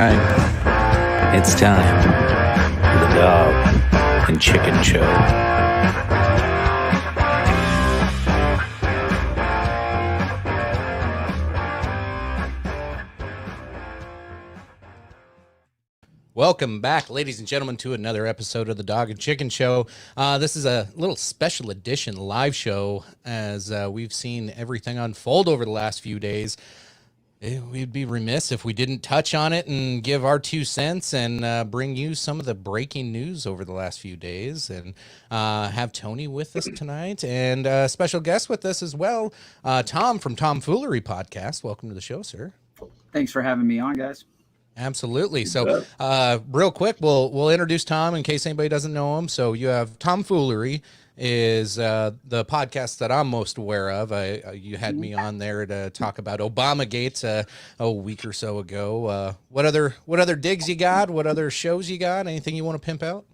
Right. It's time for the Dog and Chicken Show. Welcome back, ladies and gentlemen, to another episode of the Dog and Chicken Show. This is a little special edition live show as we've seen everything unfold over the last few days. We'd be remiss if we didn't touch on it and give our 2 cents and bring you some of the breaking news over the last few days, and have Tony with us tonight and a special guest with us as well, Tom from Tomfoolery Podcast. Welcome to the show, sir. Thanks for having me on, guys. Absolutely. So real quick, we'll introduce Tom in case anybody doesn't know him. So you have Tomfoolery is the podcast that I'm most aware of. You had me on there to talk about Obamagate a week or so ago. What other digs you got? What other shows you got? Anything you want to pimp out?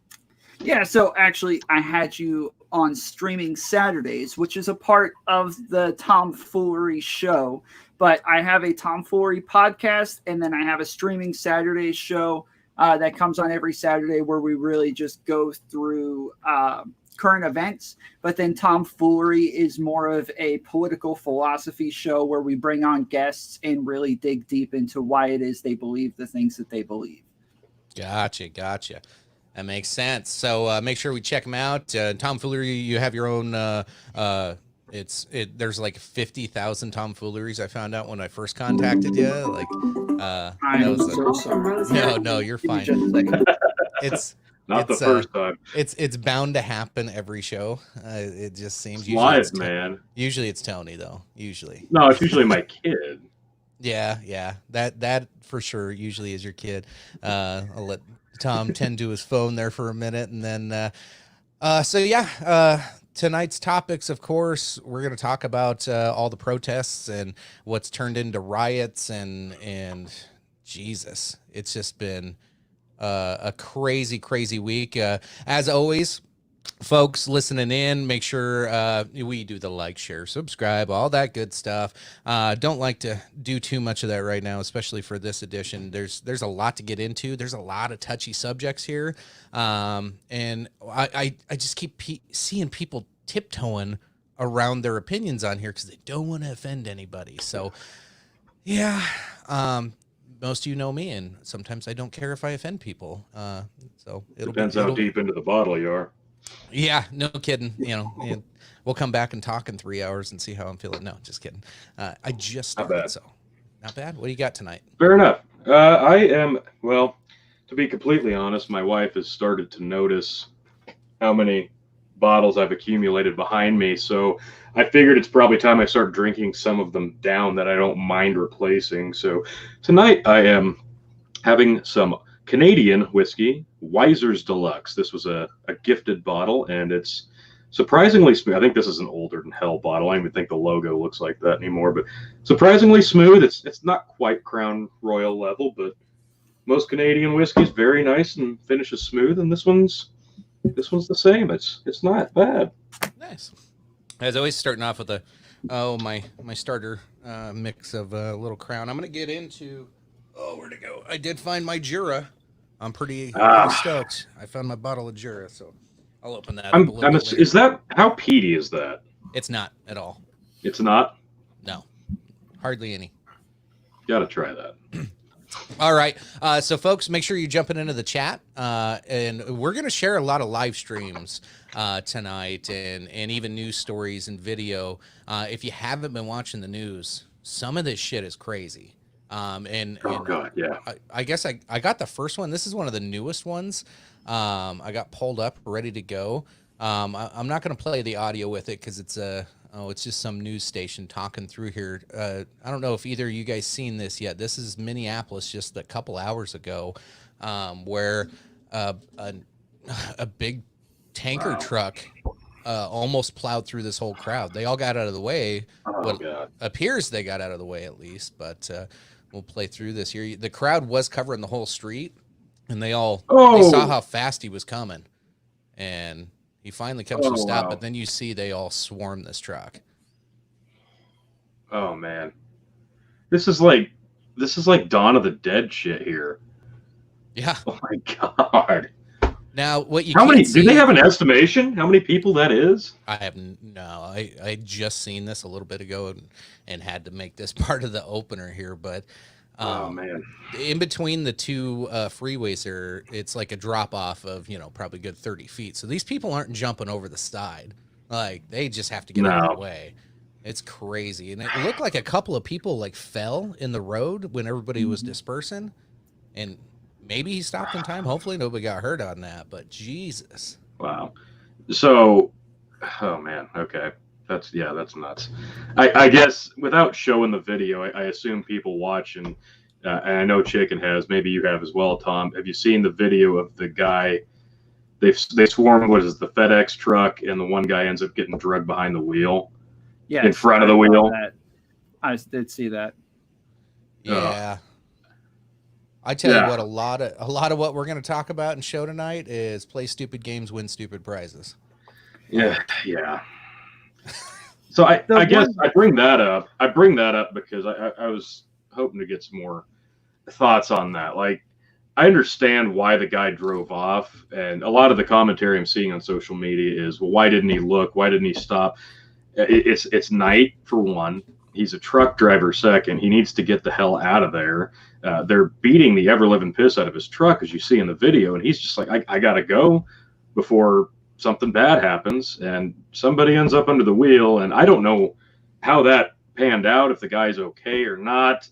Yeah, so actually I had you on Streaming Saturdays, which is a part of the Tomfoolery show. But I have a Tomfoolery podcast, and then I have a Streaming Saturdays show that comes on every Saturday where we really just go through current events. But then Tomfoolery is more of a political philosophy show where we bring on guests and really dig deep into why it is they believe the things that they believe. Gotcha. That makes sense. So make sure we check them out. Tomfoolery, you have your own there's like 50,000 tomfooleries I found out when I first contacted you. Like I'm so sorry. No, you're fine. It's not the first time. It's bound to happen every show. It just seems live, man. Usually it's Tony though. Usually. No, it's usually my kid. Yeah. That for sure usually is your kid. I'll let Tom tend to his phone there for a minute, and then tonight's topics, of course, we're going to talk about all the protests and what's turned into riots and Jesus, it's just been a crazy week. As always, folks listening in, make sure we do the like, share, subscribe, all that good stuff. Don't like to do too much of that right now, especially for this edition. There's a lot to get into. There's a lot of touchy subjects here. And I just keep seeing people tiptoeing around their opinions on here because they don't want to offend anybody. So yeah, most of you know me, and sometimes I don't care if I offend people. So Depends how deep into the bottle you are. Yeah, no kidding. We'll come back and talk in 3 hours and see how I'm feeling. No, just kidding. I just started, so not bad. What do you got tonight? Fair enough. To be completely honest, my wife has started to notice how many bottles I've accumulated behind me. So I figured it's probably time I start drinking some of them down that I don't mind replacing. So tonight I am having some Canadian whiskey, Weiser's Deluxe. This was a gifted bottle, and it's surprisingly smooth. I think this is an older than hell bottle. I don't even think the logo looks like that anymore, but surprisingly smooth. It's not quite Crown Royal level, but most Canadian whiskeys very nice and finishes smooth, and this one's the same. It's not bad. Nice. As always, starting off with my starter mix of Little Crown. I'm gonna get into. Oh, where'd it go? I did find my Jura. I'm pretty stoked. I found my bottle of Jura, so I'll open that up a little bit later. Is that, how peaty is that? It's not at all. It's not? No, hardly any. Gotta try that. All right. So, folks, make sure you're jumping into the chat. And we're going to share a lot of live streams tonight and even news stories and video. If you haven't been watching the news, some of this shit is crazy. God, yeah. I guess I got the first one. This is one of the newest ones. I got pulled up, ready to go. I'm not going to play the audio with it because it's just some news station talking through here. I don't know if either of you guys seen this yet. This is Minneapolis just a couple hours ago, where a big tanker truck almost plowed through this whole crowd. They all got out of the way. God. Appears they got out of the way at least, but we'll play through this here. The crowd was covering the whole street, and they saw how fast he was coming, and he finally comes to a stop. Wow. But then you see they all swarm this truck. Oh man, this is like Dawn of the Dead shit here. Yeah. Oh my God. Now, what you How can't many? see, Do they have an estimation? How many people that is? I have no. I just seen this a little bit ago and had to make this part of the opener here, but Oh man. in between the two freeways there, it's like a drop off of probably good 30 feet. So these people aren't jumping over the side, like they just have to get out of the No. way. It's crazy, and it looked like a couple of people like fell in the road when everybody was dispersing, and maybe he stopped in time. Hopefully nobody got hurt on that, but Jesus. Wow. So, oh man. Okay. That's nuts. I guess without showing the video, I assume people watch and I know Chicken has. Maybe you have as well, Tom. Have you seen the video of the guy? They swarm. What is it, the FedEx truck, and the one guy ends up getting drugged behind the wheel. Yeah, in front of the wheel. I did see that. Yeah. I tell you what, a lot of what we're going to talk about and show tonight is play stupid games, win stupid prizes. Yeah. So I guess I bring that up. I bring that up because I was hoping to get some more thoughts on that. Like, I understand why the guy drove off, and a lot of the commentary I'm seeing on social media is, well, why didn't he look? Why didn't he stop? It's night for one. He's a truck driver second. He needs to get the hell out of there. They're beating the ever-living piss out of his truck, as you see in the video, and he's just like, I gotta go before something bad happens, and somebody ends up under the wheel, and I don't know how that panned out, if the guy's okay or not.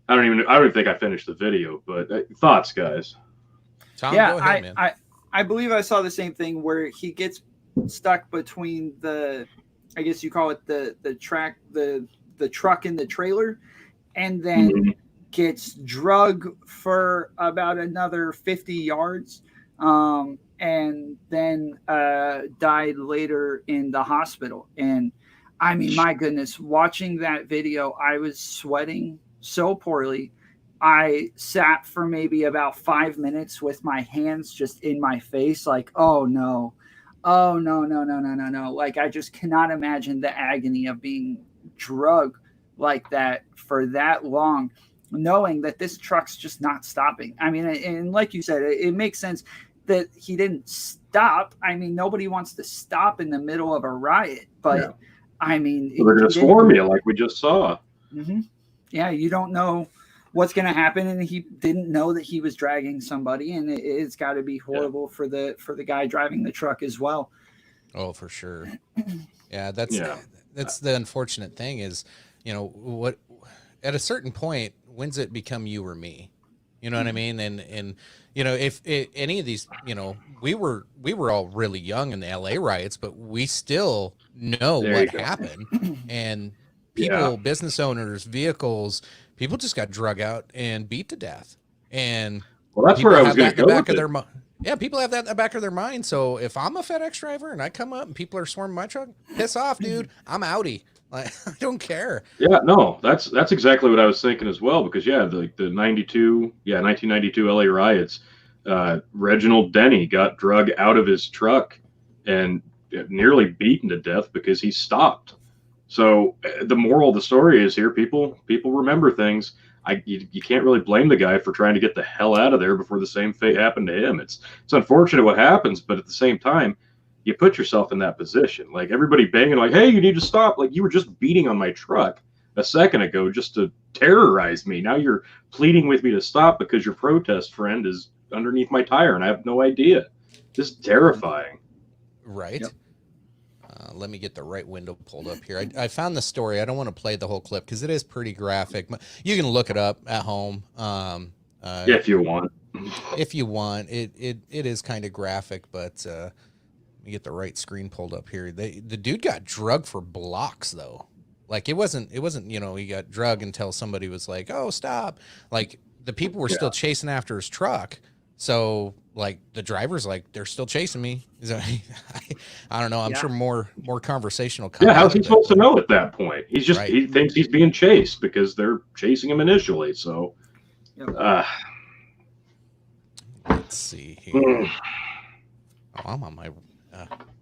I don't even think I finished the video, but thoughts, guys? Tom, go ahead, man. I believe I saw the same thing where he gets stuck between I guess you call it the truck and the trailer, and then gets drugged for about another 50 yards, and then died later in the hospital. And I mean, my goodness, watching that video, I was sweating so poorly. I sat for maybe about 5 minutes with my hands just in my face, like, oh no. Like, I just cannot imagine the agony of being drugged like that for that long, knowing that this truck's just not stopping. I mean, and like you said, it makes sense that he didn't stop. I mean, nobody wants to stop in the middle of a riot, but I mean, they're going to swarm you like we just saw. Mm-hmm. Yeah, you don't know what's going to happen, and he didn't know that he was dragging somebody, and it's got to be horrible for the guy driving the truck as well. Oh, for sure. Yeah, that's the unfortunate thing is, what at a certain point, when's it become you or me? You know what I mean? And if any of these, we were all really young in the LA riots, but we still know what happened, and people, business owners, vehicles, people just got drug out and beat to death. And well, that's where I was going to go with it. Yeah, people have that in the back of their mind. So if I'm a FedEx driver and I come up and people are swarming my truck, piss off, dude. I'm outie. Like, I don't care. Yeah, no, that's exactly what I was thinking as well. Because the 1992 LA riots, Reginald Denny got drug out of his truck and nearly beaten to death because he stopped. So the moral of the story is here, people remember things. You can't really blame the guy for trying to get the hell out of there before the same fate happened to him. It's unfortunate what happens, but at the same time, you put yourself in that position. Like, everybody banging like, hey, you need to stop. Like, you were just beating on my truck a second ago just to terrorize me. Now you're pleading with me to stop because your protest friend is underneath my tire and I have no idea. This is terrifying. Right. Yep. Let me get the right window pulled up here. I found the story. I don't want to play the whole clip because it is pretty graphic. You can look it up at home. If you want. If you want. It is kind of graphic, but let me get the right screen pulled up here. The dude got drugged for blocks, though. Like, it wasn't, he got drugged until somebody was like, oh, stop. Like, the people were still chasing after his truck. So, like, the driver's like, they're still chasing me. I don't know. I'm sure more conversational. How's he supposed to know at that point? He's just he thinks he's being chased because they're chasing him initially. So, let's see here. I'm on my.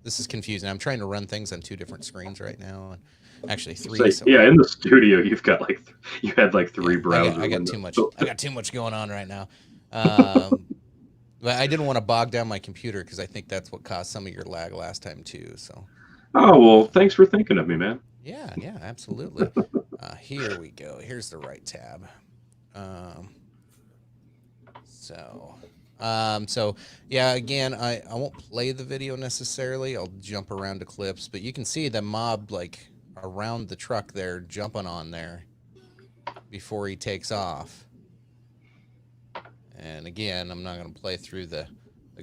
This is confusing. I'm trying to run things on two different screens right now. Actually, three. In the studio, you had like three browsers. I got too much. I got too much going on right now. But I didn't want to bog down my computer because I think that's what caused some of your lag last time too. So, Oh, well, thanks for thinking of me, man. yeah, yeah, absolutely. Here we go. Here's the right tab. Um, so, so yeah, again, I won't play the video necessarily. I'll jump around to clips, but you can see the mob like around the truck there jumping on there before he takes off. And again, I'm not going to play through the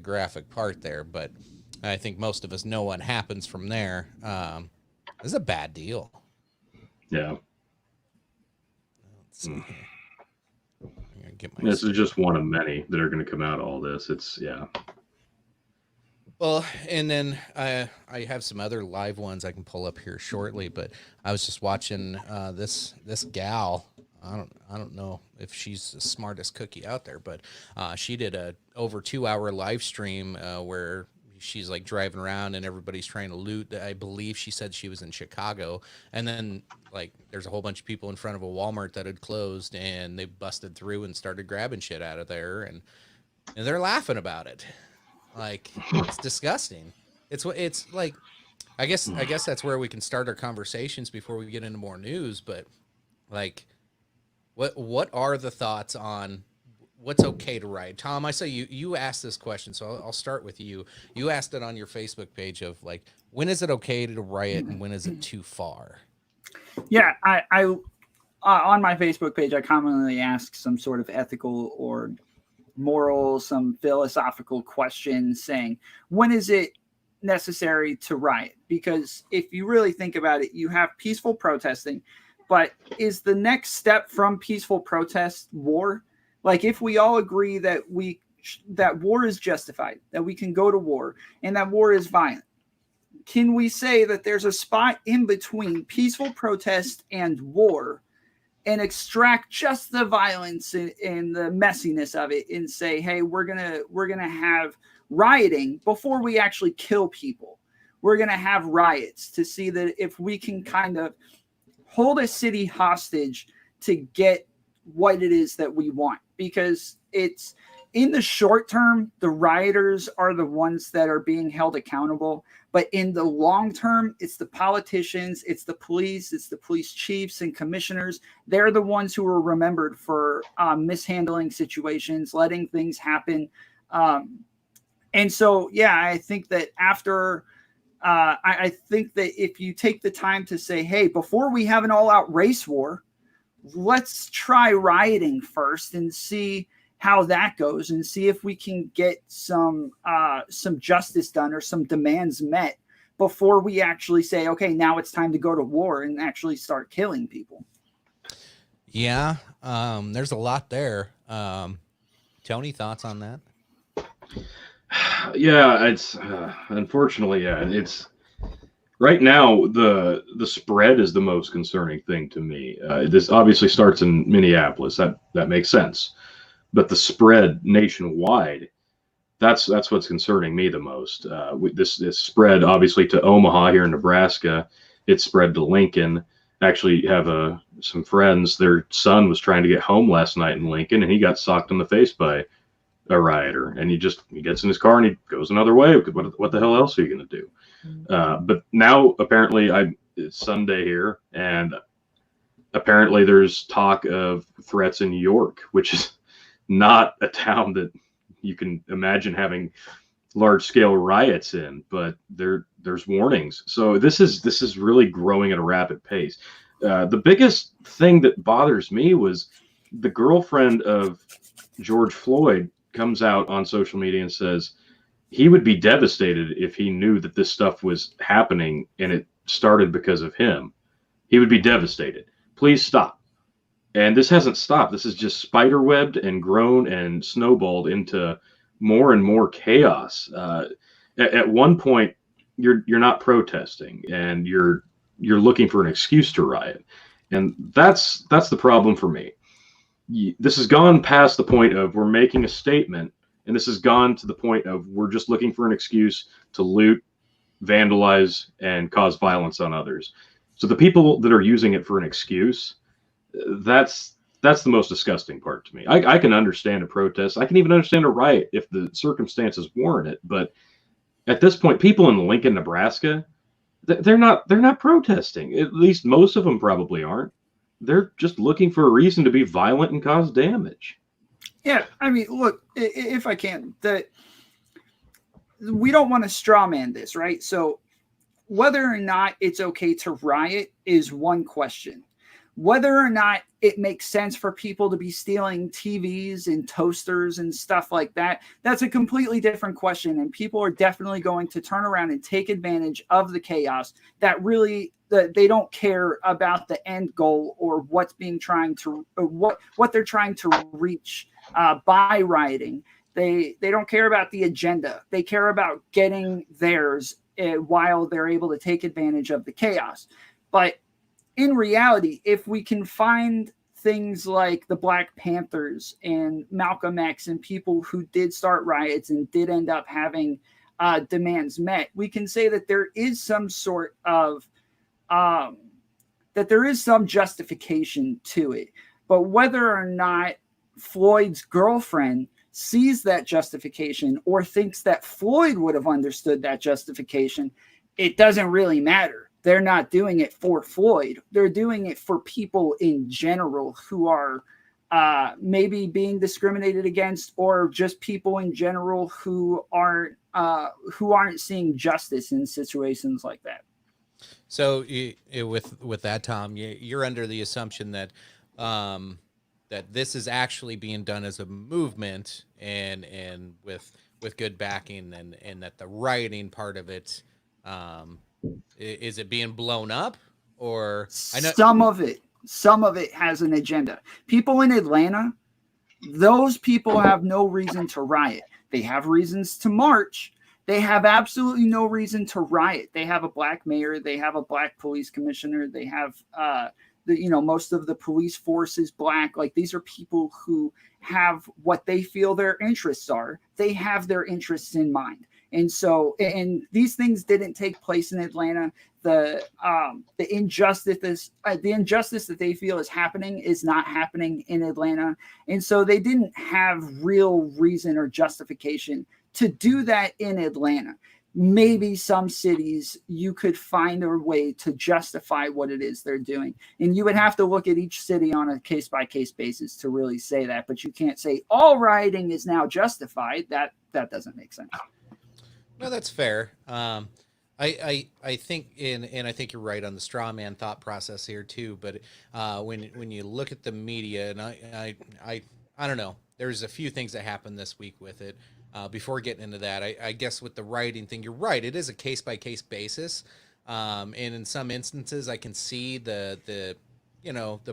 graphic part there, but I think most of us know what happens from there. This is a bad deal. Yeah. Let's see here. I'm gonna get my This is just one of many that are going to come out of all this. It's, yeah. Well, and then I have some other live ones I can pull up here shortly, but I was just watching this gal. I don't know if she's the smartest cookie out there, but she did a over 2 hour live stream where she's like driving around and everybody's trying to loot. I believe she said she was in Chicago, and then like there's a whole bunch of people in front of a Walmart that had closed, and they busted through and started grabbing shit out of there, and they're laughing about it. Like, it's disgusting. It's like, I guess that's where we can start our conversations before we get into more news. But like, what are the thoughts on what's okay to riot? Tom, I say you asked this question, so I'll start with you. You asked it on your Facebook page of like, when is it okay to riot and when is it too far? Yeah, I on my Facebook page, I commonly ask some sort of ethical or moral, some philosophical questions saying, when is it necessary to riot? Because if you really think about it, you have peaceful protesting, but is the next step from peaceful protest war? Like, if we all agree that war is justified, that we can go to war, and that war is violent, can we say that there's a spot in between peaceful protest and war and extract just the violence and the messiness of it and say, hey, we're gonna have rioting before we actually kill people. We're gonna have riots to see that if we can kind of hold a city hostage to get what it is that we want. Because it's in the short term, the rioters are the ones that are being held accountable. But in the long term, it's the politicians, it's the police chiefs and commissioners. They're the ones who are remembered for mishandling situations, letting things happen. And so, yeah, I think that after, I think that if you take the time to say, hey, before we have an all-out race war, let's try rioting first and see how that goes and see if we can get some justice done or some demands met before we actually say, okay, now it's time to go to war and actually start killing people. Yeah. There's a lot there. Tony, thoughts on that? Yeah, it's unfortunately, yeah, it's right now the spread is the most concerning thing to me. This obviously starts in Minneapolis. That makes sense. But the spread nationwide, that's what's concerning me the most. This spread obviously to Omaha here in Nebraska. It spread to Lincoln. Actually, have some friends. Their son was trying to get home last night in Lincoln, and he got socked in the face by a rioter. And he gets in his car and he goes another way. What the hell else are you going to do? But now apparently it's Sunday here, and apparently there's talk of threats in New York, which is not a town that you can imagine having large-scale riots in, but there's warnings. So this is really growing at a rapid pace. The biggest thing that bothers me was the girlfriend of George Floyd comes out on social media and says he would be devastated if he knew that this stuff was happening and it started because of him. He would be devastated. Please stop. And this hasn't stopped. This is just spiderwebbed and grown and snowballed into more and more chaos. At one point, you're not protesting, and you're looking for an excuse to riot, and that's the problem for me. This has gone past the point of we're making a statement, and this has gone to the point of we're just looking for an excuse to loot, vandalize, and cause violence on others. So the people that are using it for an excuse, that's That's the most disgusting part to me. I can understand a protest. I can even understand a riot if the circumstances warrant it. But at this point, people in Lincoln, Nebraska, they're not protesting. At least most of them probably aren't. They're just looking for a reason to be violent and cause damage. Yeah, I mean, look, if I can, we don't want to straw man this, right? So whether or not it's okay to riot is one question. Whether or not it makes sense for people to be stealing TVs and toasters and stuff like that, that's a completely different question. And people are definitely going to turn around and take advantage of the chaos that really they don't care about the end goal or what's being trying to or what they're trying to reach by rioting. They don't care about the agenda. They care about getting theirs while they're able to take advantage of the chaos. But in reality, if we can find things like the Black Panthers and Malcolm X and people who did start riots and did end up having demands met, we can say that there is some sort of that there is some justification to it. But whether or not Floyd's girlfriend sees that justification or thinks that Floyd would have understood that justification, it doesn't really matter. They're not doing it for Floyd. They're doing it for people in general who are maybe being discriminated against, or just people in general who aren't seeing justice in situations like that. So with that, Tom, you're under the assumption that that this is actually being done as a movement and with good backing, and that the rioting part of it, is it being blown up? Or I know some of it has an agenda. People in Atlanta, those people have no reason to riot. They have reasons to march. They have absolutely no reason to riot. They have a black mayor. They have a black police commissioner. They have, most of the police force is black. Like, these are people who have what they feel their interests are. They have their interests in mind. And so, and these things didn't take place in Atlanta. The injustice that they feel is happening is not happening in Atlanta. And so they didn't have real reason or justification to do that in Atlanta. Maybe some cities you could find a way to justify what it is they're doing. And you would have to look at each city on a case-by-case basis to really say that. But you can't say all rioting is now justified. That doesn't make sense. no, that's fair. I think and I think you're right on the straw man thought process here too. But when you look at the media, and I don't know, there's a few things that happened this week with it. Before getting into that, I guess with the writing thing, you're right. It is a case by case basis, and in some instances, I can see the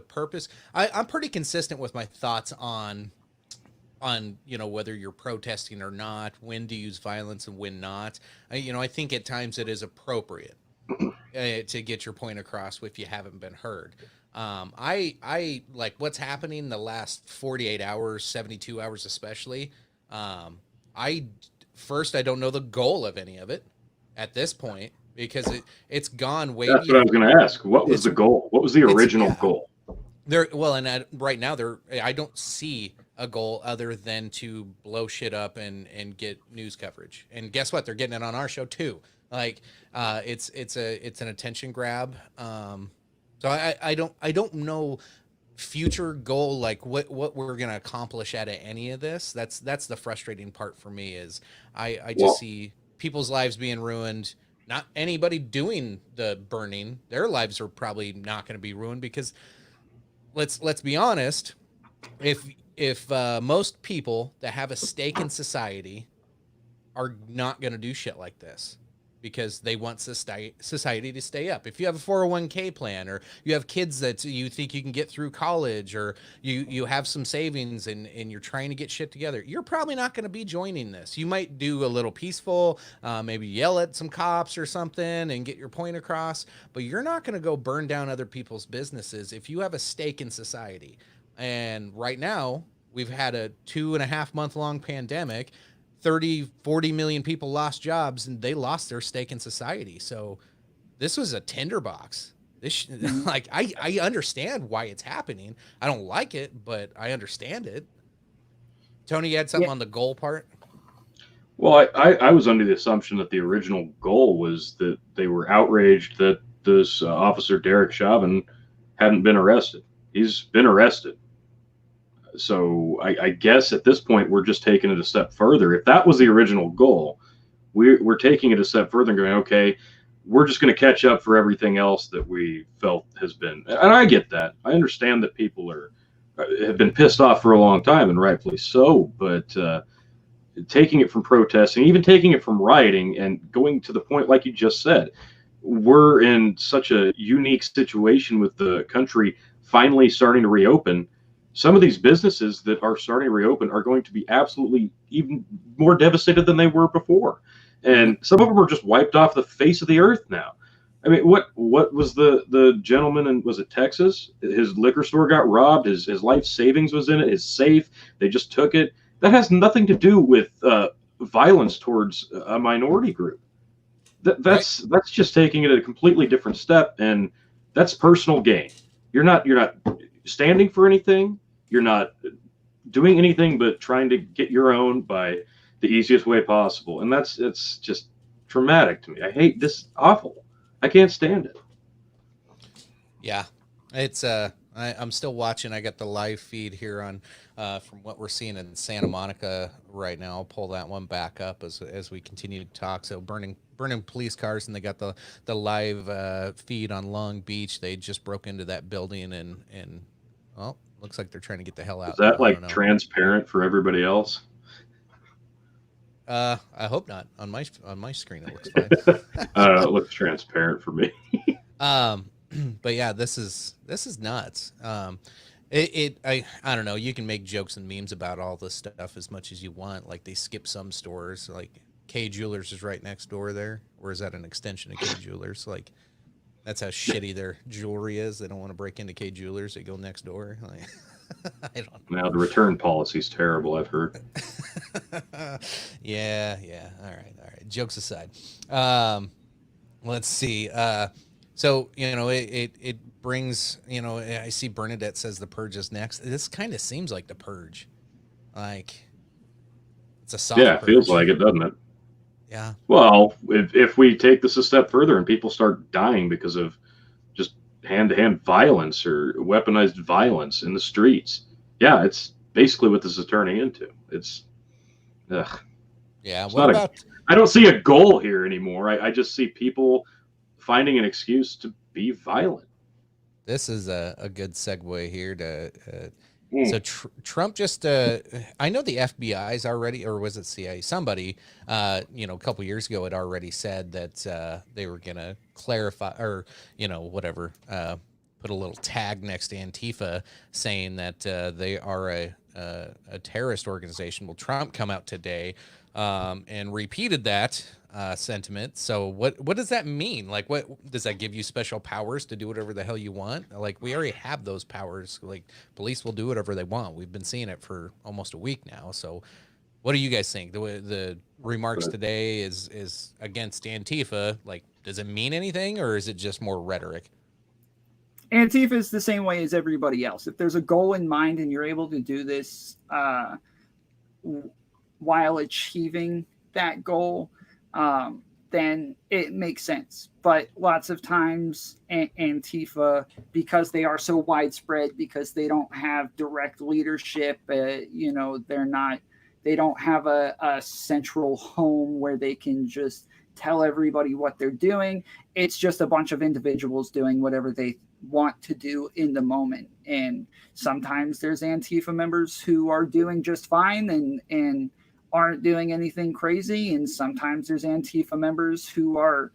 purpose. I'm pretty consistent with my thoughts on whether you're protesting or not, when to use violence and when not. I think at times it is appropriate to get your point across if you haven't been heard. I like what's happening the last 48 hours, 72 hours especially. I don't know the goal of any of it at this point, because it's gone way. That's what I was going to ask. What was the goal? What was the original goal? Right now I don't see a goal other than to blow shit up and get news coverage. And guess what? They're getting it on our show too. Like, it's an attention grab. So I don't know future goal, like what we're going to accomplish out of any of this. That's the frustrating part for me, is I just see people's lives being ruined. Not anybody doing the burning. Their lives are probably not going to be ruined, because let's be honest, if most people that have a stake in society are not going to do shit like this, because they want society to stay up. If you have a 401k plan, or you have kids that you think you can get through college, or you have some savings and you're trying to get shit together, you're probably not going to be joining this. You might do a little peaceful, maybe yell at some cops or something and get your point across, but you're not going to go burn down other people's businesses if you have a stake in society. And right now, we've had a 2.5 month long pandemic. 30-40 million people lost jobs, and they lost their stake in society. So this was a tinderbox. This like I understand why it's happening. I don't like it, but I understand it. Tony, you had something on the goal part? Well, I was under the assumption that the original goal was that they were outraged that this officer Derek Chauvin hadn't been arrested. He's been arrested. So I guess at this point we're just taking it a step further. If that was the original goal, we're taking it a step further and going, okay, we're just going to catch up for everything else that we felt has been. And I get that. I understand that people have been pissed off for a long time, and rightfully so. But taking it from protesting, even taking it from rioting, and going to the point, like you just said, we're in such a unique situation with the country finally starting to reopen. Some of these businesses that are starting to reopen are going to be absolutely even more devastated than they were before. And some of them are just wiped off the face of the earth now. I mean, what was the gentleman in, was it Texas? His liquor store got robbed. His life savings was in it. His safe, they just took it. That has nothing to do with violence towards a minority group. That's just taking it a completely different step, and that's personal gain. You're not standing for anything. You're not doing anything but trying to get your own by the easiest way possible, and it's just traumatic to me. I hate this. Awful. I can't stand it. Yeah, it's I'm still watching. I got the live feed here on from what we're seeing in Santa Monica right now. I'll pull that one back up as we continue to talk. So burning police cars, and they got the live feed on Long Beach. They just broke into that building and well, looks like they're trying to get the hell out. Is that like transparent for everybody else? I hope not. On my screen, it looks fine. It looks transparent for me. But yeah, this is nuts. I don't know. You can make jokes and memes about all this stuff as much as you want. Like they skip some stores. Like K Jewelers is right next door there, or is that an extension of K Jewelers? Like that's how shitty their jewelry is. They don't want to break into K Jewelers. They go next door. Like, I don't know. Now the return policy is terrible, I've heard. Yeah. All right. Jokes aside. Let's see. So, it brings, I see Bernadette says the Purge is next. This kind of seems like the Purge. Like, it's a soft it purge. feels like it, doesn't it? Yeah. Well, if we take this a step further and people start dying because of just hand-to-hand violence or weaponized violence in the streets, yeah, it's basically what this is turning into. It's, ugh. Yeah. It's what about? I don't see a goal here anymore. I just see people finding an excuse to be violent. This is a good segue here to. So Trump just, I know the FBI's already, or was it CIA? Somebody, a couple years ago had already said that they were going to clarify or, whatever, put a little tag next to Antifa saying that they are a terrorist organization. Well, Trump come out today and repeated that sentiment. So what does that mean? Like, what does that give you special powers to do whatever the hell you want? Like, we already have those powers. Like, police will do whatever they want. We've been seeing it for almost a week now. So what do you guys think? The remarks today is against Antifa. Like, does it mean anything, or is it just more rhetoric? Antifa is the same way as everybody else. If there's a goal in mind and you're able to do this while achieving that goal, then it makes sense. But lots of times Antifa, because they are so widespread, because they don't have direct leadership, they don't have a central home where they can just tell everybody what they're doing. It's just a bunch of individuals doing whatever they want to do in the moment. And sometimes there's Antifa members who are doing just fine and aren't doing anything crazy, and sometimes there's Antifa members who are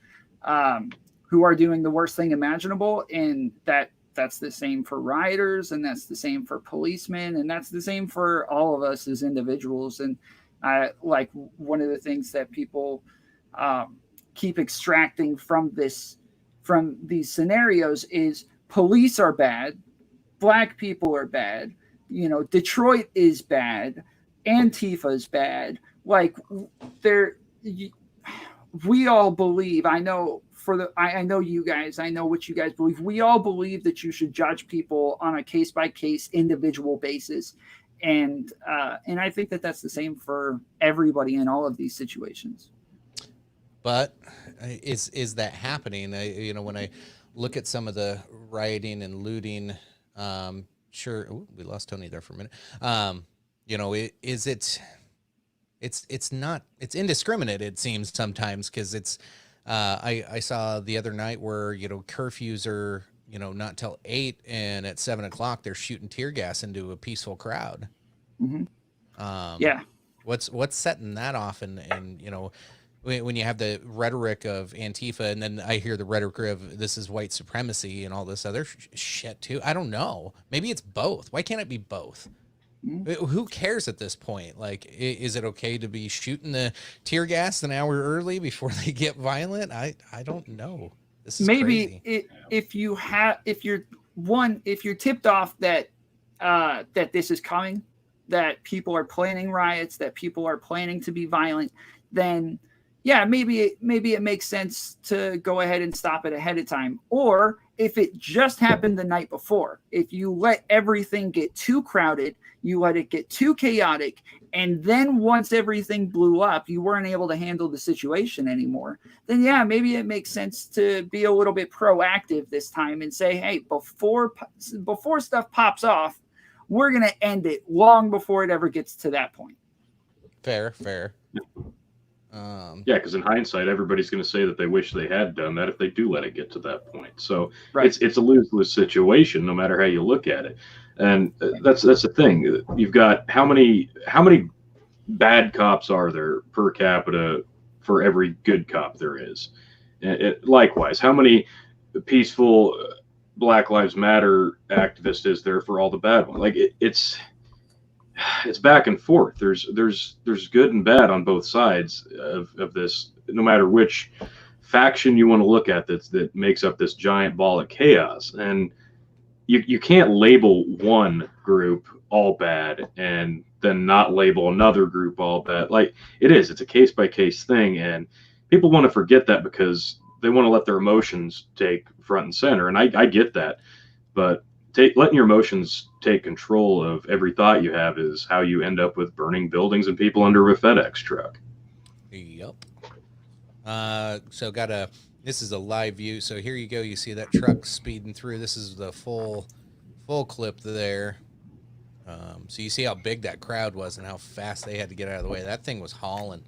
doing the worst thing imaginable, and that's the same for rioters, and that's the same for policemen, and that's the same for all of us as individuals. And like one of the things that people keep extracting from these scenarios is police are bad, black people are bad, Detroit is bad, Antifa is bad. Like we all believe, I know I know you guys, I know what you guys believe. We all believe that you should judge people on a case by case individual basis. And I think that that's the same for everybody in all of these situations. But is that happening? When I look at some of the rioting and looting, sure. Ooh, we lost Tony there for a minute. It's not, it's indiscriminate. It seems sometimes, because it's, I saw the other night where, curfews are, not till 8, and at 7 o'clock they're shooting tear gas into a peaceful crowd. Mm-hmm. Yeah. What's setting that off? And when you have the rhetoric of Antifa, and then I hear the rhetoric of this is white supremacy and all this other shit too. I don't know. Maybe it's both. Why can't it be both? Mm-hmm. Who cares at this point? Like, is it okay to be shooting the tear gas an hour early before they get violent? I don't know. This is maybe crazy. If you're tipped off that that this is coming, that people are planning riots, that people are planning to be violent, then yeah, maybe it makes sense to go ahead and stop it ahead of time. Or if it just happened the night before, if you let everything get too crowded, you let it get too chaotic, and then once everything blew up, you weren't able to handle the situation anymore, then yeah, maybe it makes sense to be a little bit proactive this time and say, hey, before stuff pops off, we're going to end it long before it ever gets to that point. Fair. Yeah, because in hindsight, everybody's going to say that they wish they had done that if they do let it get to that point. So right. it's a lose-lose situation, no matter how you look at it. And that's the thing. You've got how many bad cops are there per capita for every good cop there is? Likewise, how many peaceful Black Lives Matter activists is there for all the bad ones? Like it's back and forth. There's good and bad on both sides of this, no matter which faction you want to look at that makes up this giant ball of chaos. And you can't label one group all bad and then not label another group all bad. Like it's a case by case thing, and people want to forget that because they want to let their emotions take front and center. And I get that, but letting your emotions take control of every thought you have is how you end up with burning buildings and people under a FedEx truck. Yep. So this is a live view. So here you go. You see that truck speeding through. This is the full clip there. So you see how big that crowd was and how fast they had to get out of the way. That thing was hauling.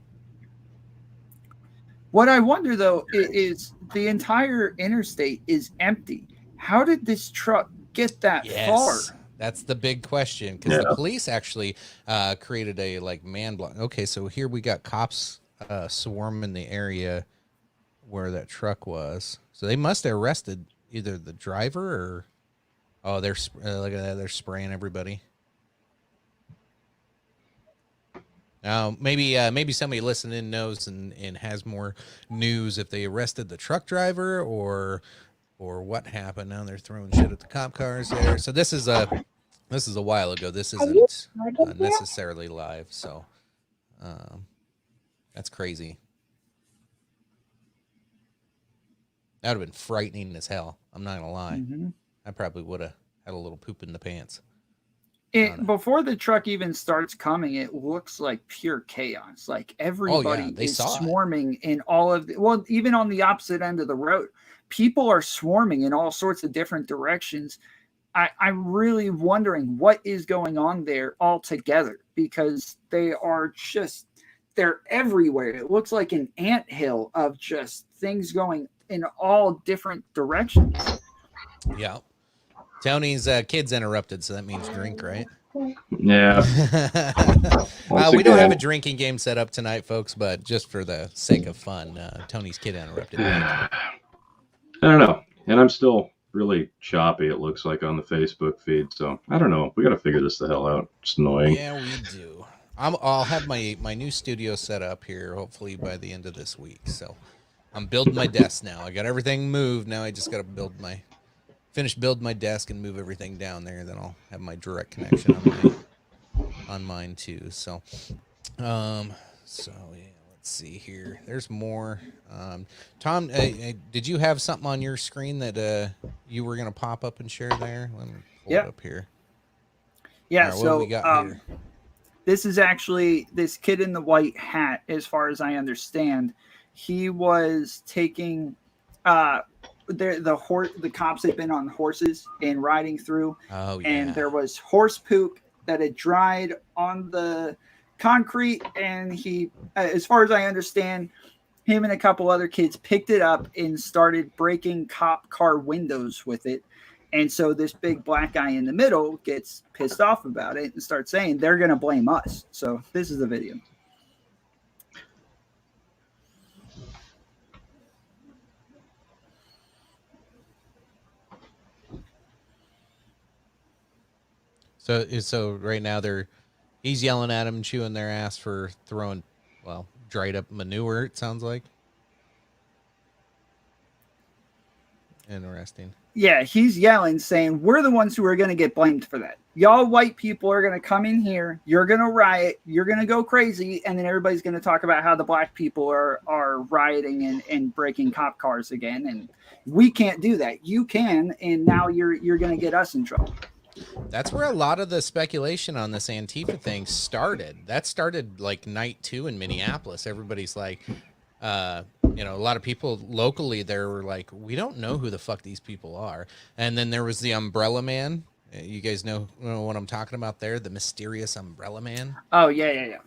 What I wonder, though, is the entire interstate is empty. How did this truck get that far? That's the big question, because the police actually created a man block. Okay, so here we got cops swarming the area where that truck was. So they must have arrested either the driver or they're look at that, they're spraying everybody. Now maybe somebody listening knows and has more news if they arrested the truck driver or what happened. Now they're throwing shit at the cop cars there. So this is a while ago. This isn't necessarily live. So that's crazy. That would have been frightening as hell. I'm not gonna lie. Mm-hmm. I probably would have had a little poop in the pants. Before the truck even starts coming, it looks like pure chaos. Like everybody is swarming in all of even on the opposite end of the road. People are swarming in all sorts of different directions. I'm really wondering what is going on there altogether, because they're everywhere. It looks like an anthill of just things going in all different directions. Yeah. Tony's kids interrupted, so that means drink, right? Yeah. We don't have a drinking game set up tonight, folks, but just for the sake of fun, Tony's kid interrupted. I don't know. And I'm still really choppy, it looks like, on the Facebook feed. So I don't know. We got to figure this the hell out. It's annoying. Yeah, we do. I'll have my new studio set up here, hopefully by the end of this week. So I'm building my desk now. I got everything moved. Now I just got to finish building my desk and move everything down there. Then I'll have my direct connection on mine too. So, let's Let's see here. There's more. Tom, did you have something on your screen that you were going to pop up and share there? Let me pull it Yeah. up here. All Yeah. right, what do we So got here? this is actually this kid in the white hat, as far as I understand. He was taking the cops had been on horses and riding through, Oh, and yeah. there was horse poop that had dried on the concrete, and he, as far as I understand, him and a couple other kids picked it up and started breaking cop car windows with it. And so this big black guy in the middle gets pissed off about it and starts saying they're going to blame us. So this is the video. So right now he's yelling at him, chewing their ass for throwing, well, dried up manure. It sounds like. Interesting. Yeah, he's yelling, saying we're the ones who are going to get blamed for that. Y'all white people are going to come in here. You're going to riot. You're going to go crazy. And then everybody's going to talk about how the black people are rioting and breaking cop cars again. And we can't do that. You can. And now you're going to get us in trouble. That's where a lot of the speculation on this Antifa thing started. That started like night 2 in Minneapolis. Everybody's like, a lot of people locally there were like, we don't know who the fuck these people are. And then there was the Umbrella Man. You guys know what I'm talking about there? The mysterious Umbrella Man. Oh, yeah.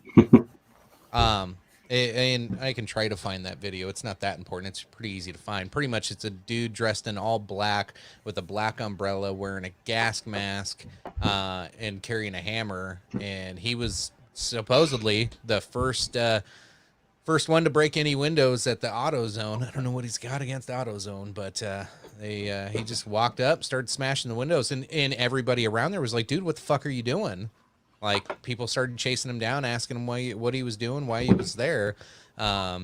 And I can try to find that video. It's not that important. It's pretty easy to find. Pretty much it's a dude dressed in all black with a black umbrella, wearing a gas mask, and carrying a hammer. And he was supposedly the first one to break any windows at the AutoZone. I don't know what he's got against AutoZone, but he just walked up, started smashing the windows, and everybody around there was like, dude, what the fuck are you doing? Like, people started chasing him down, asking him what he was doing, why he was there. A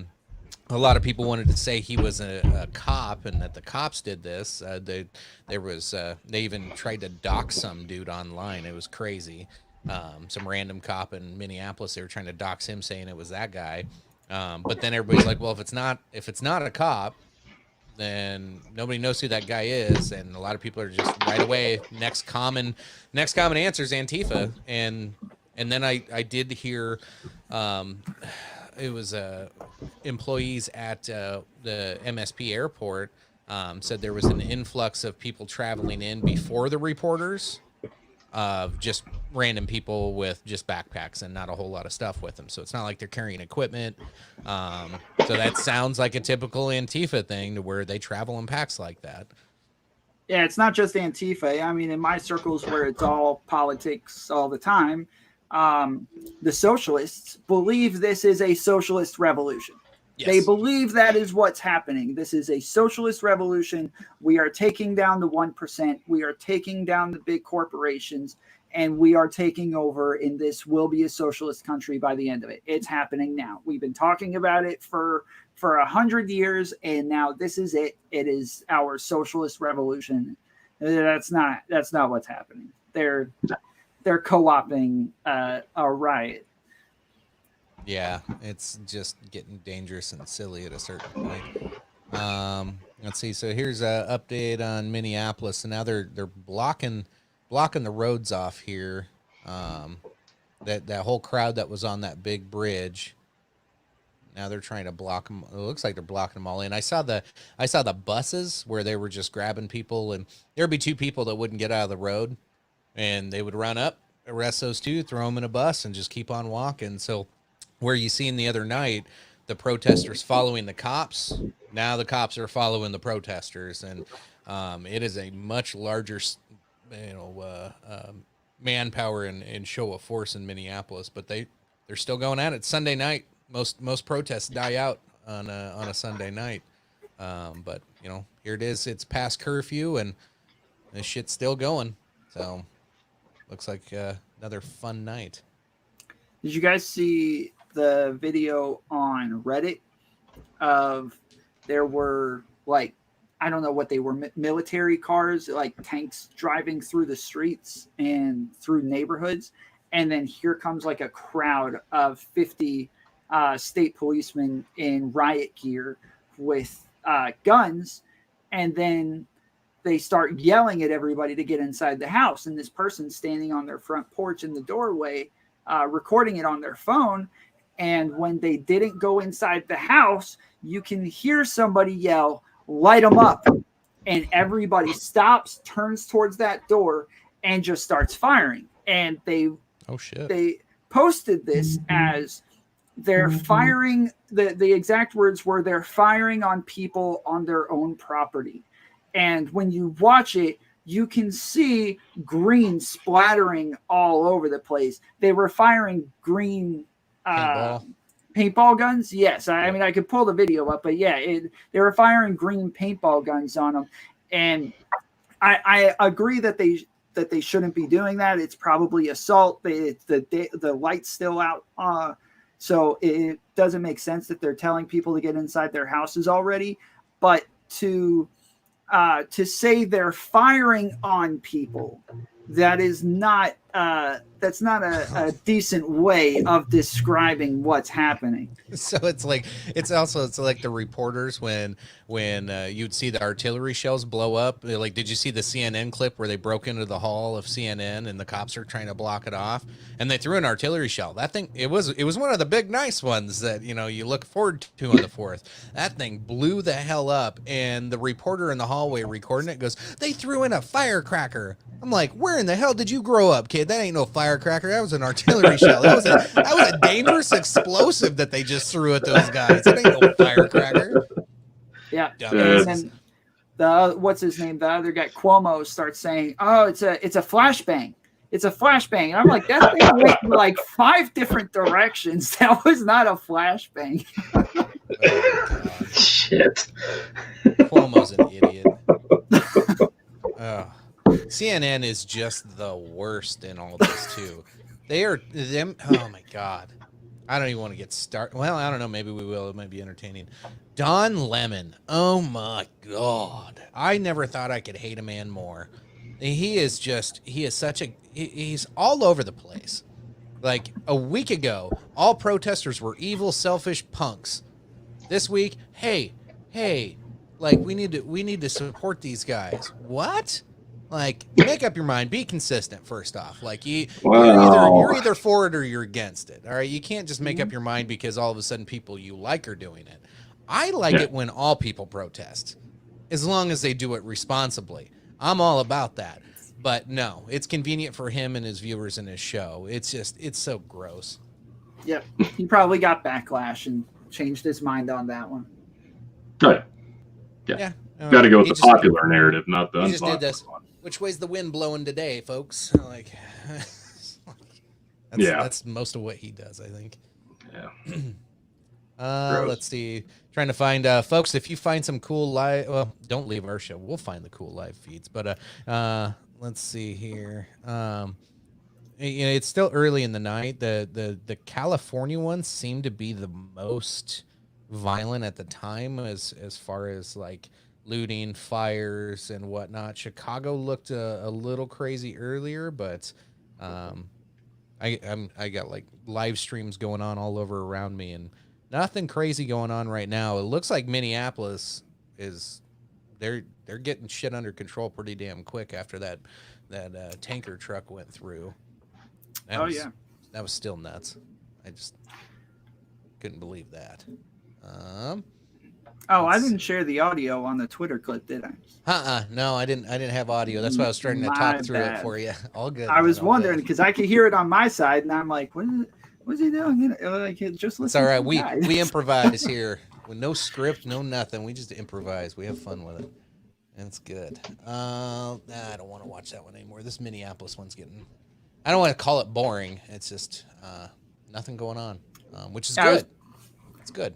lot of people wanted to say he was a cop and that the cops did this. They even tried to dox some dude online. It was crazy. Some random cop in Minneapolis, they were trying to dox him, saying it was that guy. But then everybody's like, well, if it's not a cop, then nobody knows who that guy is, and a lot of people are just right away next common answer is Antifa. And then I did hear it was employees at the MSP airport said there was an influx of people traveling in before the reporters, of just random people with just backpacks and not a whole lot of stuff with them. So it's not like they're carrying equipment. So that sounds like a typical Antifa thing, to where they travel in packs like that. Yeah, it's not just Antifa. I mean, in my circles where it's all politics all the time, the socialists believe this is a socialist revolution. Yes. They believe that is what's happening. This is a socialist revolution. We are taking down the 1%. We are taking down the big corporations, and we are taking over, and this will be a socialist country by the end of it. It's happening now. We've been talking about it for 100 years, and now this is it. It is our socialist revolution. That's not what's happening. They're co-opting a riot. Yeah, it's just getting dangerous and silly at a certain point. Let's see. So here's an update on Minneapolis. So now they're blocking the roads off here. That whole crowd that was on that big bridge. Now they're trying to block them. It looks like they're blocking them all in. I saw the buses where they were just grabbing people, and there'd be 2 people that wouldn't get out of the road, and they would run up, arrest those 2, throw them in a bus, and just keep on walking. So where you seen the other night, the protesters following the cops, now the cops are following the protesters, and it is a much larger, manpower and show of force in Minneapolis. But they're still going at it. Sunday night, most protests die out on a Sunday night. But here it is. It's past curfew, and this shit's still going. So looks like another fun night. Did you guys see the video on Reddit of there were, like, I don't know what they were, military cars, like tanks driving through the streets and through neighborhoods, and then here comes like a crowd of 50 state policemen in riot gear with guns, and then they start yelling at everybody to get inside the house. And this person standing on their front porch in the doorway, recording it on their phone. And when they didn't go inside the house, you can hear somebody yell, "Light them up." And everybody stops, turns towards that door, and just starts firing. And they posted this as they're firing. The exact words were, "They're firing on people on their own property." And when you watch it, you can see green splattering all over the place. They were firing green paintball guns. Yes, I mean, I could pull the video up, but yeah, they were firing green paintball guns on them. And I agree that they shouldn't be doing that. It's probably assault. The light's still out, so it doesn't make sense that they're telling people to get inside their houses already. But to say they're firing on people, that's not a decent way of describing what's happening. So it's like the reporters when you'd see the artillery shells blow up. Like, did you see the CNN clip where they broke into the hall of CNN and the cops are trying to block it off, and they threw an artillery shell? That thing, it was one of the big nice ones that you look forward to on the 4th. That thing blew the hell up, and the reporter in the hallway recording it goes, "They threw in a firecracker." I'm like, where in the hell did you grow up, kid? That ain't no firecracker. That was an artillery shell. That was a dangerous explosive that they just threw at those guys. That ain't no firecracker. Yeah. And then what's his name? The other guy, Cuomo, starts saying, "Oh, it's a flashbang. It's a flashbang." And I'm like, that thing went in like 5 different directions. That was not a flashbang. Oh, shit. Cuomo's an idiot. Oh. CNN is just the worst in all this too. Oh my God. I don't even want to get started. Well, I don't know. Maybe we will. It might be entertaining. Don Lemon. Oh my God. I never thought I could hate a man more. He's all over the place. Like a week ago, all protesters were evil, selfish punks. This week, hey, like we need to support these guys. What? Like, make up your mind. Be consistent. First off, like you're either for it or you're against it. All right, you can't just make up your mind because all of a sudden people you like are doing it. I like it when all people protest, as long as they do it responsibly. I'm all about that. But no, it's convenient for him and his viewers and his show. It's so gross. Yep, he probably got backlash and changed his mind on that one. Right. Yeah. Got to go with the popular narrative, not the unpopular. Just did this. Which way's the wind blowing today, folks? Like, that's most of what he does, I think. Yeah. Let's see. Trying to find folks. If you find some cool live, well, don't leave our show. We'll find the cool live feeds. But let's see here. It's still early in the night. The California ones seem to be the most violent at the time, as far as like looting, fires, and whatnot. Chicago looked a little crazy earlier, but I got like live streams going on all over around me, and nothing crazy going on right now. It looks like Minneapolis they're getting shit under control pretty damn quick after that tanker truck went through. That was still nuts. I just couldn't believe that. I didn't share the audio on the Twitter clip, did I? No, I didn't have audio. That's why I was starting to talk through it for you. All good. I was wondering because I could hear it on my side, and I'm like, what's he doing? Like, just listen. It's all right. We improvise here with no script, no nothing. We just improvise. We have fun with it, and it's good. I don't want to watch that one anymore. This Minneapolis one's getting. I don't want to call it boring. It's just nothing going on, which is good. It's good.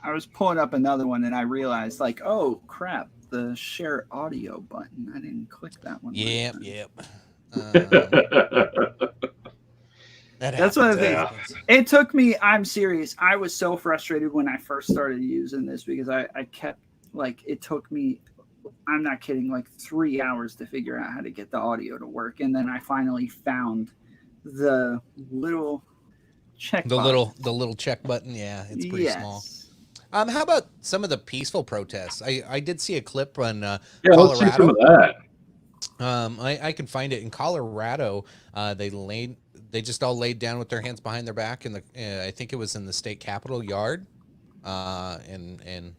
I was pulling up another one and I realized, like, oh crap, the share audio button. I didn't click that one. Yep. That's one of the things. It took me. I'm serious. I was so frustrated when I first started using this because I kept like it took me. I'm not kidding. Like 3 hours to figure out how to get the audio to work, and then I finally found the little check The box. little check button. Yeah, it's pretty small. Yes. How about some of the peaceful protests? I did see a clip on Yeah, let's see some Colorado. of that. I can find it in Colorado. They just all laid down with their hands behind their back in the I think it was in the state capitol yard. And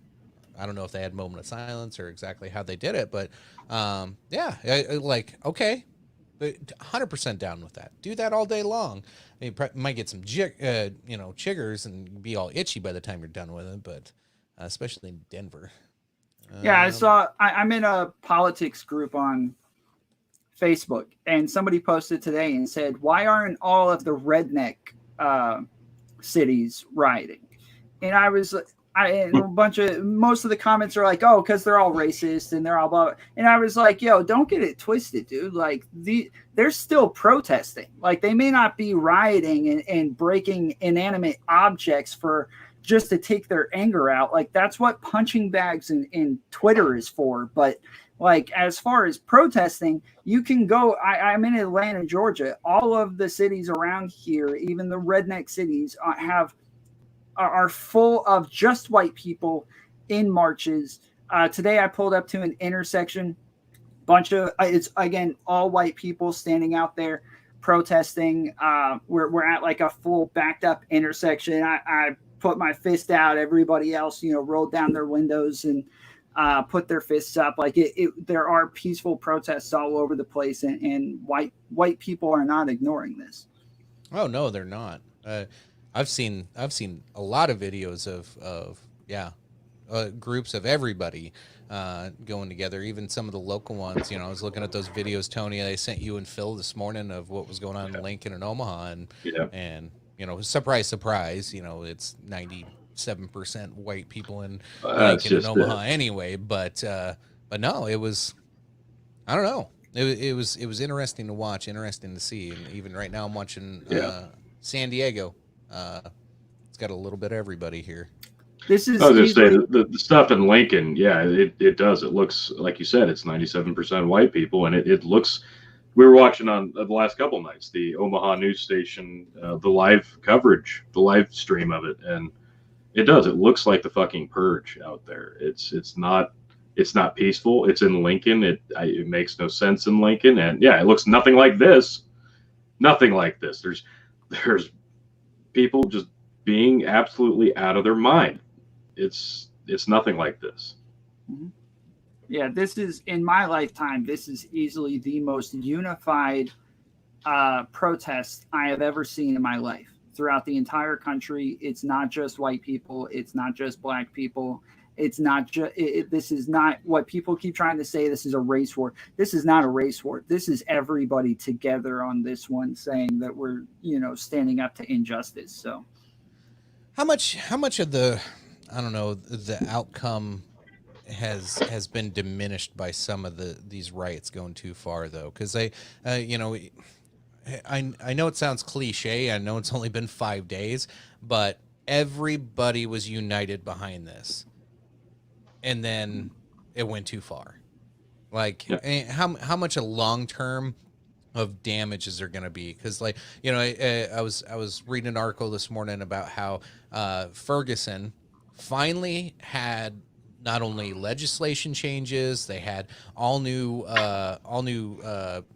I don't know if they had a moment of silence or exactly how they did it, but yeah, like okay, 100% down with that. Do that all day long. You might get some chiggers and be all itchy by the time you're done with it, but especially in Denver. Yeah, I saw. I'm in a politics group on Facebook, and somebody posted today and said, "Why aren't all of the redneck cities rioting?" And and a bunch of most of the comments are like, "Oh, because they're all racist and they're all blah." And I was like, "Yo, don't get it twisted, dude. Like they're still protesting. Like they may not be rioting and breaking inanimate objects for." Just to take their anger out. Like that's what punching bags in Twitter is for. But like as far as protesting, you can go. I'm in Atlanta, Georgia. All of the cities around here, even the redneck cities, are full of just white people in marches. Today, I pulled up to an intersection. Bunch of it's again all white people standing out there protesting. We're at like a full backed up intersection. I put my fist out. Everybody else, rolled down their windows and put their fists up. Like there are peaceful protests all over the place, and white people are not ignoring this. Oh no, they're not. I've seen a lot of videos of groups of everybody going together. Even some of the local ones. I was looking at those videos, Tony. I sent you and Phil this morning of what was going on in Lincoln and Omaha, and surprise, surprise. It's 97% white people in Lincoln and Omaha anyway. But no, it was. I don't know. It was interesting to watch, interesting to see, and even right now I'm watching San Diego. It's got a little bit of everybody here. This is. I was going to say the stuff in Lincoln. Yeah, it does. It looks like you said. It's 97% white people, and it looks. We were watching on the last couple nights the Omaha news station, the live coverage, the live stream of it, and it does. It looks like the fucking purge out there. It's not peaceful. It's in Lincoln. It makes no sense in Lincoln, and yeah, it looks nothing like this. Nothing like this. There's people just being absolutely out of their mind. It's nothing like this. Mm-hmm. Yeah, this is in my lifetime. This is easily the most unified protest I have ever seen in my life. Throughout the entire country, it's not just white people. It's not just black people. It's not just. This is not what people keep trying to say. This is a race war. This is not a race war. This is everybody together on this one, saying that we're standing up to injustice. So, how much of the I don't know the outcome has been diminished by some of these riots going too far though, because I know it sounds cliche. I know it's only been 5 days, but everybody was united behind this, and then it went too far. Like how much a long term of damage is there going to be? Because I was reading an article this morning about how Ferguson finally had not only legislation changes, they had all new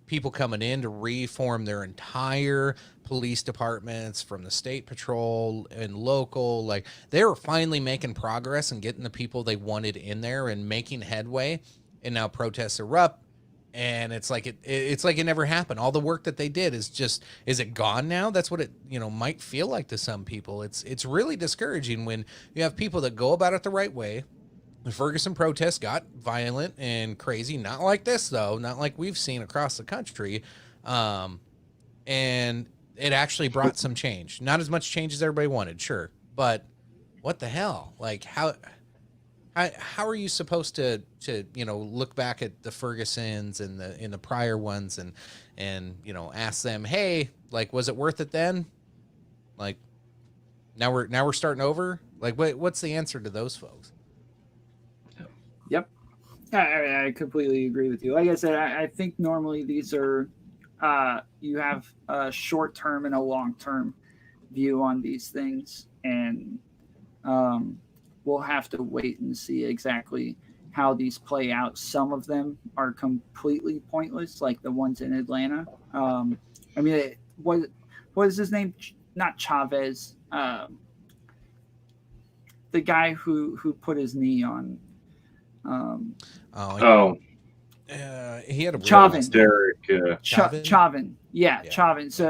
people coming in to reform their entire police departments, from the state patrol and local. Like they were finally making progress and getting the people they wanted in there and making headway. And now protests erupt, and it's like it never happened. All the work that they did is it gone now? That's what it might feel like to some people. It's really discouraging when you have people that go about it the right way. The Ferguson protests got violent and crazy, not like this though, not like we've seen across the country, and it actually brought some change. Not as much change as everybody wanted, sure, but what the hell? Like how are you supposed to look back at the Fergusons and the prior ones and ask them, hey, like, was it worth it then? Like now we're starting over. Like what's the answer to those folks? Yep. I completely agree with you. Like I said, I think normally these are you have a short term and a long term view on these things, and we'll have to wait and see exactly how these play out. Some of them are completely pointless, like the ones in Atlanta. I mean, what is his name? Not Chavez. The guy who put his knee on. Oh, he had a Chauvin. last name. Derek. Chauvin? Chauvin. Yeah, Yeah. Chauvin. So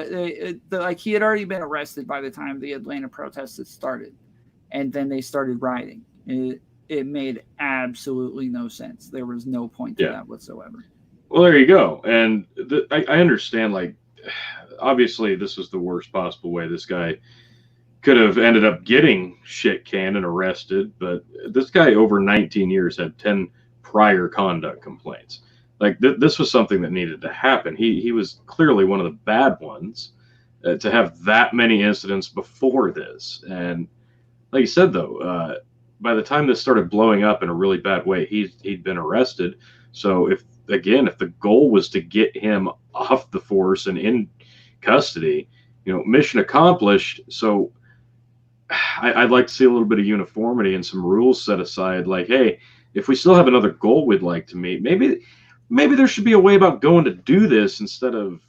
like he had already been arrested by the time the Atlanta protests had started, and then they started rioting. It made absolutely no sense. There was no point to that whatsoever. Well, there you go. And I understand, like, obviously this was the worst possible way this guy could have ended up getting shit canned and arrested, but this guy over 19 years had 10 prior conduct complaints. Like this was something that needed to happen. He was clearly one of the bad ones to have that many incidents before this. And like you said, though, by the time this started blowing up in a really bad way, he'd been arrested. So if the goal was to get him off the force and in custody, mission accomplished. So I'd like to see a little bit of uniformity and some rules set aside. Like, hey, if we still have another goal we'd like to meet, maybe there should be a way about going to do this instead of,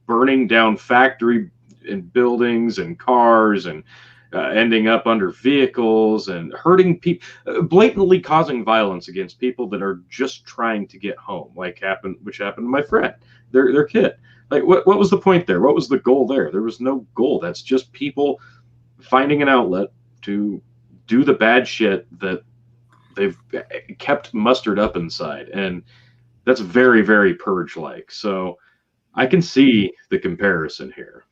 burning down factory and buildings and cars and ending up under vehicles and hurting people, blatantly causing violence against people that are just trying to get home, which happened to my friend, their kid. Like, what was the point there? What was the goal there? There was no goal. That's just people finding an outlet to do the bad shit that they've kept mustered up inside. And that's very, very Purge-like. So I can see the comparison here.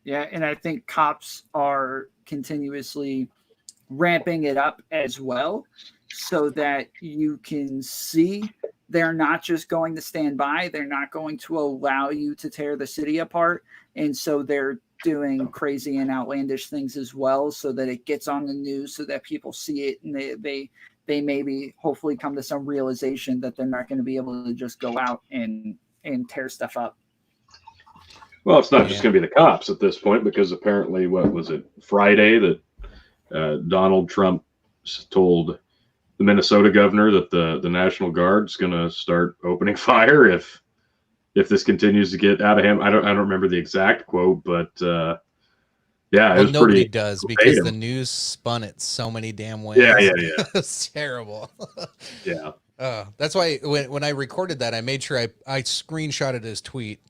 Yeah, and I think cops are continuously ramping it up as well so that you can see they're not just going to stand by. They're not going to allow you to tear the city apart. And so they're doing crazy and outlandish things as well so that it gets on the news so that people see it and they maybe hopefully come to some realization that they're not going to be able to just go out and tear stuff up. Well, it's not just going to be the cops at this point, because apparently, what was it, Friday, that Donald Trump told the Minnesota governor that the National Guard's going to start opening fire if this continues to get out of hand. I don't remember the exact quote, but it was nobody pretty does verbatim. because the news spun it so many damn ways. Yeah. It's terrible. Yeah. That's why when I recorded that, I made sure I screenshotted his tweet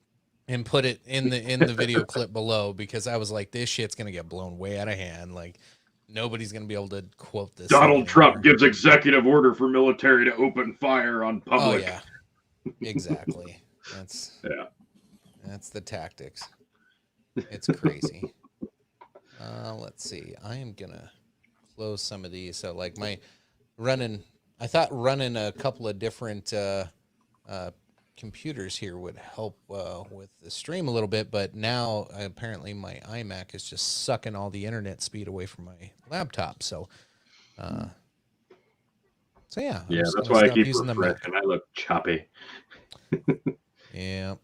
and put it in the video clip below, because I was like, this shit's gonna get blown way out of hand. Like, nobody's gonna be able to quote this. Donald Trump gives executive order for military to open fire on public. Oh yeah, exactly. That's the tactics. It's crazy. Let's see. I am gonna close some of these. So like I thought running a couple of different computers here would help with the stream a little bit, but now apparently my iMac is just sucking all the internet speed away from my laptop. So yeah. That's why I keep refreshing. I look choppy. Yeah.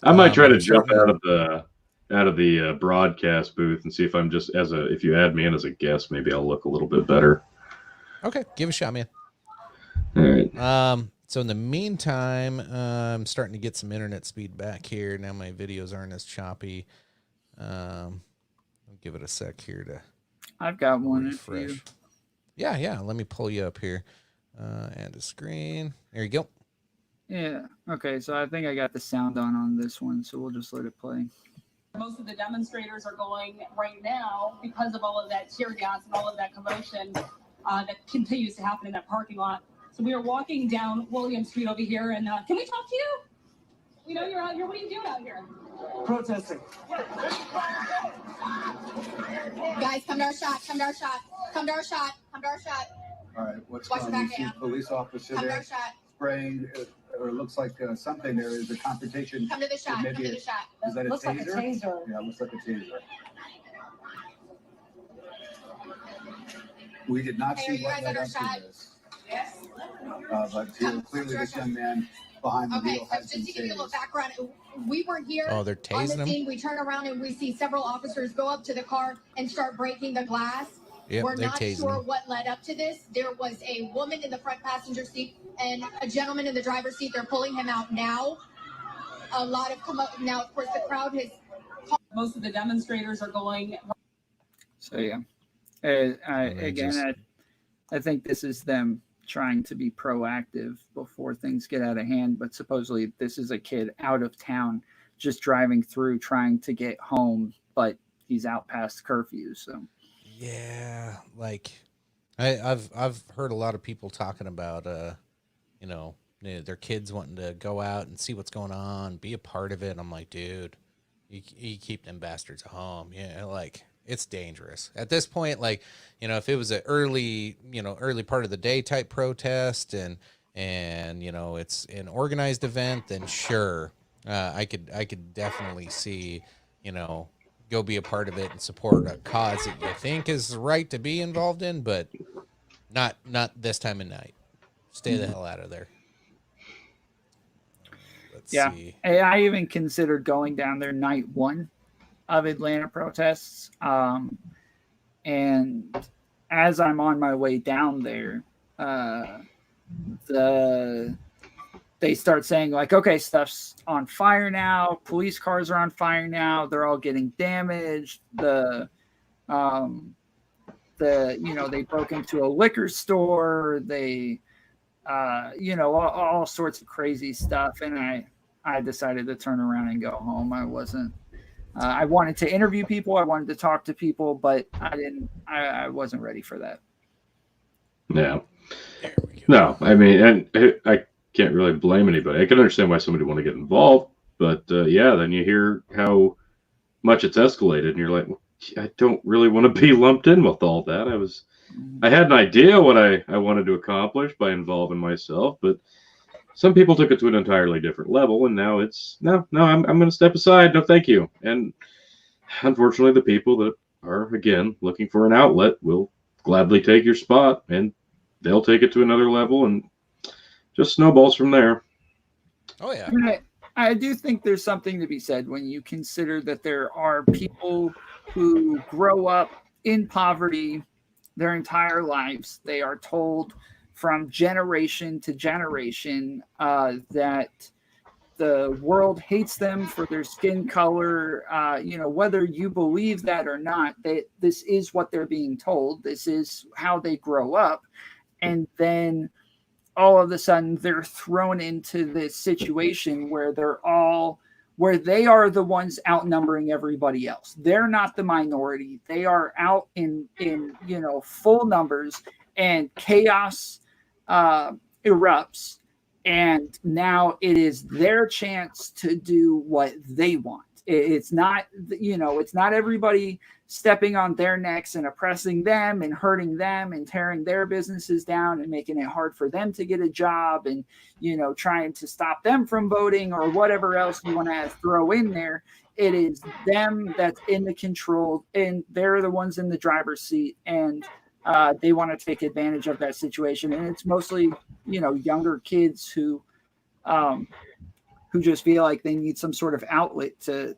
I might try to jump out of the broadcast booth and see if I'm just if you add me in as a guest, maybe I'll look a little bit better. Okay, give a shot, man. All right. So in the meantime, I'm starting to get some internet speed back here. Now my videos aren't as choppy. I'll give it a sec here to. I've got one. Refresh. Yeah. Let me pull you up here. Add a screen. There you go. Yeah. Okay. So I think I got the sound on this one, so we'll just let it play. Most of the demonstrators are going right now because of all of that tear gas and all of that commotion that continues to happen in that parking lot. So we are walking down William Street over here, and can we talk to you? We know you're out here. What are you doing out here? Protesting. Guys, come to our shot. Come to our shot. Come to our shot. Come to our shot. All right, what's Watch going your on? back You see down. police officer Come to there our shot. spraying, or it looks like something there is a confrontation. Come to the shot. Come Maybe to the shot. Is that a Looks taser? like a taser. Yeah, it looks like a taser. We did not Hey, are see you what guys led under up shot? to this. Yes. But here, clearly this young man behind the Okay, wheel so has just been to give you a little tased. background, we weren't here Oh, they're on the tasing him. scene. We turn around and we see several officers go up to the car and start breaking the glass. Yep, We're they're not tasing sure him. what led up to this. There was a woman in the front passenger seat and a gentleman in the driver's seat. They're pulling him out now. A lot of now, of course, the crowd has. Most of the demonstrators are going. So yeah, I think this is them trying to be proactive before things get out of hand. But supposedly this is a kid out of town, just driving through, trying to get home, but he's out past curfew. So yeah, like I've heard a lot of people talking about their kids wanting to go out and see what's going on, be a part of it. I'm like, dude, you keep them bastards at home. Yeah, like it's dangerous at this point. Like, if it was an early part of the day type protest and it's an organized event, then sure, I could definitely see, go be a part of it and support a cause that you think is right to be involved in, but not this time of night. Stay the hell out of there. Let's see. I even considered going down there night one of Atlanta protests. And as I'm on my way down there, they start saying like, okay, stuff's on fire now. Police cars are on fire now. They're all getting damaged. They broke into a liquor store. They, all sorts of crazy stuff. And I decided to turn around and go home. I wasn't. I wanted to interview people. I wanted to talk to people, but I didn't. I wasn't ready for that. Yeah. No, I mean, and I can't really blame anybody. I can understand why somebody would want to get involved, but then you hear how much it's escalated, and you're like, well, I don't really want to be lumped in with all that. I had an idea what I wanted to accomplish by involving myself, but some people took it to an entirely different level, and now it's no, I'm going to step aside. No, thank you. And unfortunately, the people that are again looking for an outlet will gladly take your spot, and they'll take it to another level, and just snowballs from there. Oh yeah. I do think there's something to be said when you consider that there are people who grow up in poverty their entire lives. They are told from generation to generation that the world hates them for their skin color. Whether you believe that or not, this is what they're being told. This is how they grow up. And then all of a sudden they're thrown into this situation where they are the ones outnumbering everybody else. They're not the minority. They are out in full numbers, and chaos erupts. And now it is their chance to do what they want. It's not everybody stepping on their necks and oppressing them and hurting them and tearing their businesses down and making it hard for them to get a job and, trying to stop them from voting or whatever else you want to throw in there. It is them that's in the control, and they're the ones in the driver's seat, and they want to take advantage of that situation. And it's mostly, younger kids who just feel like they need some sort of outlet to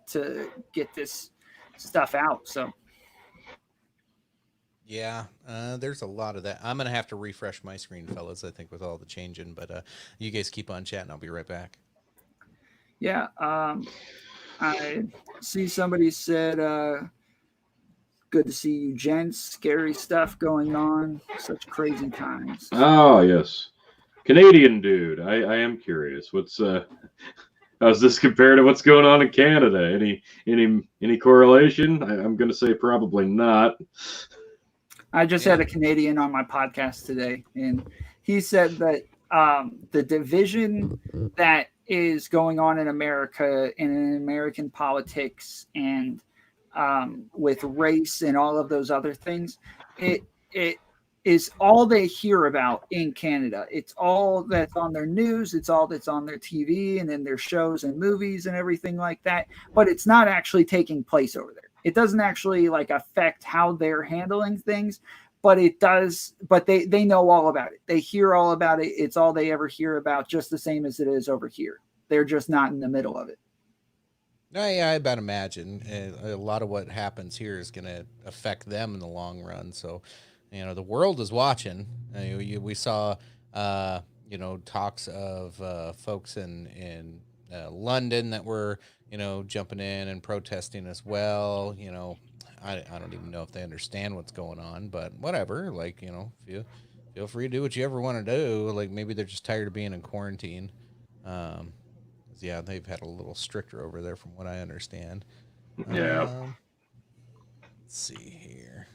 get this stuff out. So yeah, there's a lot of that. I'm gonna have to refresh my screen, fellas, I think, with all the changing, but you guys keep on chatting. I'll be right back. Yeah, I see somebody said good to see you gents. Scary stuff going on. Such crazy times. Oh yes, Canadian dude. I am curious. What's how's this compared to what's going on in Canada? Any correlation? I'm going to say probably not. I just had a Canadian on my podcast today, and he said that the division that is going on in America and in American politics and with race and all of those other things, it is all they hear about in Canada. It's all that's on their news. It's all that's on their TV and in their shows and movies and everything like that. But it's not actually taking place over there. It doesn't actually affect how they're handling things. but it does. But they know all about it. They hear all about it. It's all they ever hear about, just the same as it is over here. They're just not in the middle of it. Yeah, I bet imagine a lot of what happens here is going to affect them in the long run. So, the world is watching. We saw, talks of folks in London that were, jumping in and protesting as well. I don't even know if they understand what's going on, but whatever. Like, feel free to do what you ever want to do. Like, maybe they're just tired of being in quarantine. Yeah, they've had a little stricter over there from what I understand. Yeah. Let's see here.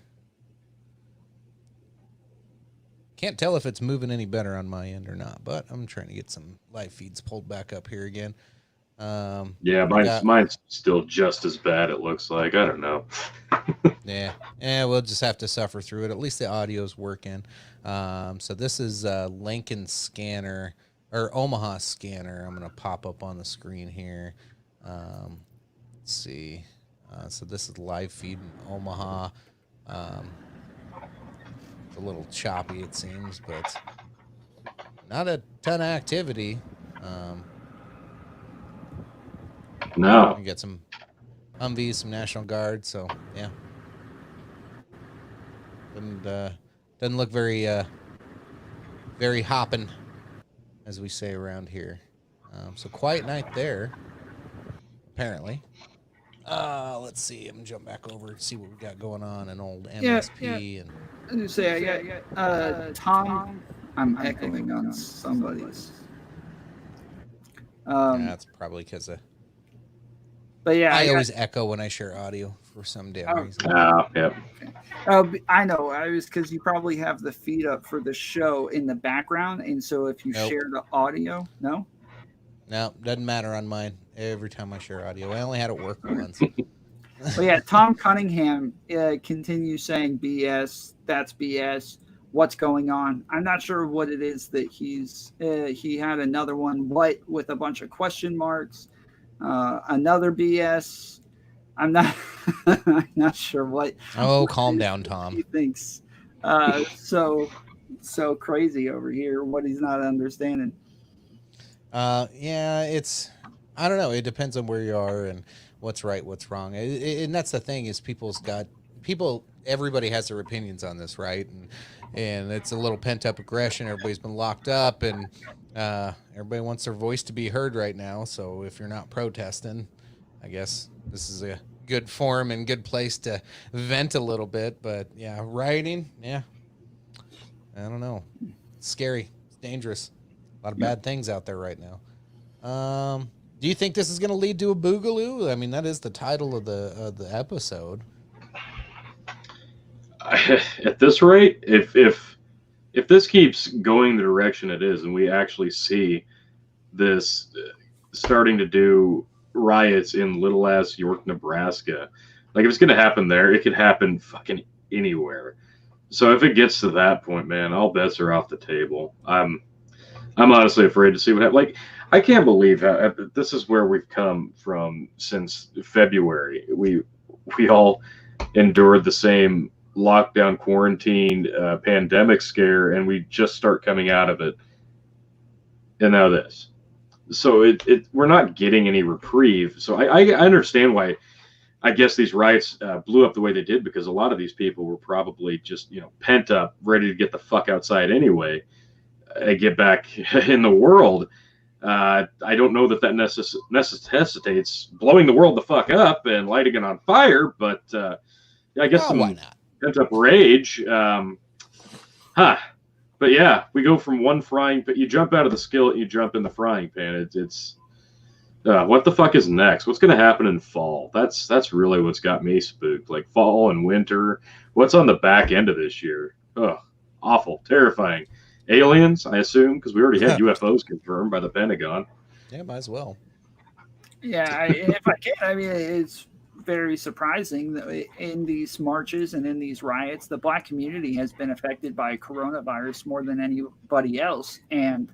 Can't tell if it's moving any better on my end or not, but I'm trying to get some live feeds pulled back up here again. Yeah, mine's still just as bad, it looks like. I don't know. Yeah, we'll just have to suffer through it. At least the audio's working. So this is Lincoln Scanner. Or Omaha Scanner. I'm going to pop up on the screen here. Let's see. So this is live feed in Omaha. It's a little choppy, it seems, but not a ton of activity. No. We get some Humvees, some National Guard, so yeah. Doesn't look very very hopping, as we say around here. So quiet night there, apparently. Let's see. I'm gonna jump back over and see what we got going on in old MSP. And I was gonna say, I got Tom. I'm echoing on somebody's. that's probably because But yeah, I always echo when I share audio for some damn reason. Yeah. I know. I was because you probably have the feed up for the show in the background, and so if you share the audio, no, doesn't matter on mine. Every time I share audio, I only had it work once. But yeah, Tom Cunningham continues saying BS. That's BS. What's going on? I'm not sure what it is that he had another one. What with a bunch of question marks. Another BS. I'm not sure what. Oh, calm down, Tom. He thinks so crazy over here. What he's not understanding. Yeah, I don't know. It depends on where you are and what's right, what's wrong. And that's the thing is everybody has their opinions on this, right? And it's a little pent up aggression. Everybody's been locked up, and everybody wants their voice to be heard right now. So if you're not protesting, I guess this is a good forum and good place to vent a little bit. But yeah, rioting, yeah, I don't know. It's scary. It's dangerous. A lot of bad things out there right now. Do you think this is going to lead to a Boogaloo? I mean, that is the title of the episode. At this rate, if this keeps going the direction it is, and we actually see this starting to do riots in little ass York, Nebraska, like if it's going to happen there, it could happen fucking anywhere. So if it gets to that point, man, all bets are off the table. I'm honestly afraid to see what happens. Like, I can't believe how this is where we've come from since February. We all endured the same lockdown, quarantine, pandemic scare, and we just start coming out of it. And now this. So we're not getting any reprieve. So I understand why. I guess these riots blew up the way they did, because a lot of these people were probably just pent up, ready to get the fuck outside anyway. Get back in the world. I don't know that necessitates blowing the world the fuck up and lighting it on fire, but I guess why not? Pent up rage. But yeah, we go from one frying pan. You jump out of the skillet, you jump in the frying pan. It's what the fuck is next? What's going to happen in fall? That's really what's got me spooked. Like fall and winter. What's on the back end of this year? Ugh, awful, terrifying. Aliens, I assume, because we already had UFOs confirmed by the Pentagon. Yeah, might as well. Yeah, if I can, I mean, it's very surprising that in these marches and in these riots, the Black community has been affected by coronavirus more than anybody else. And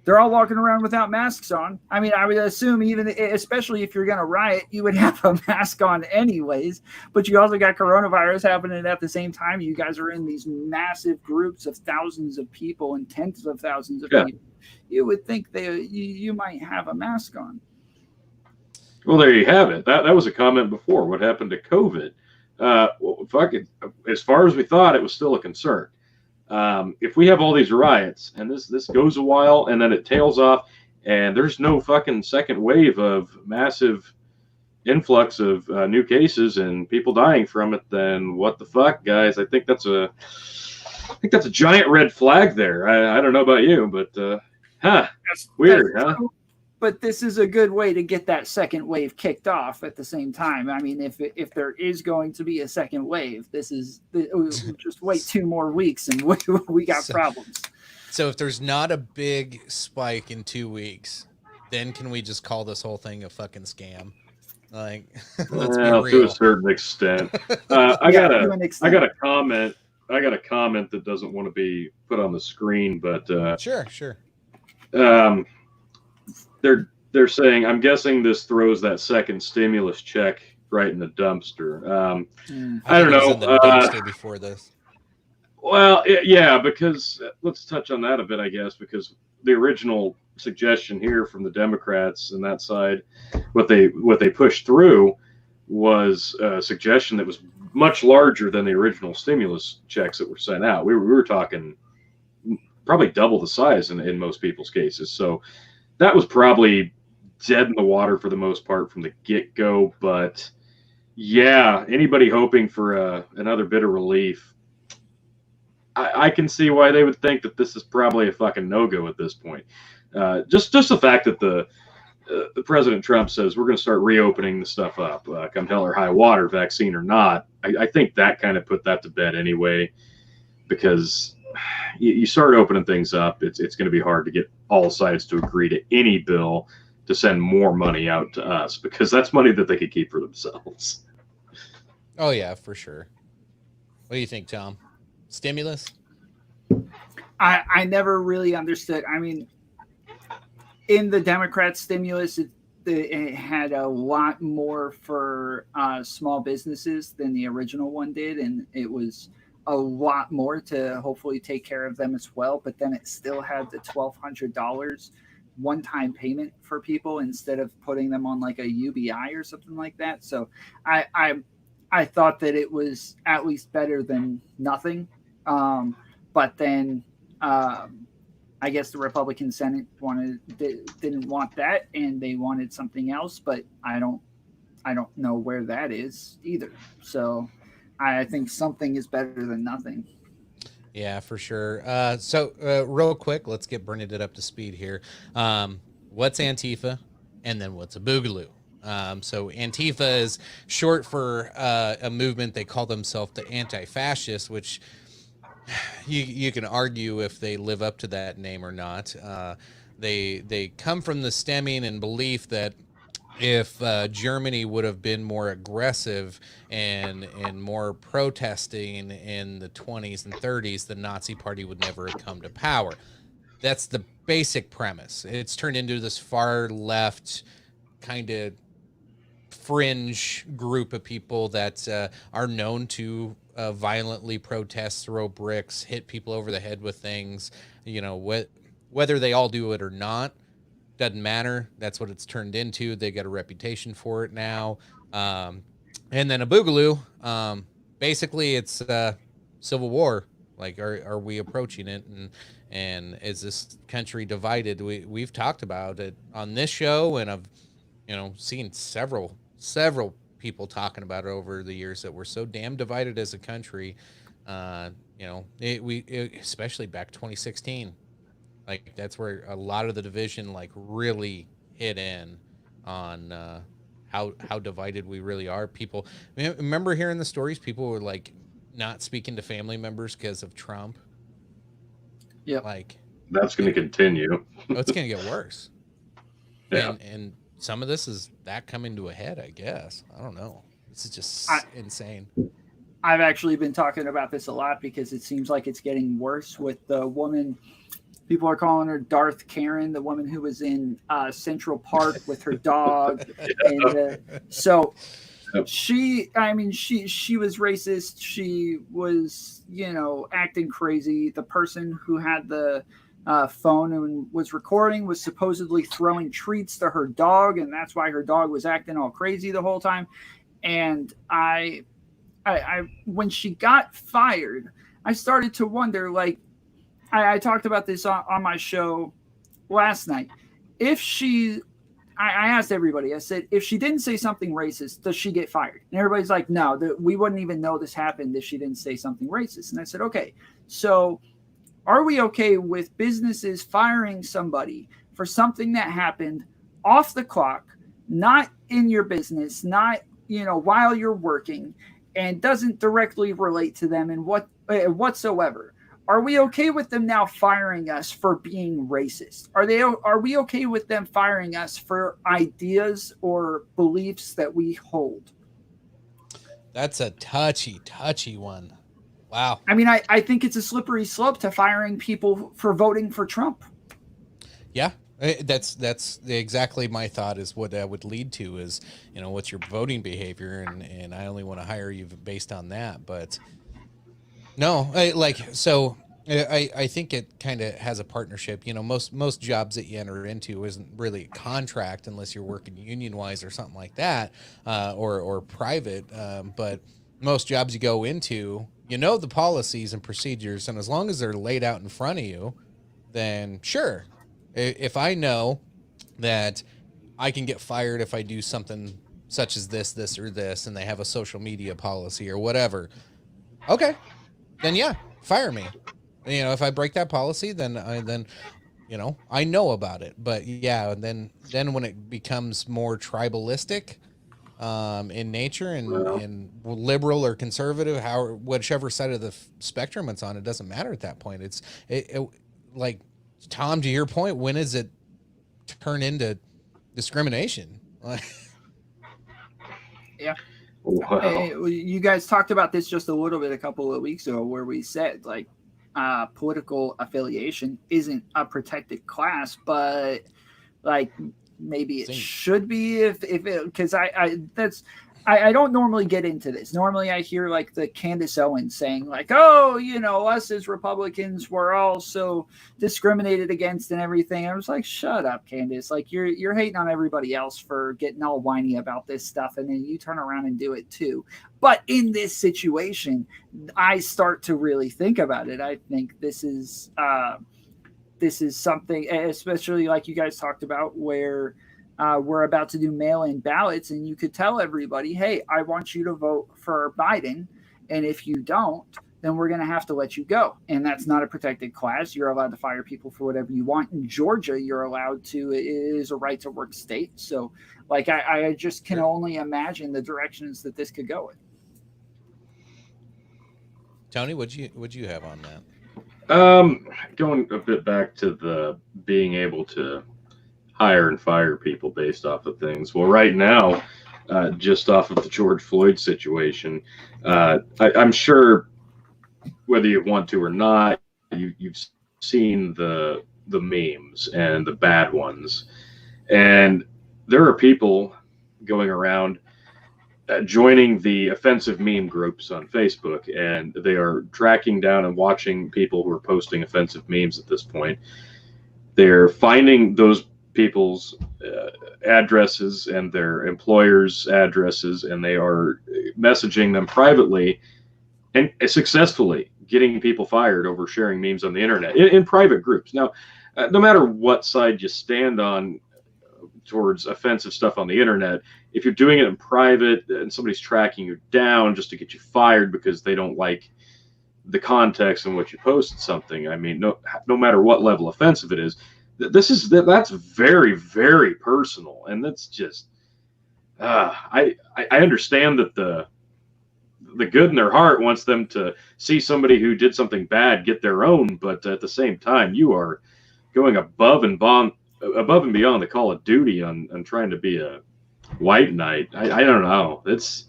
they're all walking around without masks on. I mean, I would assume even, especially if you're going to riot, you would have a mask on anyways. But you also got coronavirus happening at the same time. You guys are in these massive groups of thousands of people and tens of thousands of people. You would think you might have a mask on. Well, there you have it. That was a comment before. What happened to COVID? As far as we thought, it was still a concern. If we have all these riots and this goes a while and then it tails off and there's no fucking second wave of massive influx of new cases and people dying from it, then what the fuck, guys? I think that's a giant red flag there. I don't know about you, but weird, huh? But this is a good way to get that second wave kicked off at the same time. I mean, if there is going to be a second wave, just wait 2 more weeks and we got problems. So if there's not a big spike in 2 weeks, then can we just call this whole thing a fucking scam? Like, let's be real. To a certain extent. I got a comment. I got a comment that doesn't want to be put on the screen, but sure. They're saying, I'm guessing this throws that second stimulus check right in the dumpster. I don't know. In the dumpster before this. Well, yeah, because let's touch on that a bit, I guess, because the original suggestion here from the Democrats and that side, what they pushed through was a suggestion that was much larger than the original stimulus checks that were sent out. We were talking probably double the size in most people's cases. So that was probably dead in the water for the most part from the get-go. But yeah, anybody hoping for another bit of relief, I can see why they would think that this is probably a fucking no-go at this point. Just the fact that the President Trump says we're going to start reopening the stuff up, come hell or high water, vaccine or not. I think that kind of put that to bed anyway, because you start opening things up, it's going to be hard to get all sides to agree to any bill to send more money out to us, because that's money that they could keep for themselves. Oh yeah, for sure. What do you think, Tom? Stimulus? I never really understood. I mean, in the Democrat stimulus, it had a lot more for small businesses than the original one did, and it was a lot more to hopefully take care of them as well. But then it still had the $1,200 one-time payment for people instead of putting them on like a UBI or something like that. So I thought that it was at least better than nothing. But then I guess the Republican Senate didn't want that, and they wanted something else. But I don't know where that is either. So I think something is better than nothing. Yeah, for sure. So real quick, let's get Bernadette up to speed here. What's Antifa, and then what's a Boogaloo? So Antifa is short for a movement. They call themselves the anti-fascist, which you can argue if they live up to that name or not. They come from the stemming and belief that if Germany would have been more aggressive and more protesting in the 20s and 30s, the Nazi Party would never have come to power. That's the basic premise. It's turned into this far left kind of fringe group of people that are known to violently protest, throw bricks, hit people over the head with things. You know, whether they all do it or not, doesn't matter. That's what it's turned into. They got a reputation for it now. And then a Boogaloo, basically it's civil war. Like, are we approaching it? And is this country divided? We've talked about it on this show, and I've seen several people talking about it over the years that we're so damn divided as a country. Especially back 2016. Like, that's where a lot of the division really hit in on how divided we really are. People, remember hearing the stories? People were not speaking to family members because of Trump. Yeah, that's going to continue. It's going to get worse. Yeah, and some of this is that coming to a head, I guess. I don't know. This is just insane. I've actually been talking about this a lot because it seems like it's getting worse with the woman People are calling her Darth Karen, the woman who was in Central Park with her dog. And so she was racist. She was, acting crazy. The person who had the phone and was recording was supposedly throwing treats to her dog, and that's why her dog was acting all crazy the whole time. And I when she got fired, I started to wonder, like, I talked about this on my show last night. I asked everybody, I said, if she didn't say something racist, does she get fired? And everybody's like, no, we wouldn't even know this happened if she didn't say something racist. And I said, okay, so are we okay with businesses firing somebody for something that happened off the clock, not in your business, not, while you're working, and doesn't directly relate to them in whatsoever? Are we okay with them now firing us for being racist? Are we okay with them firing us for ideas or beliefs that we hold? That's a touchy one. Wow. I mean, I think it's a slippery slope to firing people for voting for Trump. Yeah, that's exactly my thought, is what that would lead to is, what's your voting behavior, and I only want to hire you based on that. But no, I think it kind of has a partnership. Most jobs that you enter into isn't really a contract unless you're working union wise or something like that, or private. But most jobs you go into, the policies and procedures, and as long as they're laid out in front of you, then sure. If I know that I can get fired if I do something such as this, or this, and they have a social media policy or whatever, okay, then yeah, fire me. If I break that policy, then I know about it. But yeah, and then when it becomes more tribalistic in nature, and liberal or conservative, whichever side of the spectrum it's on, it doesn't matter at that point. It's like, Tom, to your point, when does it turn into discrimination? Yeah. Wow. Hey, you guys talked about this just a little bit a couple of weeks ago, where we said, like, political affiliation isn't a protected class, but like maybe it should be if it, because I don't normally get into this. Normally I hear like the Candace Owens saying like, oh, us as Republicans were all so discriminated against and everything. I was like, shut up, Candace. Like, you're hating on everybody else for getting all whiny about this stuff, and then you turn around and do it too. But in this situation, I start to really think about it. I think this is something, especially like you guys talked about, where we're about to do mail-in ballots, and you could tell everybody, hey, I want you to vote for Biden, and if you don't, then we're going to have to let you go. And that's not a protected class. You're allowed to fire people for whatever you want. In Georgia, you're allowed to. It is a right-to-work state. So, like, I just can only imagine the directions that this could go in. Tony, what'd you have on that? Going a bit back to the being able to hire and fire people based off of things. Well, right now, just off of the George Floyd situation, I'm sure whether you want to or not, you've seen the memes and the bad ones, and there are people going around joining the offensive meme groups on Facebook, and they are tracking down and watching people who are posting offensive memes at this point. They're finding those people's addresses and their employers' addresses, and they are messaging them privately and successfully getting people fired over sharing memes on the internet in private groups. Now, no matter what side you stand on towards offensive stuff on the internet, if you're doing it in private and somebody's tracking you down just to get you fired because they don't like the context in which you posted something, I mean, no matter what level offensive it is, that's very, very personal, and that's just I understand that the good in their heart wants them to see somebody who did something bad get their own, but at the same time, you are going above and beyond the call of duty on trying to be a white knight. I don't know. It's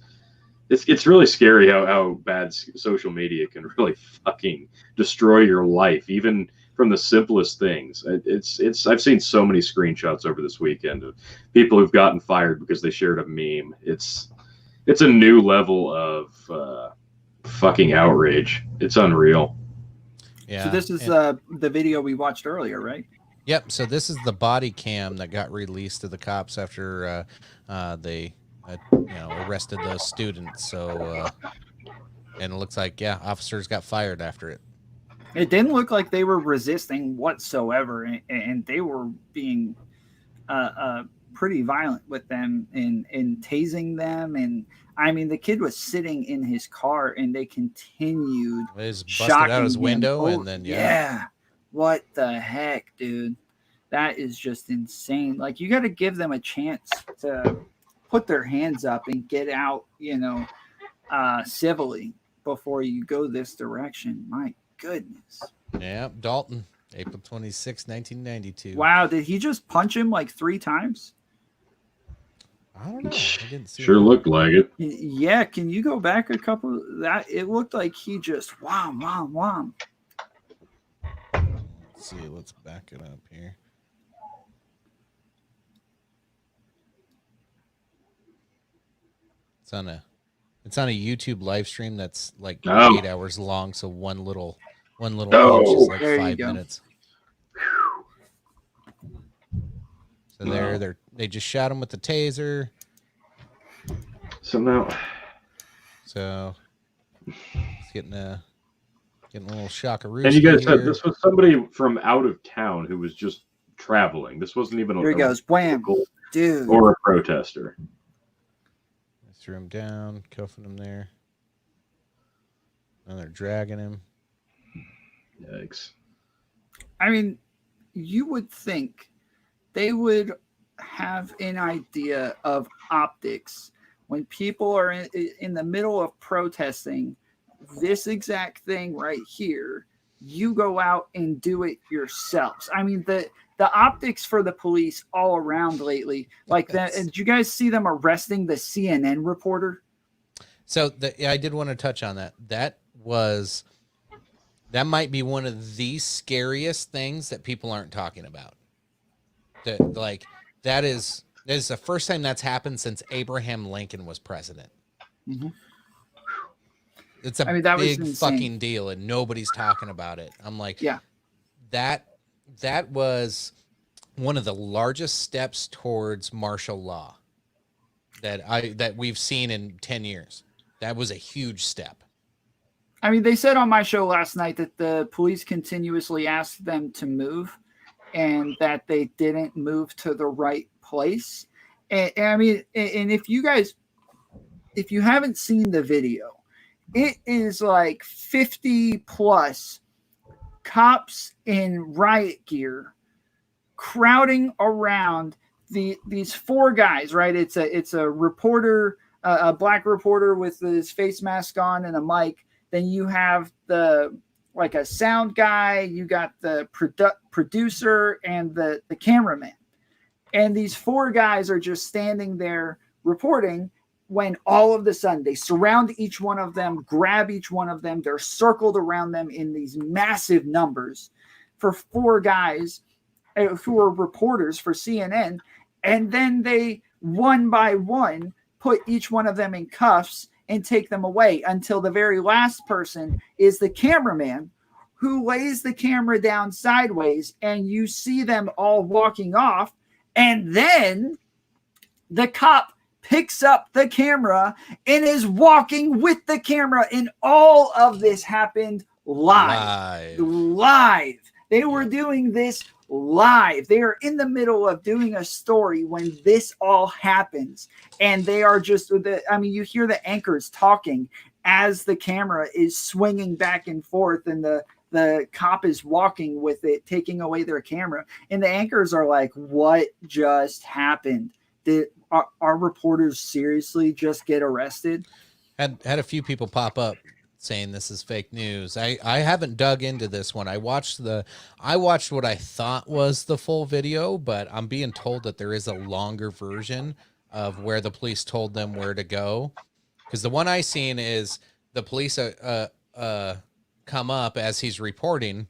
really scary how bad social media can really fucking destroy your life, even from the simplest things. I've seen so many screenshots over this weekend of people who've gotten fired because they shared a meme. It's a new level of fucking outrage. It's unreal. Yeah. So this is and- the video we watched earlier, right? Yep. So this is the body cam that got released to the cops after they, arrested those students. So, and it looks like, yeah, officers got fired after it. It didn't look like they were resisting whatsoever, and they were being pretty violent with them and tasing them. And I mean, the kid was sitting in his car, and they continued It was busted shocking out his him. window, Oh, and then yeah. What the heck, dude? That is just insane. Like, you got to give them a chance to put their hands up and get out, civilly before you go this direction. My goodness. Yeah, Dalton, April 26, 1992. Wow, did he just punch him like 3 times? I don't know. I didn't see Sure that. looked like it. Yeah, can you go back a couple? That it looked like he just wham, wham, wham. Let's see, let's back it up here. It's on a YouTube live stream that's like 8 hours long, so one little inch is like There you 5 go. minutes. So they just shot him with the taser. So now, So it's getting a little shockaroo. and you guys said this was somebody from out of town who was just traveling. This wasn't even Here he goes, wham, dude. or a protester. I threw him down, cuffing him there. And they're dragging him. Yikes. I mean, you would think they would have an idea of optics when people are in the middle of protesting this exact thing right here. You go out and do it yourselves. I mean, the optics for the police all around lately, like that. Did you guys see them arresting the CNN reporter? So I did want to touch on that. That might be one of the scariest things that people aren't talking about. That is the first time that's happened since Abraham Lincoln was president. Mm-hmm. It's a big fucking deal, and nobody's talking about it. I'm like, yeah, that was one of the largest steps towards martial law that we've seen in 10 years. That was a huge step. I mean, they said on my show last night that the police continuously asked them to move and that they didn't move to the right place. And I mean, and if you haven't seen the video, it is like 50 plus cops in riot gear crowding around these 4 guys, right? It's a reporter, a black reporter with his face mask on and a mic. Then you have a sound guy, you got the producer and the cameraman. And these 4 guys are just standing there reporting when all of a sudden they surround each one of them, grab each one of them. They're circled around them in these massive numbers for 4 guys who are reporters for CNN. And then they, one by one, put each one of them in cuffs and take them away until the very last person is the cameraman, who lays the camera down sideways, and you see them all walking off. And then the cop picks up the camera and is walking with the camera. And all of this happened live. They were doing this live. They are in the middle of doing a story when this all happens. And they are just, you hear the anchors talking as the camera is swinging back and forth, and the cop is walking with it, taking away their camera. And the anchors are like, what just happened? Did our reporters seriously just get arrested? Had a few people pop up saying this is fake news. I haven't dug into this one. I watched what I thought was the full video, but I'm being told that there is a longer version of where the police told them where to go. Because the one I seen is the police come up as he's reporting,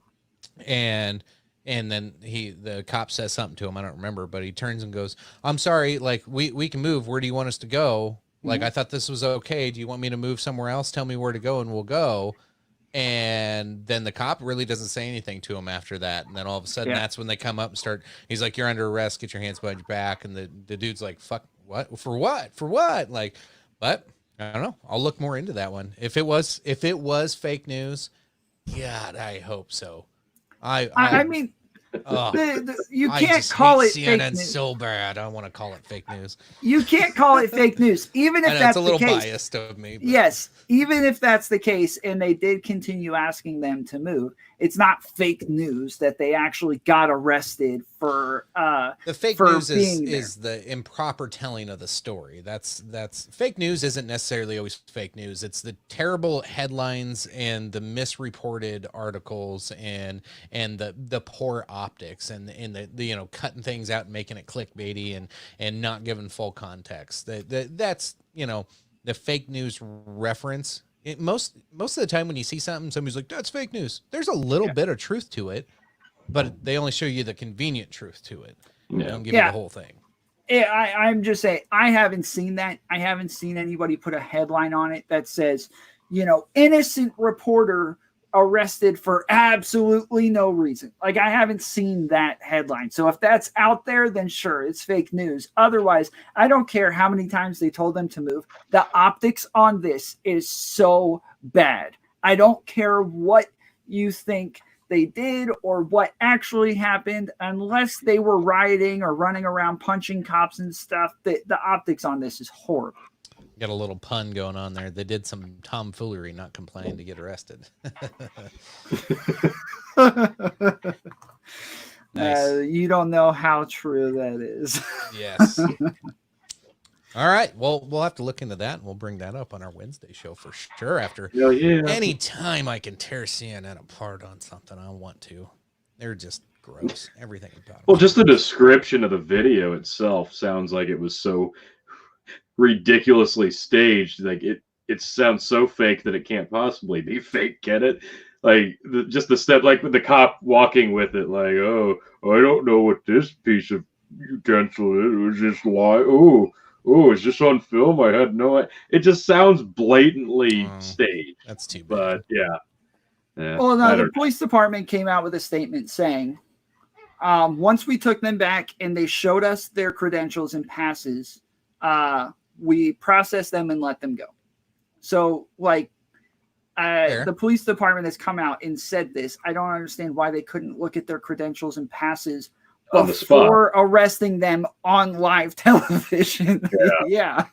and then the cop says something to him. I don't remember, but he turns and goes, "I'm sorry, like we can move. Where do you want us to go? Like, I thought this was okay. Do you want me to move somewhere else? Tell me where to go and we'll go." And then the cop really doesn't say anything to him after that. And then all of a sudden, that's when they come up and start. He's like, "You're under arrest. Get your hands behind your back." And the dude's like, "Fuck, what? For what? For what?" Like, but I don't know. I'll look more into that one. If it was fake news, God, I hope so. I mean, oh, you I can't just call hate it CNN fake news. so bad. I want to call it fake news. You can't call it fake news, even if I know, that's it's a little the case. biased of me. But. Yes, even if that's the case, and they did continue asking them to move, it's not fake news that they actually got arrested for. The fake for news being is the improper telling of the story. That's fake news isn't necessarily always fake news. It's the terrible headlines and the misreported articles and the poor optics and the cutting things out and making it clickbaity and not giving full context. That's the fake news reference. Most of the time when you see something, somebody's like, "That's fake news." There's a little bit of truth to it, but they only show you the convenient truth to it. They don't give you the whole thing. Yeah, I'm just saying, I haven't seen that. I haven't seen anybody put a headline on it that says, innocent reporter arrested for absolutely no reason. Like, I haven't seen that headline. So if that's out there, then sure, it's fake news. Otherwise, I don't care how many times they told them to move. The optics on this is so bad. I don't care what you think they did or what actually happened, unless they were rioting or running around punching cops and stuff. The optics on this is horrible. Got a little pun going on there. They did some tomfoolery, not complaining to get arrested. Nice. You don't know how true that is. Yes. All right. Well, we'll have to look into that, and we'll bring that up on our Wednesday show for sure. After any time I can tear CNN apart on something, I want to. They're just gross. Everything about it. Well, just the description of the video itself sounds like it was so ridiculously staged. Like it sounds so fake that it can't possibly be fake. Get it? Like just the step, like with the cop walking with it, like, "Oh, I don't know what this piece of utensil is. It was just lie. Oh, is this on film? I had no idea." It just sounds blatantly staged. That's too bad. But yeah. Well, no, the police department came out with a statement saying, once we took them back and they showed us their credentials and passes, we processed them and let them go. So, like, the police department has come out and said this. I don't understand why they couldn't look at their credentials and passes before arresting them on live television. Yeah.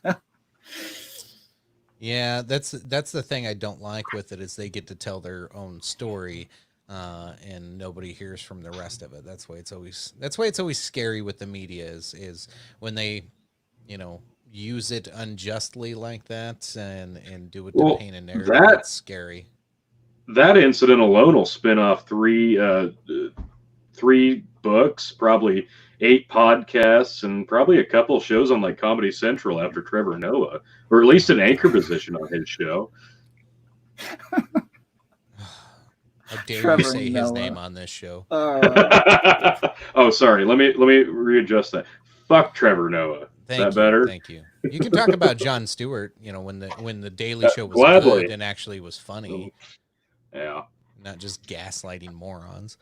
Yeah, that's the thing I don't like with it is they get to tell their own story, and nobody hears from the rest of it. That's why it's always scary with the media is when they, use it unjustly like that and do it to paint a narrative. That's scary. That incident alone will spin off three books, probably 8 podcasts, and probably a couple shows on like Comedy Central after Trevor Noah, or at least an anchor position on his show. How dare you say his name on this show? Oh, sorry. Let me readjust that. Fuck Trevor Noah. Better? Thank you. You can talk about Jon Stewart, when the Daily Show was good and actually was funny. Yeah. Not just gaslighting morons.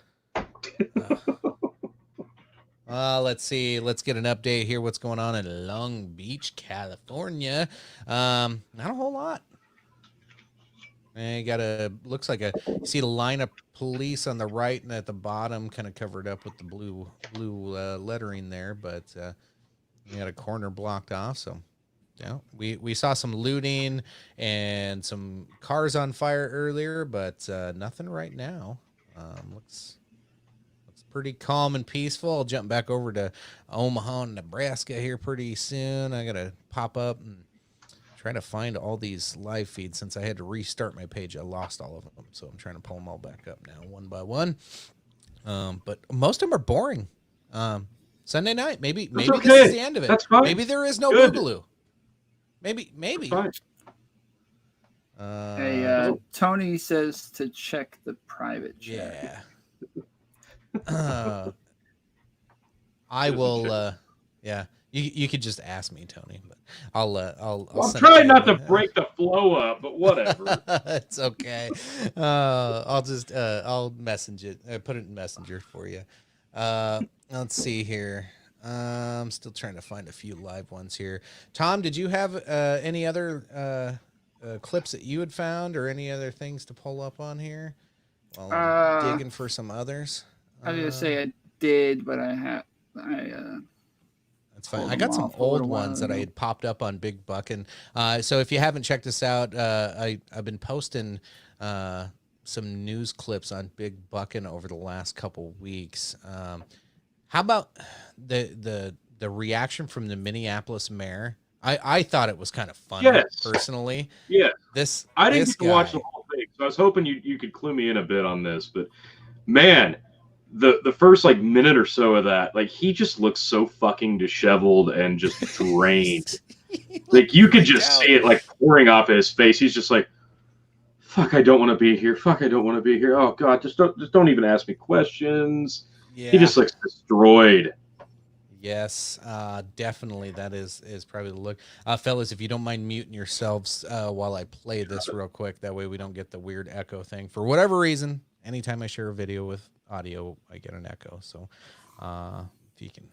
Let's see. Let's get an update here. What's going on in Long Beach, California? Not a whole lot. Looks like you see the line of police on the right and at the bottom, kind of covered up with the blue lettering there, but we got a corner blocked off. So yeah, we saw some looting and some cars on fire earlier, but nothing right now. Looks pretty calm and peaceful. I'll jump back over to Omaha, Nebraska here pretty soon. I gotta pop up and try to find all these live feeds. Since I had to restart my page, I lost all of them, so I'm trying to pull them all back up now one by one. But most of them are boring. Sunday night, maybe this is the end of it. That's fine. Maybe there is no Boogaloo. Maybe. Tony says to check the private chat. Yeah. Uh, I Just will. check. Yeah, you could just ask me, Tony, but I'll Well, I'm send it to trying you. not to But break the flow up, but whatever. it's okay. I'll message it. Put it in Messenger for you. Let's see here. I'm still trying to find a few live ones here. Tom, did you have any other clips that you had found, or any other things to pull up on here while I'm Uh, digging for some others? I was gonna Uh, say I did, but I That's fine. pulled I them got some off a old little while ones that I ago. had popped up on Big Buckin'. So if you haven't checked this out, I've been posting some news clips on Big Buckin' over the last couple weeks. How about the reaction from the Minneapolis mayor? I thought it was kind of funny Yes, personally. yes. I didn't This get to watch the guy. whole thing, so I was hoping you could clue me in a bit on this. But man, the first like minute or so of that, like he just looks so fucking disheveled and just drained. He Like looked you could freaked just out. see it like pouring off of his face. He's just like, "Fuck, I don't want to be here. Fuck, I don't want to be here. Oh God, just don't even ask me questions." He Yeah. just looks destroyed. Yes, definitely. That is probably the look. Fellas, if you don't mind muting yourselves while I play this real quick, that way we don't get the weird echo thing. For whatever reason, anytime I share a video with audio, I get an echo. So, if you can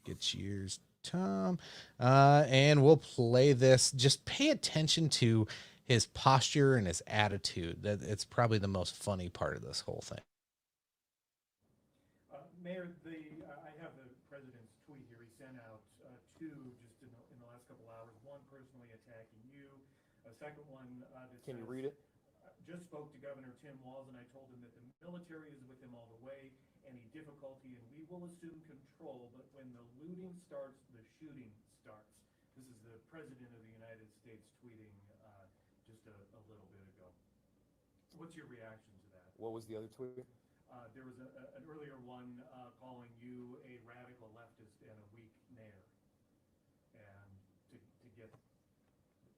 get yours, Tom, and we'll play this. Just pay attention to his posture and his attitude. That it's probably the most funny part of this whole thing. Mayor, I have the president's tweet here. He sent out two just in the last couple hours. One personally attacking you. A second one that Can you says, read it? just spoke to Governor Tim Walz and I told him that the military is with him all the way. Any difficulty and we will assume control. But when the looting starts, the shooting starts. This is the president of the United States tweeting just a little bit ago. What's your reaction to that? What was the other tweet? There was an earlier one calling you a radical leftist and a weak mayor, and to get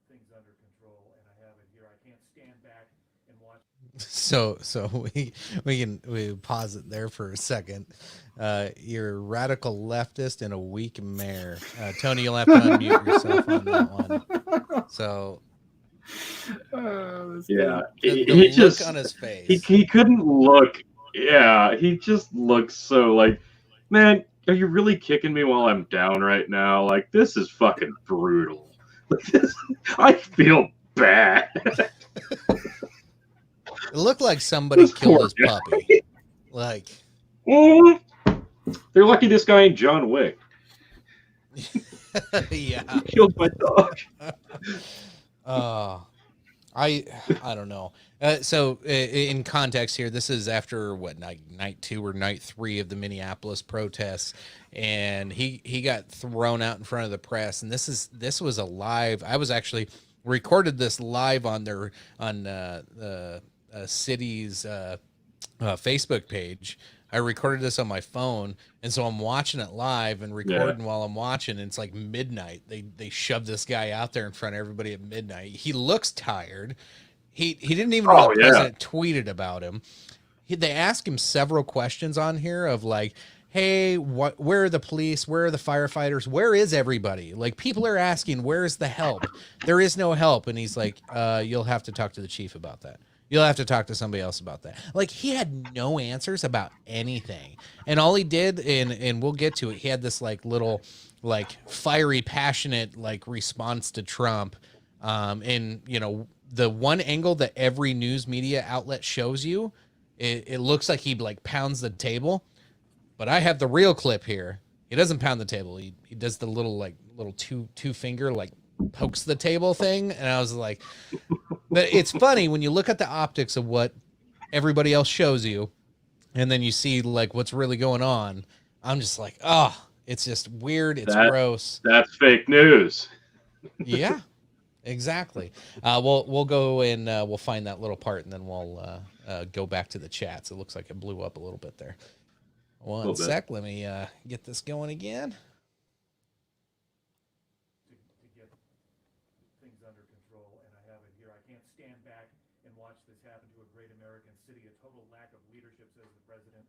things under control. And I have it here. I can't stand back and watch. So we pause it there for a second. You're a radical leftist and a weak mayor. Tony, you'll have to unmute yourself on that one. So Yeah, the he look just on his he face. he couldn't look. Yeah, he just looks so like, man, are you really kicking me while I'm down right now? Like this is fucking brutal. Like this, I feel bad. It looked like somebody This killed poor his guy. puppy. Like, Mm. They're lucky this guy ain't John Wick. yeah. He killed my dog. Uh, I don't know. So in context here, this is after what night 2 or night 3 of the Minneapolis protests, and he got thrown out in front of the press. And this was a live. I was actually recorded this live on the city's Facebook page. I recorded this on my phone, and so I'm watching it live and recording while I'm watching. And it's like midnight. They shoved this guy out there in front of everybody at midnight. He looks tired. He didn't even know Oh the yeah. president tweeted about him. They asked him several questions on here of like, hey, where are the police? Where are the firefighters? Where is everybody? Like, people are asking, where's the help? There is no help. And he's like, you'll have to talk to the chief about that. You'll have to talk to somebody else about that. Like, he had no answers about anything. And all he did, and we'll get to it, he had this like little like fiery, passionate like response to Trump. And you know, the one angle that every news media outlet shows you, it looks like he like pounds the table. But I have the real clip here. He doesn't pound the table. He does the little two finger like pokes the table thing. And I was like, but it's funny when you look at the optics of what everybody else shows you, and then you see like what's really going on. I'm just like, oh, it's just weird. It's That gross. that's fake news. Yeah, exactly. We'll go and we'll find that little part, and then we'll go back to the chats. It looks like it blew up a little bit there. A One little bit. sec. Let me get this going again. To get things under control, and I have it here. I can't stand back and watch this happen to a great American city. A total lack of leadership, says the president.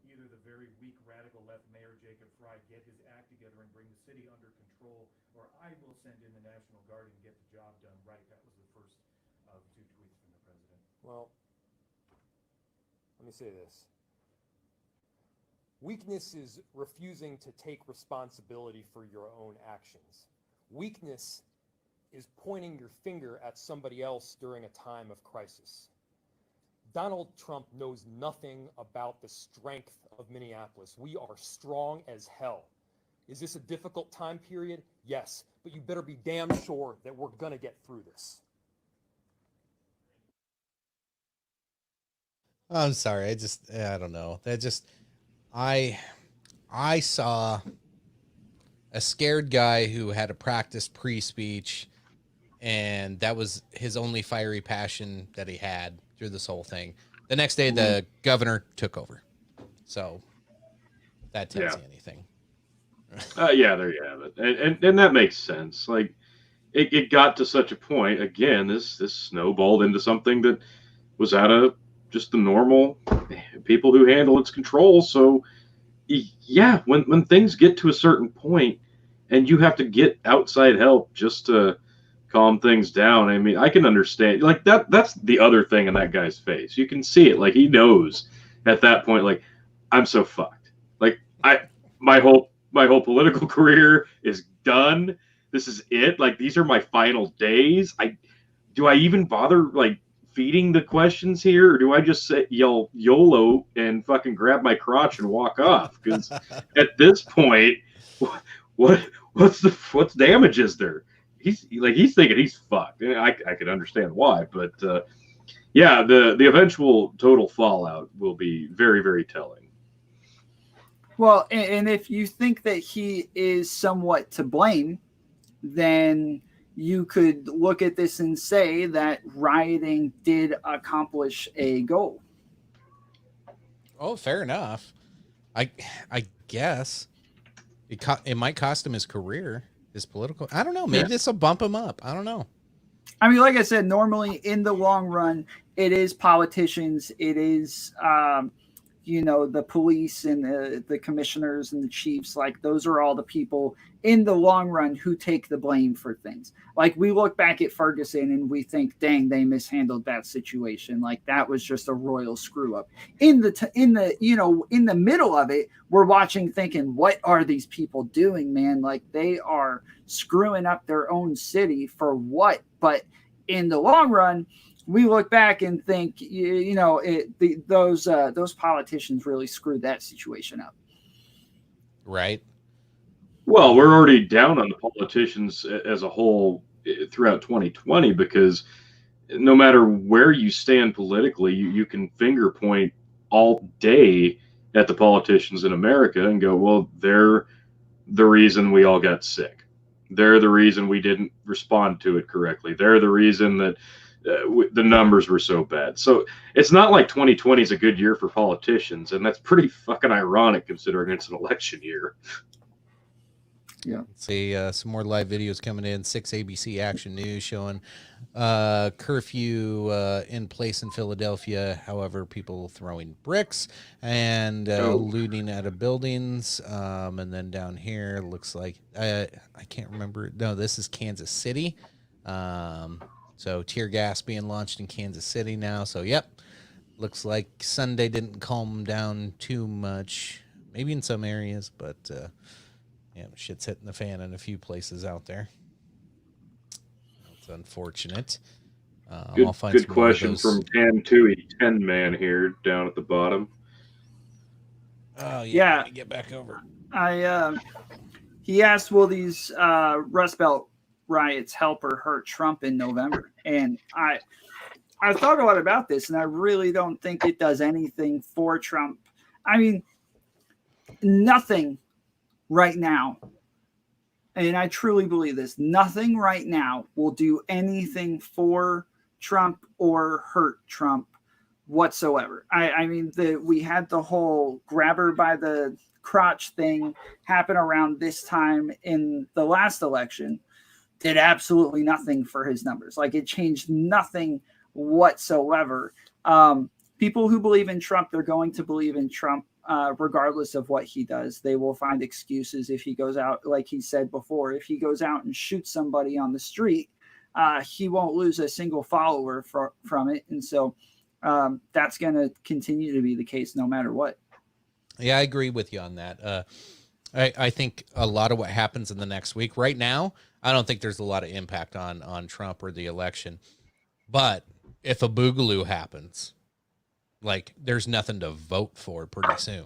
Either the very weak radical left Mayor Jacob Fry get his act together and bring the city under control, or I will send in the National Guard and get the job done right. That was the first of 2 tweets from the president. Well, let me say this. Weakness is refusing to take responsibility for your own actions. Weakness is pointing your finger at somebody else during a time of crisis. Donald Trump knows nothing about the strength of Minneapolis. We are strong as hell. Is this a difficult time period? Yes, but you better be damn sure that we're gonna get through this. I'm sorry. I don't know. I saw a scared guy who had a practiced pre-speech, and that was his only fiery passion that he had through this whole thing. The next day, the governor took over. So that tells you anything. Yeah, there you have it. And that makes sense. Like, it got to such a point, again, this snowballed into something that was out of just the normal people who handle its control. So, yeah, when things get to a certain point and you have to get outside help just to calm things down, I mean, I can understand. Like, that's the other thing in that guy's face. You can see it. Like, he knows at that point, like, I'm so fucked. Like, my whole political career is done. This is it. Like, these are my final days. Do I even bother, like, feeding the questions here, or do I just yell YOLO and fucking grab my crotch and walk off? Because at this point, what's damage is there? He's thinking he's fucked. I could understand why, but yeah, the eventual total fallout will be very, very telling. Well, and if you think that he is somewhat to blame, then you could look at this and say that rioting did accomplish a goal. Oh, fair enough. I guess it might cost him his career, his political. I don't know. Maybe this will bump him up. I don't know. I mean, like I said, normally in the long run, it is politicians. It is, the police and the commissioners and the chiefs. Like, those are all the people in the long run who take the blame for things. Like, we look back at Ferguson and we think, dang, they mishandled that situation. Like, that was just a royal screw up. In the middle of it, we're watching thinking, what are these people doing, man? Like, they are screwing up their own city for what? But in the long run, we look back and think, those politicians really screwed that situation up. Right. Well, we're already down on the politicians as a whole throughout 2020, because no matter where you stand politically, you can finger point all day at the politicians in America and go, well, they're the reason we all got sick. They're the reason we didn't respond to it correctly. They're the reason that the numbers were so bad. So it's not like 2020 is a good year for politicians, and that's pretty fucking ironic considering it's an election year. Yeah. Let's see, some more live videos coming in. 6 ABC Action News showing curfew in place in Philadelphia. However, people throwing bricks and looting out of buildings. And then down here, looks like I can't remember. No, this is Kansas City. So tear gas being launched in Kansas City now. So, yep, looks like Sunday didn't calm down too much. Maybe in some areas, but yeah, shit's hitting the fan in a few places out there. That's unfortunate. Good question from Tantui 10 man here down at the bottom. Oh yeah. Let me get back over. He asked, will these Rust Belt riots help or hurt Trump in November? And I thought a lot about this, and I really don't think it does anything for Trump. I mean, nothing right now, and I truly believe this, nothing right now will do anything for Trump or hurt Trump whatsoever. I mean, we had the whole grabber by the crotch thing happen around this time in the last election. Did absolutely nothing for his numbers. Like, it changed nothing whatsoever. People who believe in Trump, they're going to believe in Trump regardless of what he does. They will find excuses if he goes out, like he said before, if he goes out and shoots somebody on the street, he won't lose a single follower from it. And so that's going to continue to be the case no matter what. Yeah, I agree with you on that. I think a lot of what happens in the next week right now, I don't think there's a lot of impact on Trump or the election. But if a Boogaloo happens, like there's nothing to vote for pretty soon.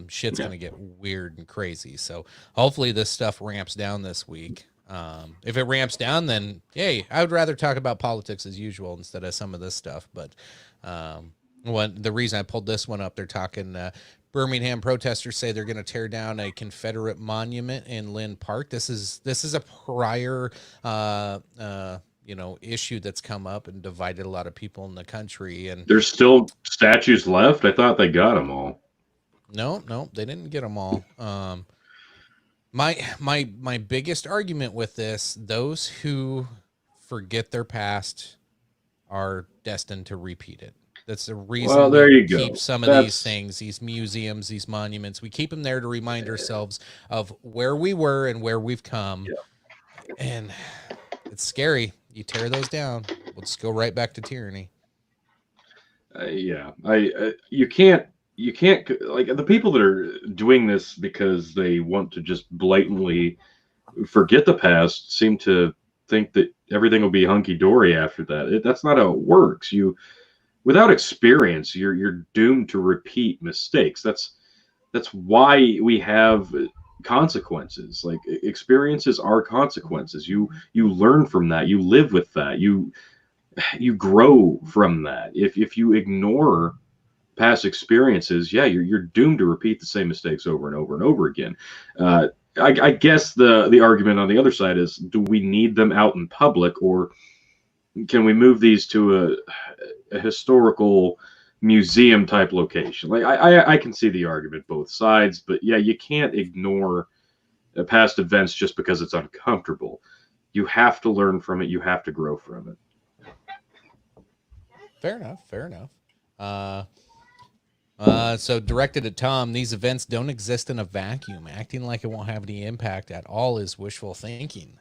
Shit's going to get weird and crazy. So hopefully this stuff ramps down this week. If it ramps down, then yay, I would rather talk about politics as usual instead of some of this stuff. But the reason I pulled this one up, they're talking Birmingham protesters say they're going to tear down a Confederate monument in Lynn Park. This is a prior issue that's come up and divided a lot of people in the country. And there's still statues left. I thought they got them all. No, they didn't get them all. My biggest argument with this, those who forget their past are destined to repeat it. That's the reason we keep some of these things, these museums, these monuments. We keep them there to remind ourselves of where we were and where we've come. Yeah. And it's scary. You tear those down, we'll just go right back to tyranny. You can't like the people that are doing this because they want to just blatantly forget the past seem to think that everything will be hunky-dory after that. That's not how it works. Without experience, you're doomed to repeat mistakes. That's why we have consequences. Like experiences are consequences. You learn from that. You live with that. You grow from that. If you ignore past experiences, you're doomed to repeat the same mistakes over and over and over again. I guess the argument on the other side is, do we need them out in public, or can we move these to a historical museum type location? Like I can see the argument both sides, but you can't ignore past events just because it's uncomfortable. You have to learn from it. You have to grow from it. Fair enough. So directed at Tom, these events don't exist in a vacuum. Acting like it won't have any impact at all is wishful thinking.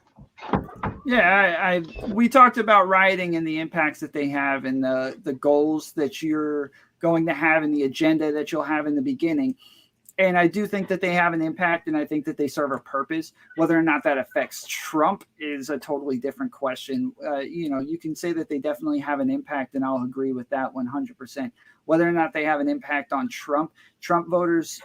Yeah, we talked about rioting and the impacts that they have and the goals that you're going to have and the agenda that you'll have in the beginning. And I do think that they have an impact, and I think that they serve a purpose. Whether or not that affects Trump is a totally different question. You can say that they definitely have an impact, and I'll agree with that 100%. Whether or not they have an impact on Trump voters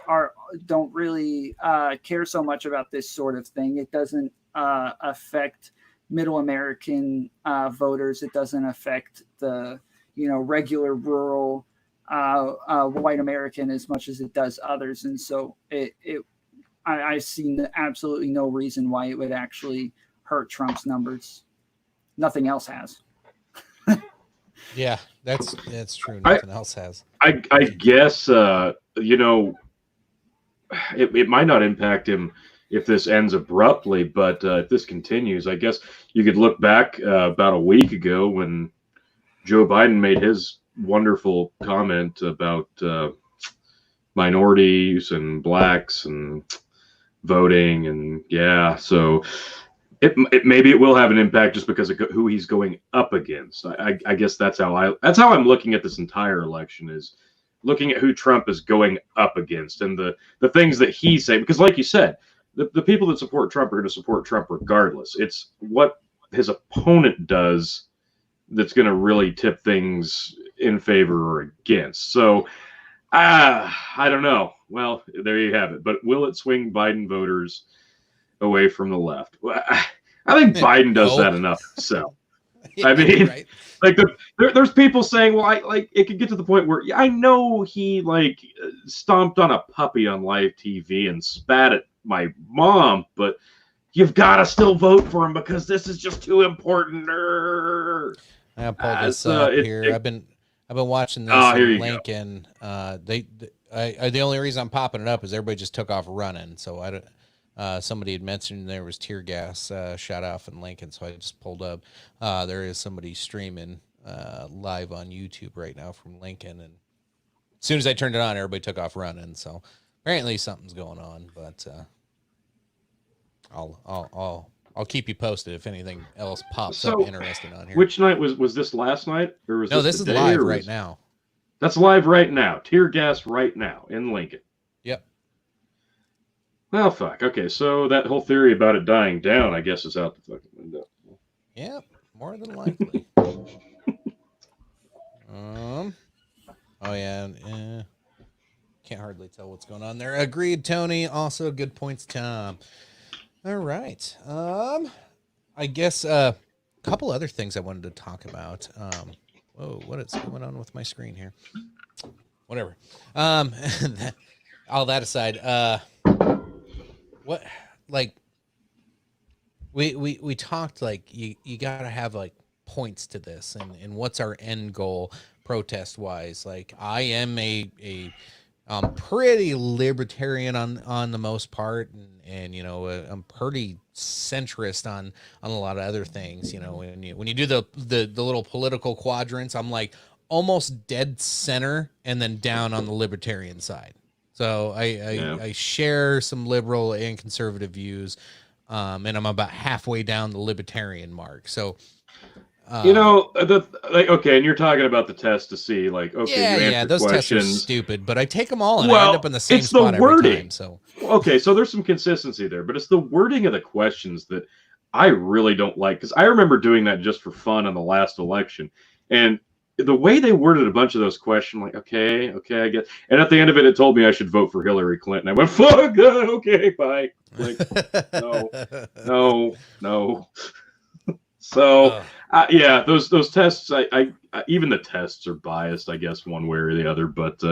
don't really care so much about this sort of thing. It doesn't affect middle American voters. It doesn't affect the regular rural white American as much as it does others. And so I see absolutely no reason why it would actually hurt Trump's numbers. Nothing else has. Yeah, that's true. Nothing else has. I guess it might not impact him if this ends abruptly, but if this continues, I guess you could look back about a week ago when Joe Biden made his wonderful comment about minorities and blacks and voting, and so maybe it will have an impact just because of who he's going up against. I guess that's how I'm looking at this entire election, is looking at who Trump is going up against and the things that he's saying. Because like you said, the people that support Trump are going to support Trump regardless. It's what his opponent does that's going to really tip things in favor or against. So I don't know. Well, there you have it. But will it swing Biden voters away from the left? I think Biden does that enough himself. I mean, right. Like there's people saying, well, it could get to the point where I know he stomped on a puppy on live TV and spat at my mom, but you've got to still vote for him because this is just too important. I'll pull this up here. I've been watching this in Lincoln. The only reason I'm popping it up is everybody just took off running. So I don't. Somebody had mentioned there was tear gas shot off in Lincoln, so I just pulled up. There is somebody streaming live on YouTube right now from Lincoln, and as soon as I turned it on, everybody took off running. So apparently something's going on, but I'll keep you posted if anything else pops up interesting on here. Which night was this last night, or was this is live right now? That's live right now. Tear gas right now in Lincoln. Yep. Well, fuck. Okay, so that whole theory about it dying down, I guess, is out the fucking window. Yep, more than likely. Oh yeah. Can't hardly tell what's going on there. Agreed, Tony. Also, good points, Tom. All right. I guess a couple other things I wanted to talk about. Whoa, what is going on with my screen here? Whatever. All that aside, what like we talked like you gotta have like points to this and what's our end goal protest wise. Like I am a pretty libertarian on the most part, and you know I'm pretty centrist on a lot of other things. You know, when you do the little political quadrants, I'm like almost dead center and then down on the libertarian side. So I share some liberal and conservative views, and I'm about halfway down the libertarian mark. So. You know, okay, and you're talking about the test to see, like, okay, yeah, those questions. tests are stupid, but I take them all and I end up in the same spot every time. So, okay, so there's some consistency there, but it's the wording of the questions that I really don't like, because I remember doing that just for fun on the last election, and the way they worded a bunch of those questions, like, okay, I get, and at the end of it, it told me I should vote for Hillary Clinton. I went, fuck, okay, bye. Like, no. So, yeah, those tests, I even the tests are biased, I guess, one way or the other. But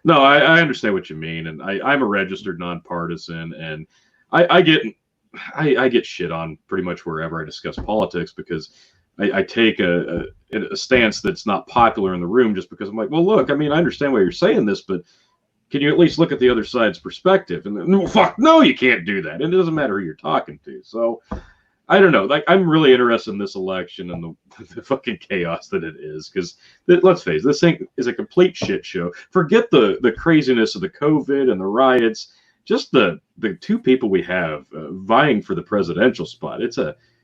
no, I understand what you mean, and I'm a registered nonpartisan, and I get shit on pretty much wherever I discuss politics, because I take a stance that's not popular in the room, just because I'm like, well, look, I mean, I understand why you're saying this, but can you at least look at the other side's perspective? And then, no, you can't do that. And it doesn't matter who you're talking to. So. I don't know. Like, I'm really interested in this election and the fucking chaos that it is. Because let's face it, this thing is a complete shit show. Forget the craziness of the COVID and the riots. Just the two people we have vying for the presidential spot. It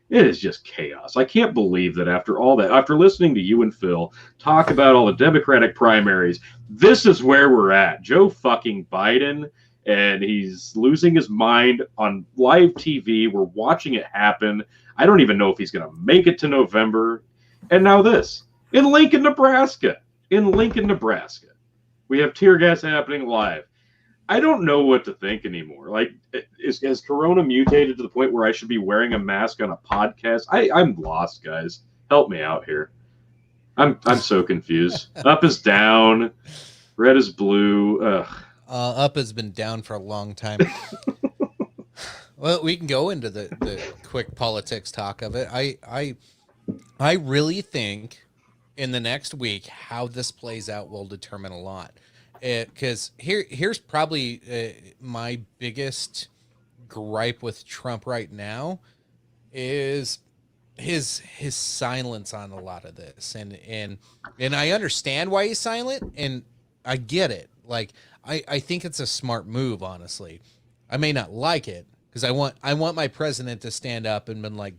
is just chaos. I can't believe that after all that, after listening to you and Phil talk about all the Democratic primaries, this is where we're at. Joe fucking Biden. And he's losing his mind on live TV. We're watching it happen. I don't even know if he's going to make it to November. And now this. In Lincoln, Nebraska. We have tear gas happening live. I don't know what to think anymore. Like, has Corona mutated to the point where I should be wearing a mask on a podcast? I'm lost, guys. Help me out here. I'm so confused. Up is down. Red is blue. Ugh. Up has been down for a long time. Well, we can go into the quick politics talk of it. I really think in the next week how this plays out will determine a lot. Because here's probably my biggest gripe with Trump right now is his silence on a lot of this, and I understand why he's silent, and I get it. Like. I think it's a smart move, honestly. I may not like it because I want my president to stand up and been like,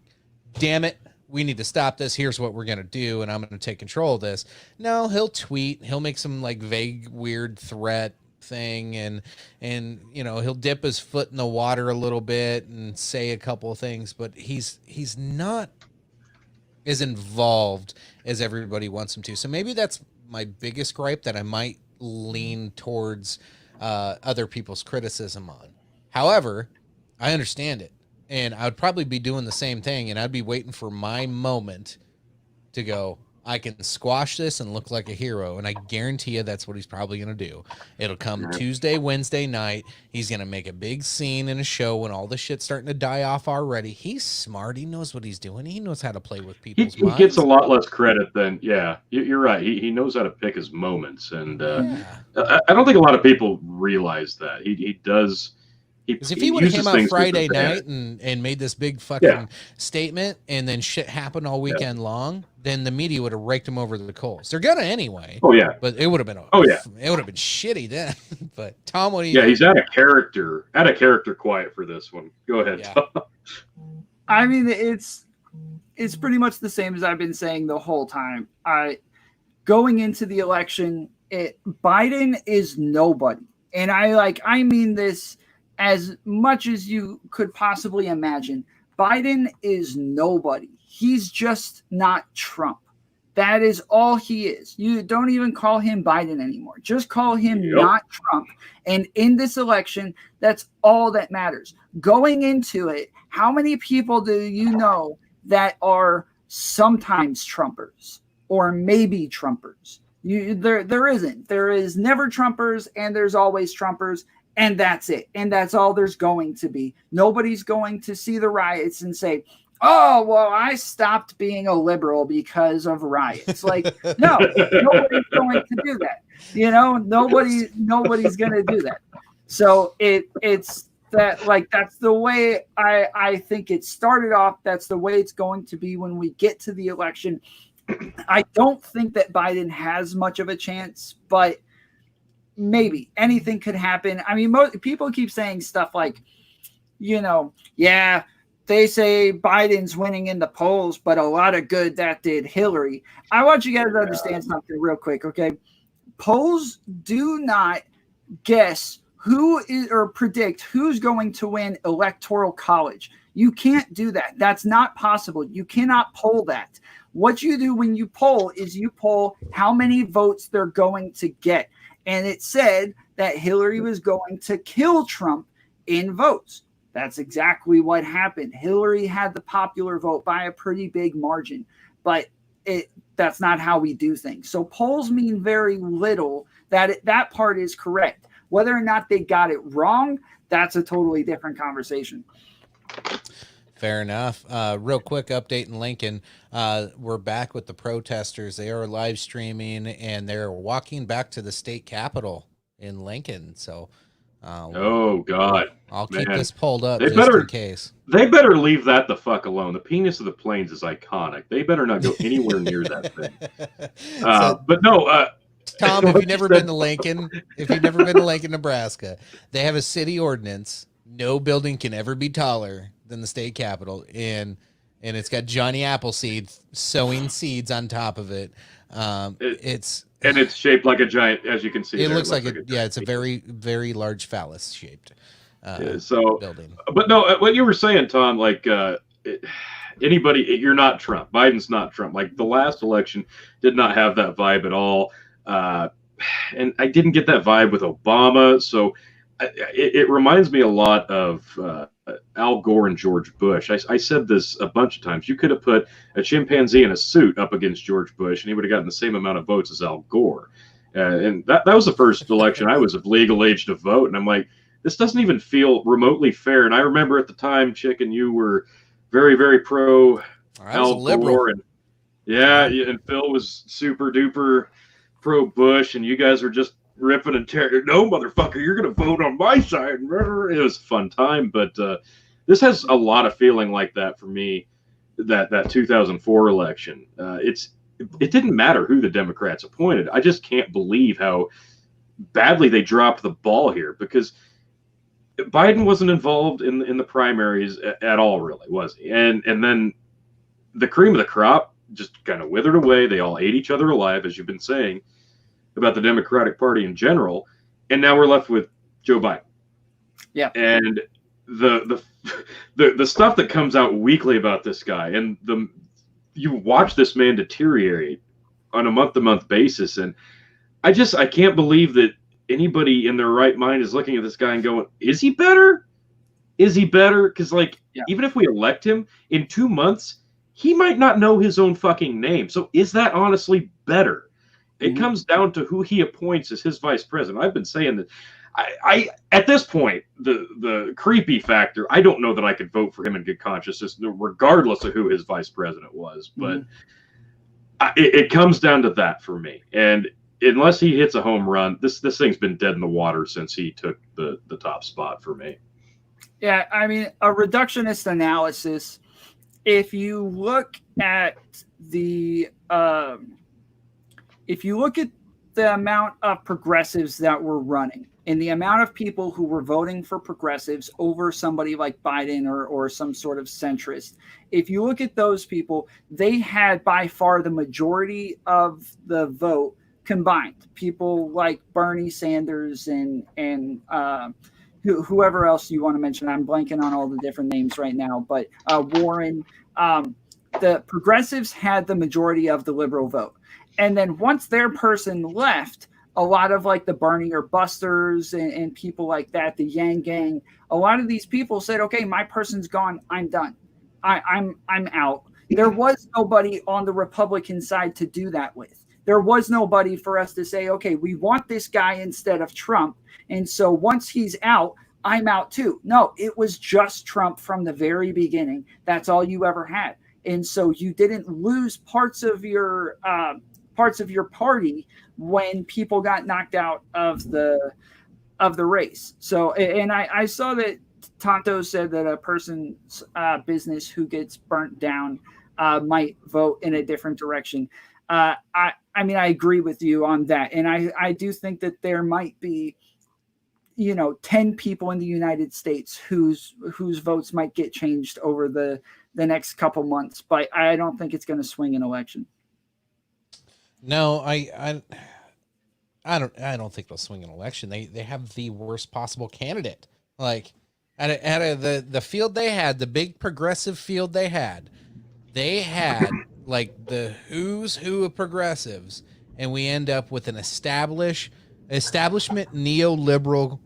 damn it, we need to stop this. Here's what we're going to do, and I'm going to take control of this. No, he'll tweet. He'll make some like vague, weird threat thing, and you know, he'll dip his foot in the water a little bit and say a couple of things, but he's not as involved as everybody wants him to. So maybe that's my biggest gripe that I might lean towards other people's criticism on. However, I understand it, and I would probably be doing the same thing, and I'd be waiting for my moment to go, I can squash this and look like a hero, and I guarantee you that's what he's probably going to do. It'll come Tuesday, Wednesday night. He's going to make a big scene in a show when all the shit's starting to die off already. He's smart. He knows what he's doing. He knows how to play with people's minds. He gets a lot less credit than, you're right. He knows how to pick his moments, and I don't think a lot of people realize that. He does Because if he would have came out Friday night and made this big fucking statement, and then shit happened all weekend long, then the media would have raked him over the coals. They're gonna anyway. Oh yeah, but it would have been. It would have been shitty then. But Tom, what do you? Yeah, he's out of character. Quiet for this one. Go ahead. Yeah. Tom. I mean, it's pretty much the same as I've been saying the whole time. Going into the election, Biden is nobody, and I mean this as much as you could possibly imagine. Biden is nobody. He's just not Trump. That is all he is. You don't even call him Biden anymore. Just call him not Trump. And in this election, that's all that matters. Going into it, how many people do you know that are sometimes Trumpers or maybe Trumpers? There isn't. There is never Trumpers, and there's always Trumpers. And that's it. And that's all there's going to be. Nobody's going to see the riots and say, oh, well, I stopped being a liberal because of riots. Like, no, nobody's going to do that. You know, nobody's going to do that. So it's that, like, that's the way I think it started off. That's the way it's going to be when we get to the election. I don't think that Biden has much of a chance, but maybe anything could happen. I mean, people keep saying stuff like, you know, they say Biden's winning in the polls, but a lot of good that did Hillary. I want you guys to understand something real quick, okay? Polls do not guess who is or predict who's going to win electoral college. You can't do that. That's not possible. You cannot poll that. What you do when you poll is you poll how many votes they're going to get. And it said that Hillary was going to kill Trump in votes. That's exactly what happened. Hillary had the popular vote by a pretty big margin, but that's not how we do things. So polls mean very little. That part is correct. Whether or not they got it wrong, that's a totally different conversation. Fair enough. Real quick update in Lincoln. We're back with the protesters. They are live streaming and they're walking back to the state capitol in Lincoln. So, oh God, I'll keep this pulled up in case. They better leave that the fuck alone. The penis of the plains is iconic. They better not go anywhere near that thing. But no, Tom, if you've never been to Lincoln, Nebraska, they have a city ordinance. No building can ever be taller than the state capitol, and it's got Johnny Appleseed sowing seeds on top of it. It's shaped like a giant, as you can see. It looks like it's a very, very large phallus shaped building. But no, what you were saying, Tom, like anybody, you're not Trump. Biden's not Trump. Like the last election did not have that vibe at all, and I didn't get that vibe with Obama. So it reminds me a lot of Al Gore and George Bush. I said this a bunch of times. You could have put a chimpanzee in a suit up against George Bush, and he would have gotten the same amount of votes as Al Gore. And that was the first election I was of legal age to vote. And I'm like, this doesn't even feel remotely fair. And I remember at the time, Chicken, you were very, very pro Al Gore. And and Phil was super duper pro Bush, and you guys were just ripping and tearing. No, motherfucker, you're going to vote on my side. It was a fun time, but this has a lot of feeling like that for me, that 2004 election. It didn't matter who the Democrats appointed. I just can't believe how badly they dropped the ball here, because Biden wasn't involved in the primaries at all, really, was he? And then the cream of the crop just kind of withered away. They all ate each other alive, as you've been saying about the Democratic Party in general, and now we're left with Joe Biden. Yeah, and the stuff that comes out weekly about this guy, and you watch this man deteriorate on a month-to-month basis, and I can't believe that anybody in their right mind is looking at this guy and going, "Is he better? Is he better?" Because even if we elect him in 2 months, he might not know his own fucking name. So is that honestly better? It comes down to who he appoints as his vice president. I've been saying that I at this point, the creepy factor, I don't know that I could vote for him in good conscience, regardless of who his vice president was. But it comes down to that for me. And unless he hits a home run, this thing's been dead in the water since he took the top spot for me. Yeah, I mean, a reductionist analysis. If you look at the if you look at the amount of progressives that were running and the amount of people who were voting for progressives over somebody like Biden or some sort of centrist, if you look at those people, they had by far the majority of the vote combined. People like Bernie Sanders and whoever else you want to mention. I'm blanking on all the different names right now, but Warren. The progressives had the majority of the liberal vote. And then once their person left, a lot of like the Bernie or Busters and people like that, the Yang Gang, a lot of these people said, okay, my person's gone. I'm done. I'm out. There was nobody on the Republican side to do that with. There was nobody for us to say, okay, we want this guy instead of Trump. And so once he's out, I'm out too. No, it was just Trump from the very beginning. That's all you ever had. And so you didn't lose parts of your party when people got knocked out of the race. So, and I saw that Tonto said that a person's business who gets burnt down might vote in a different direction. I mean, I agree with you on that, and I do think that there might be 10 people in the United States whose votes might get changed over the next couple months, but I don't think it's going to swing an election. No, I don't think they'll swing an election. They have the worst possible candidate. Like out of the field they had, the big progressive field they had like the who's who of progressives, and we end up with an establishment neoliberal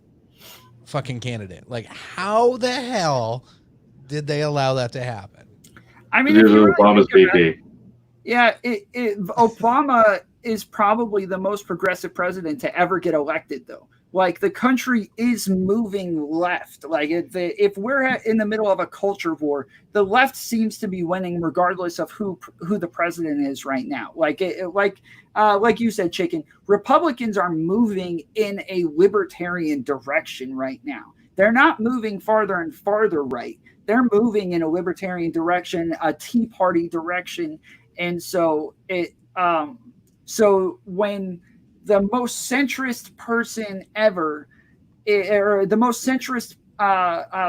fucking candidate. Like, how the hell did they allow that to happen? I mean, Obama's VP. Yeah, Obama is probably the most progressive president to ever get elected, though. Like, the country is moving left. Like, if we're in the middle of a culture war, the left seems to be winning regardless of who the president is right now. Like you said, Chicken, Republicans are moving in a libertarian direction right now. They're not moving farther and farther right. They're moving in a libertarian direction, a Tea Party direction. And so so when the most centrist person ever, or the most centrist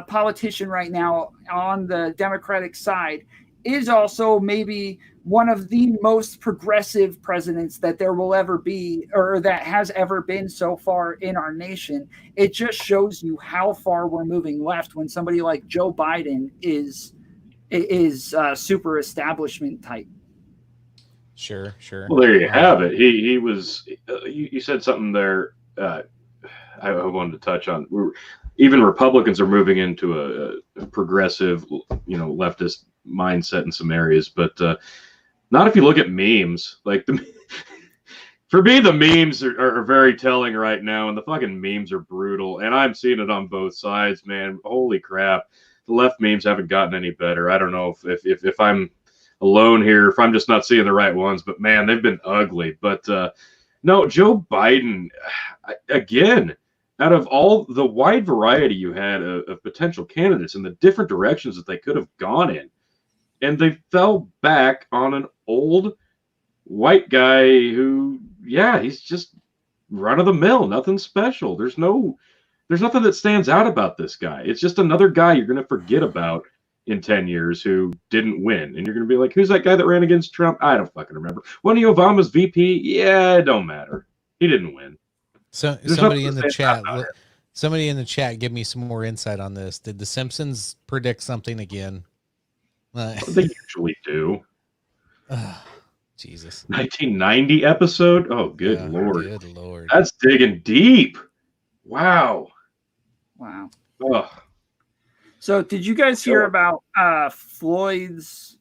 politician right now on the Democratic side, is also maybe one of the most progressive presidents that there will ever be, or that has ever been so far in our nation. It just shows you how far we're moving left when somebody like Joe Biden is super establishment type. Sure. Well, there you have it. He was. You said something there. I wanted to touch on. Even Republicans are moving into a progressive, leftist mindset in some areas, but not if you look at memes. Like for me, the memes are very telling right now, and the fucking memes are brutal. And I'm seeing it on both sides, man. Holy crap, the left memes haven't gotten any better. I don't know if I'm alone here, if I'm just not seeing the right ones, but man, they've been ugly. But no, Joe Biden, again, out of all the wide variety you had of potential candidates and the different directions that they could have gone in, and they fell back on an old white guy who, he's just run of the mill, nothing special. There's nothing that stands out about this guy. It's just another guy you're going to forget about in 10 years who didn't win. And you're going to be like, who's that guy that ran against Trump? I don't fucking remember. One of Obama's VP? Yeah, it don't matter. He didn't win. So somebody in the chat, give me some more insight on this. Did the Simpsons predict something again? They usually do. Jesus. 1990 episode? Oh, good Lord. Good Lord. That's digging deep. Wow. Oh. So did you guys hear about Floyd's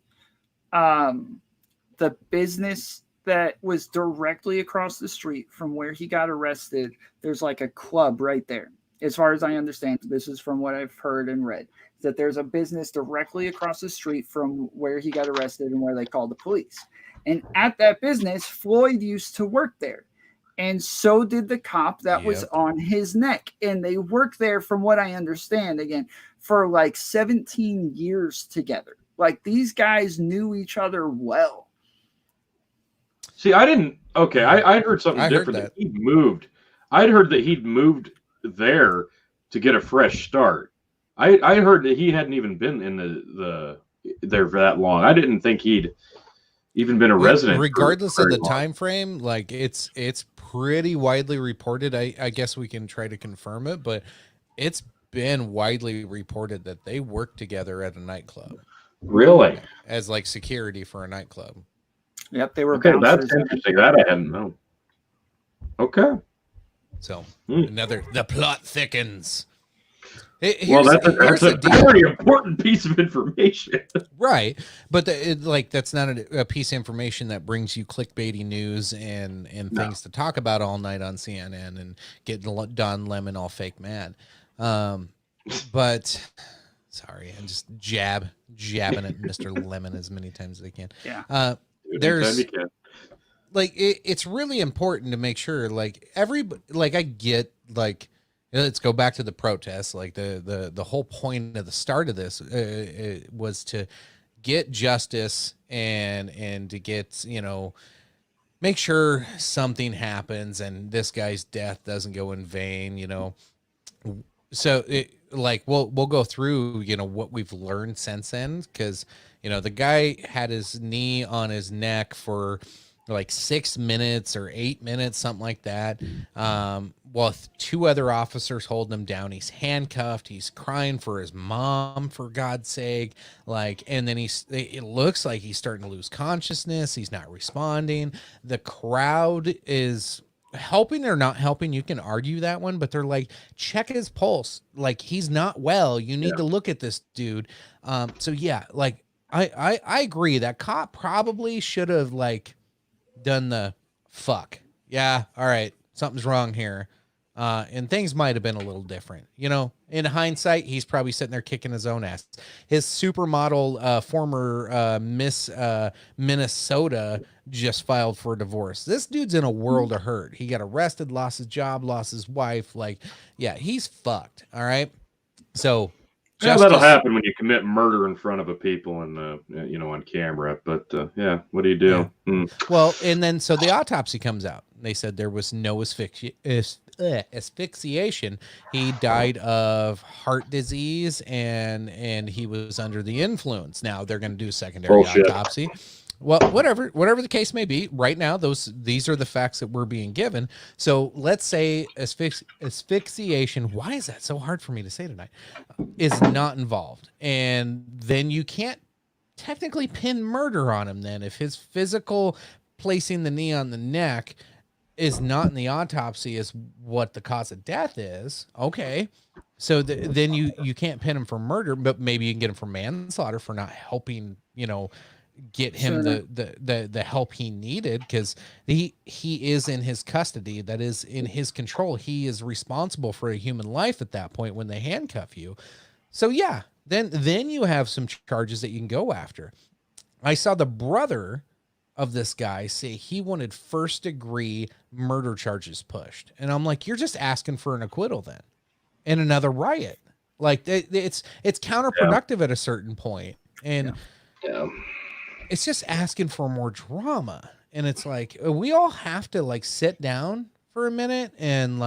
the business that was directly across the street from where he got arrested? There's like a club right there. As far as I understand, this is from what I've heard and read, that there's a business directly across the street from where he got arrested and where they called the police. And at that business, Floyd used to work there. and so did the cop that was Yep. on his neck. And they worked there, from what I understand, again, for like 17 years together. Like, these guys knew each other well. See, I didn't. Okay, I heard something I heard different. that. He'd moved. I'd heard that he'd moved there to get a fresh start. I heard that he hadn't even been in the there for that long. I didn't think he'd even been a resident. Regardless for of very the long. time frame, like it's pretty widely reported. I guess we can try to confirm it, but it's been widely reported that they work together at a nightclub Really? as like security for a nightclub. Yep, they were Okay, bouncers. that's interesting. That I hadn't known. Okay. So Hmm. the plot thickens. Well, that's here's a the deal. pretty important piece of information. Right, but that's not a piece of information that brings you clickbaity news and things to talk about all night on CNN and get Don Lemon all fake mad. But sorry, I'm just jabbing at Mr. Lemon as many times as I can. Yeah. There's Anytime you can. like it's really important to make sure like I get like let's go back to the protests. Like the whole point of the start of this was to get justice and to get, make sure something happens and this guy's death doesn't go in vain. So we'll go through, what we've learned since then. Cause the guy had his knee on his neck for like 6 minutes or 8 minutes, something like that. While two other officers holding him down, he's handcuffed. He's crying for his mom, for God's sake. And then it looks like he's starting to lose consciousness. He's not responding. The crowd is helping or not helping. You can argue that one, but they're like, check his pulse. Like, he's not well. You need to look at this dude. So yeah, like I agree that cop probably should have done the fuck. Yeah. All right. Something's wrong here. And things might have been a little different, in hindsight. He's probably sitting there kicking his own ass. His supermodel, former Miss Minnesota just filed for divorce. This dude's in a world of hurt. He got arrested, lost his job, lost his wife. He's fucked. All right. So that'll happen when you commit murder in front of a people and on camera. But what do you do? Yeah. Well, and then so the autopsy comes out. They said there was no asphyxiation. He died of heart disease and he was under the influence. Now they're going to do a secondary autopsy. Well, whatever the case may be, right now these are the facts that we're being given. So let's say asphyxiation. Why is that so hard for me to say tonight? Is not involved, and then you can't technically pin murder on him. Then if his physical placing the knee on the neck is not in the autopsy is what the cause of death is, okay. So then you can't pin him for murder, but maybe you can get him for manslaughter for not helping, get him the help he needed, because he is in his custody. That is in his control. He is responsible for a human life at that point when they handcuff you. So yeah, then you have some charges that you can go after. I saw the brother of this guy say he wanted first degree murder charges pushed, and I'm like, you're just asking for an acquittal then in another riot. Like it's counterproductive at a certain point, and it's just asking for more drama. And it's like, we all have to sit down for a minute and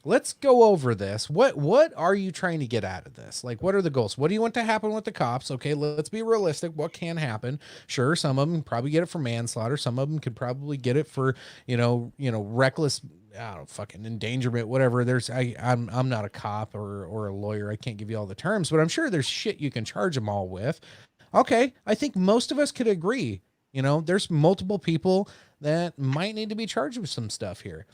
let's go over this. What are you trying to get out of this? What are the goals? What do you want to happen with the cops? Okay, let's be realistic. What can happen? Sure, some of them probably get it for manslaughter. Some of them could probably get it for, reckless, fucking endangerment, whatever. I'm not a cop or a lawyer. I can't give you all the terms, but I'm sure there's shit you can charge them all with. Okay, I think most of us could agree. There's multiple people that might need to be charged with some stuff here.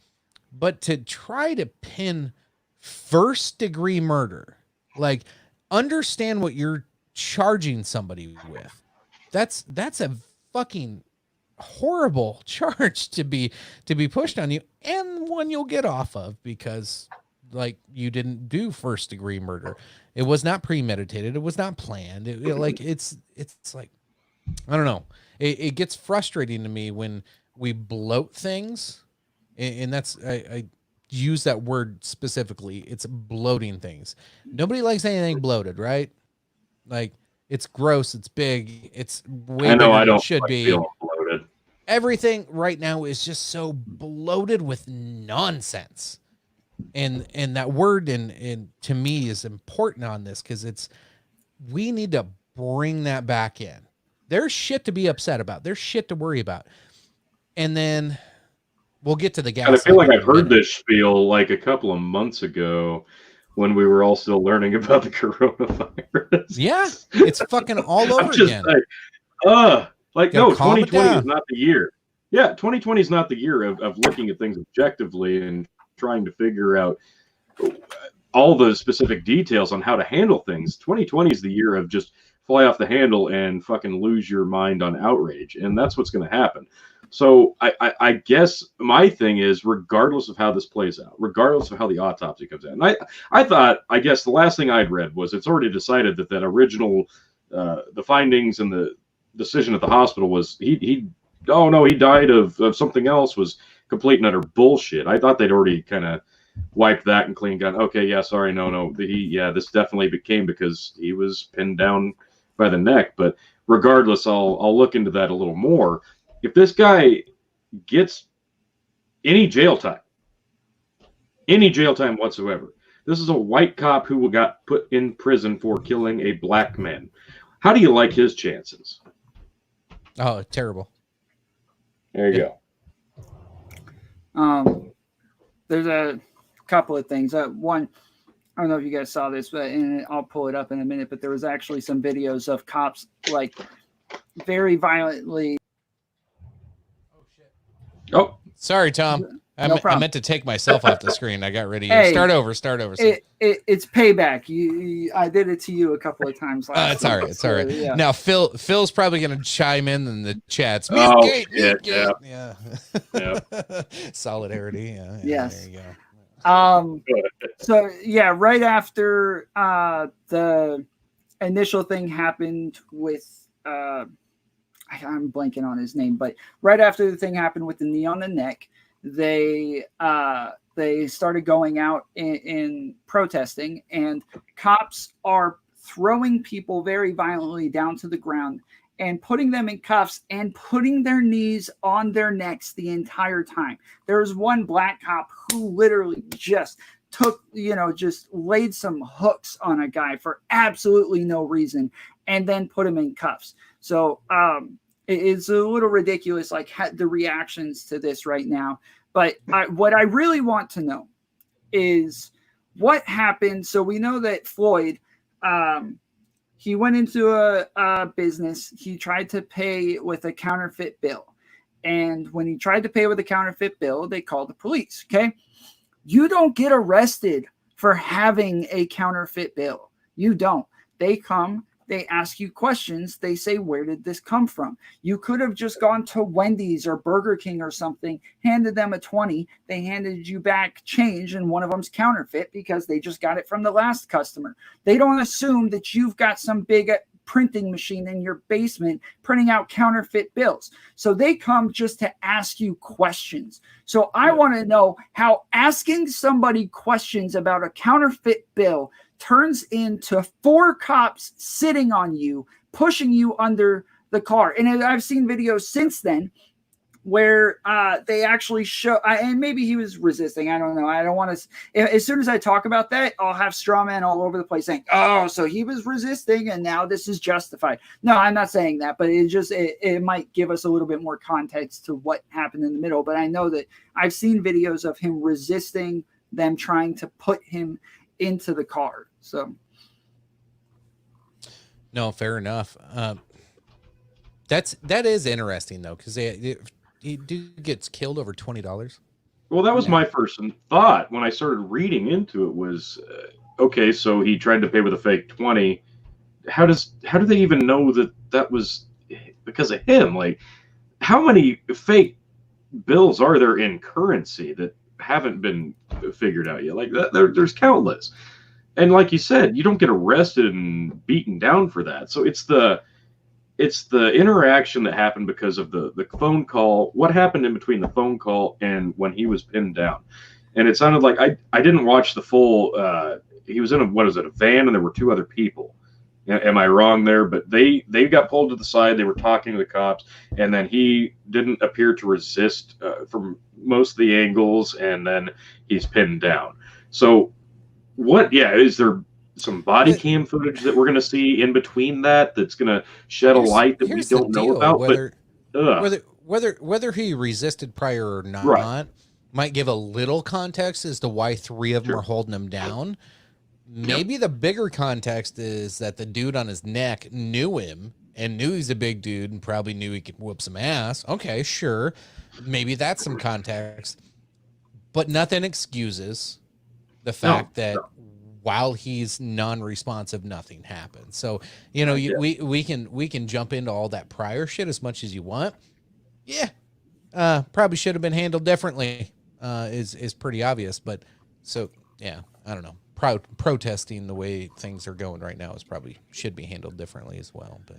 But to try to pin first degree murder, understand what you're charging somebody with. That's a fucking horrible charge to be pushed on you, and one you'll get off of because you didn't do first degree murder. It was not premeditated. It was not planned. It's I don't know. It gets frustrating to me when we bloat things and that's I use that word specifically. It's bloating things. Nobody likes anything bloated, right? Like, it's gross, it's big, it's way I know bigger I than it don't should like be. feeling bloated. Everything right now is just so bloated with nonsense. And that word and to me is important on this, because we need to bring that back in. There's shit to be upset about. There's shit to worry about. And then we'll get to the And I feel like gaslighting in I've a heard minute. this spiel like a couple of months ago when we were all still learning about the coronavirus. Yeah, it's fucking all over I'm just again. like Gotta no, calm it 2020 is down. not the year. Yeah, 2020 is not the year of looking at things objectively and trying to figure out all the specific details on how to handle things. 2020 is the year of just fly off the handle and fucking lose your mind on outrage, and that's what's going to happen. So I guess my thing is, regardless of how this plays out, regardless of how the autopsy comes out, and I thought, I guess the last thing I'd read was it's already decided that original the findings and the decision at the hospital was he oh no, he died of something else, was complete and utter bullshit. I thought they'd already kind of wiped that and clean gun. Okay, yeah, sorry, no, this definitely became because he was pinned down by the neck. But regardless, I'll look into that a little more. If this guy gets any jail time whatsoever, this is a white cop who got put in prison for killing a black man. How do you like his chances? Oh, terrible. There you go. There's a couple of things. One, I don't know if you guys saw this, but I'll pull it up in a minute. But there was actually some videos of cops like very violently. Oh shit! Oh, sorry, Tom. I meant to take myself off the screen. I got rid of you. Hey, start over. It's payback. I did it to you a couple of times last. It's all right. It's all right. Yeah. Now Phil's probably going to chime in the chats. Yeah. Solidarity. Yeah. Yes. There you go. So yeah, right after the initial thing happened with I'm blanking on his name, but right after the thing happened with the knee on the neck, they started going out in protesting, and cops are throwing people very violently down to the ground and putting them in cuffs and putting their knees on their necks the entire time. There was one black cop who literally just just laid some hooks on a guy for absolutely no reason and then put him in cuffs. So it's a little ridiculous, like the reactions to this right now. But what I really want to know is what happened. So we know that Floyd, he went into a business. He tried to pay with a counterfeit bill. And when he tried to pay with a counterfeit bill, they called the police. Okay. You don't get arrested for having a counterfeit bill. You don't. They come, they ask you questions. They say, where did this come from? You could have just gone to Wendy's or Burger King or something, handed them a 20. They handed you back change, and one of them's counterfeit because they just got it from the last customer. They don't assume that you've got some big printing machine in your basement printing out counterfeit bills. So they come just to ask you questions. So I want to know how asking somebody questions about a counterfeit bill turns into 4 cops sitting on you, pushing you under the car. And I've seen videos since then where they actually show, and maybe he was resisting. I don't know. I don't want to. As soon as I talk about that, I'll have straw men all over the place saying, "Oh, so he was resisting, and now this is justified." No, I'm not saying that, but it might give us a little bit more context to what happened in the middle. But I know that I've seen videos of him resisting them trying to put him into the car. So, no, fair enough. That is interesting though, because he gets killed over $20. Well, that was my first thought when I started reading into it was, okay, so he tried to pay with a fake 20. How do they even know that was because of him? Like, how many fake bills are there in currency that haven't been figured out yet? Like that, there's countless. And like you said, you don't get arrested and beaten down for that. So it's it's the interaction that happened because of the phone call. What happened in between the phone call and when he was pinned down? And it sounded like I didn't watch the full. He was in a van, and there were two other people. Am I wrong there? But they got pulled to the side. They were talking to the cops, and then he didn't appear to resist from most of the angles, and then he's pinned down. So what? Yeah, is there some body cam footage that we're going to see in between that's going to shed a light that we don't know about? Whether he resisted prior or not, right, might give a little context as to why three of them are holding him down. Maybe the bigger context is that the dude on his neck knew him and knew he's a big dude and probably knew he could whoop some ass. Okay, sure. Maybe that's some context. But nothing excuses the fact that while he's non-responsive, nothing happened. So, you know, we can jump into all that prior shit as much as you want. Yeah. Probably should have been handled differently. Is pretty obvious, but so yeah, I don't know. Protesting the way things are going right now should be handled differently as well. But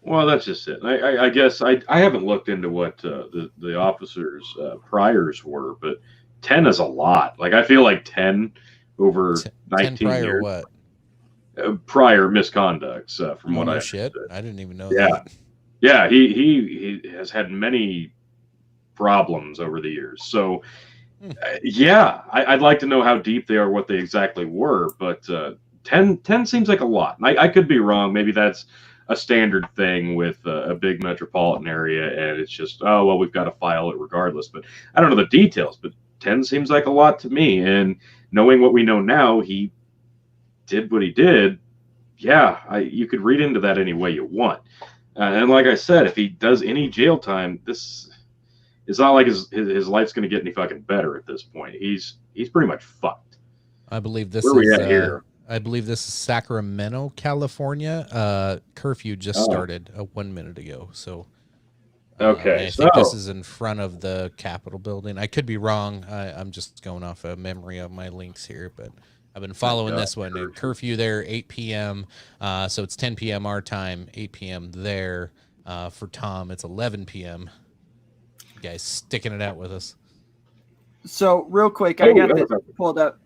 well, that's just it. I guess I haven't looked into what the officers' priors were, but 10 is a lot. Like I feel like 10 over 19 10 prior years. What? Prior misconducts from what I shit. I didn't even know that. Yeah, he has had many problems over the years. So I'd like to know how deep they are, what they exactly were, but 10 seems like a lot. I could be wrong. Maybe that's a standard thing with a big metropolitan area, and it's just, oh, well, we've got to file it regardless. But I don't know the details, but 10 seems like a lot to me. And knowing what we know now, he did what he did. Yeah, you could read into that any way you want. And like I said, if he does any jail time, it's not like his life's going to get any fucking better at this point. He's pretty much fucked. I believe this Where are we at here? I believe this is Sacramento, California. Curfew just started 1 minute ago. So okay, I think this is in front of the Capitol building. I could be wrong. I'm just going off a memory of my links here, but I've been following this one. Curfew there, 8 p.m. So it's 10 p.m. our time, 8 p.m. there. For Tom, it's 11 p.m. You guys sticking it out with us. So real quick, I got this pulled up.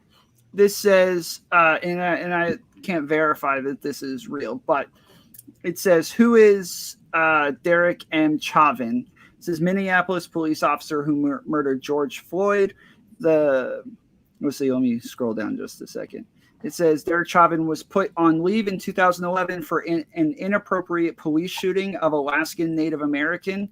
This says, and I can't verify that this is real, but it says, who is Derek M. Chauvin? It says Minneapolis police officer who murdered George Floyd. Let's see, let me scroll down just a second. It says Derek Chauvin was put on leave in 2011 for an inappropriate police shooting of Alaskan Native American.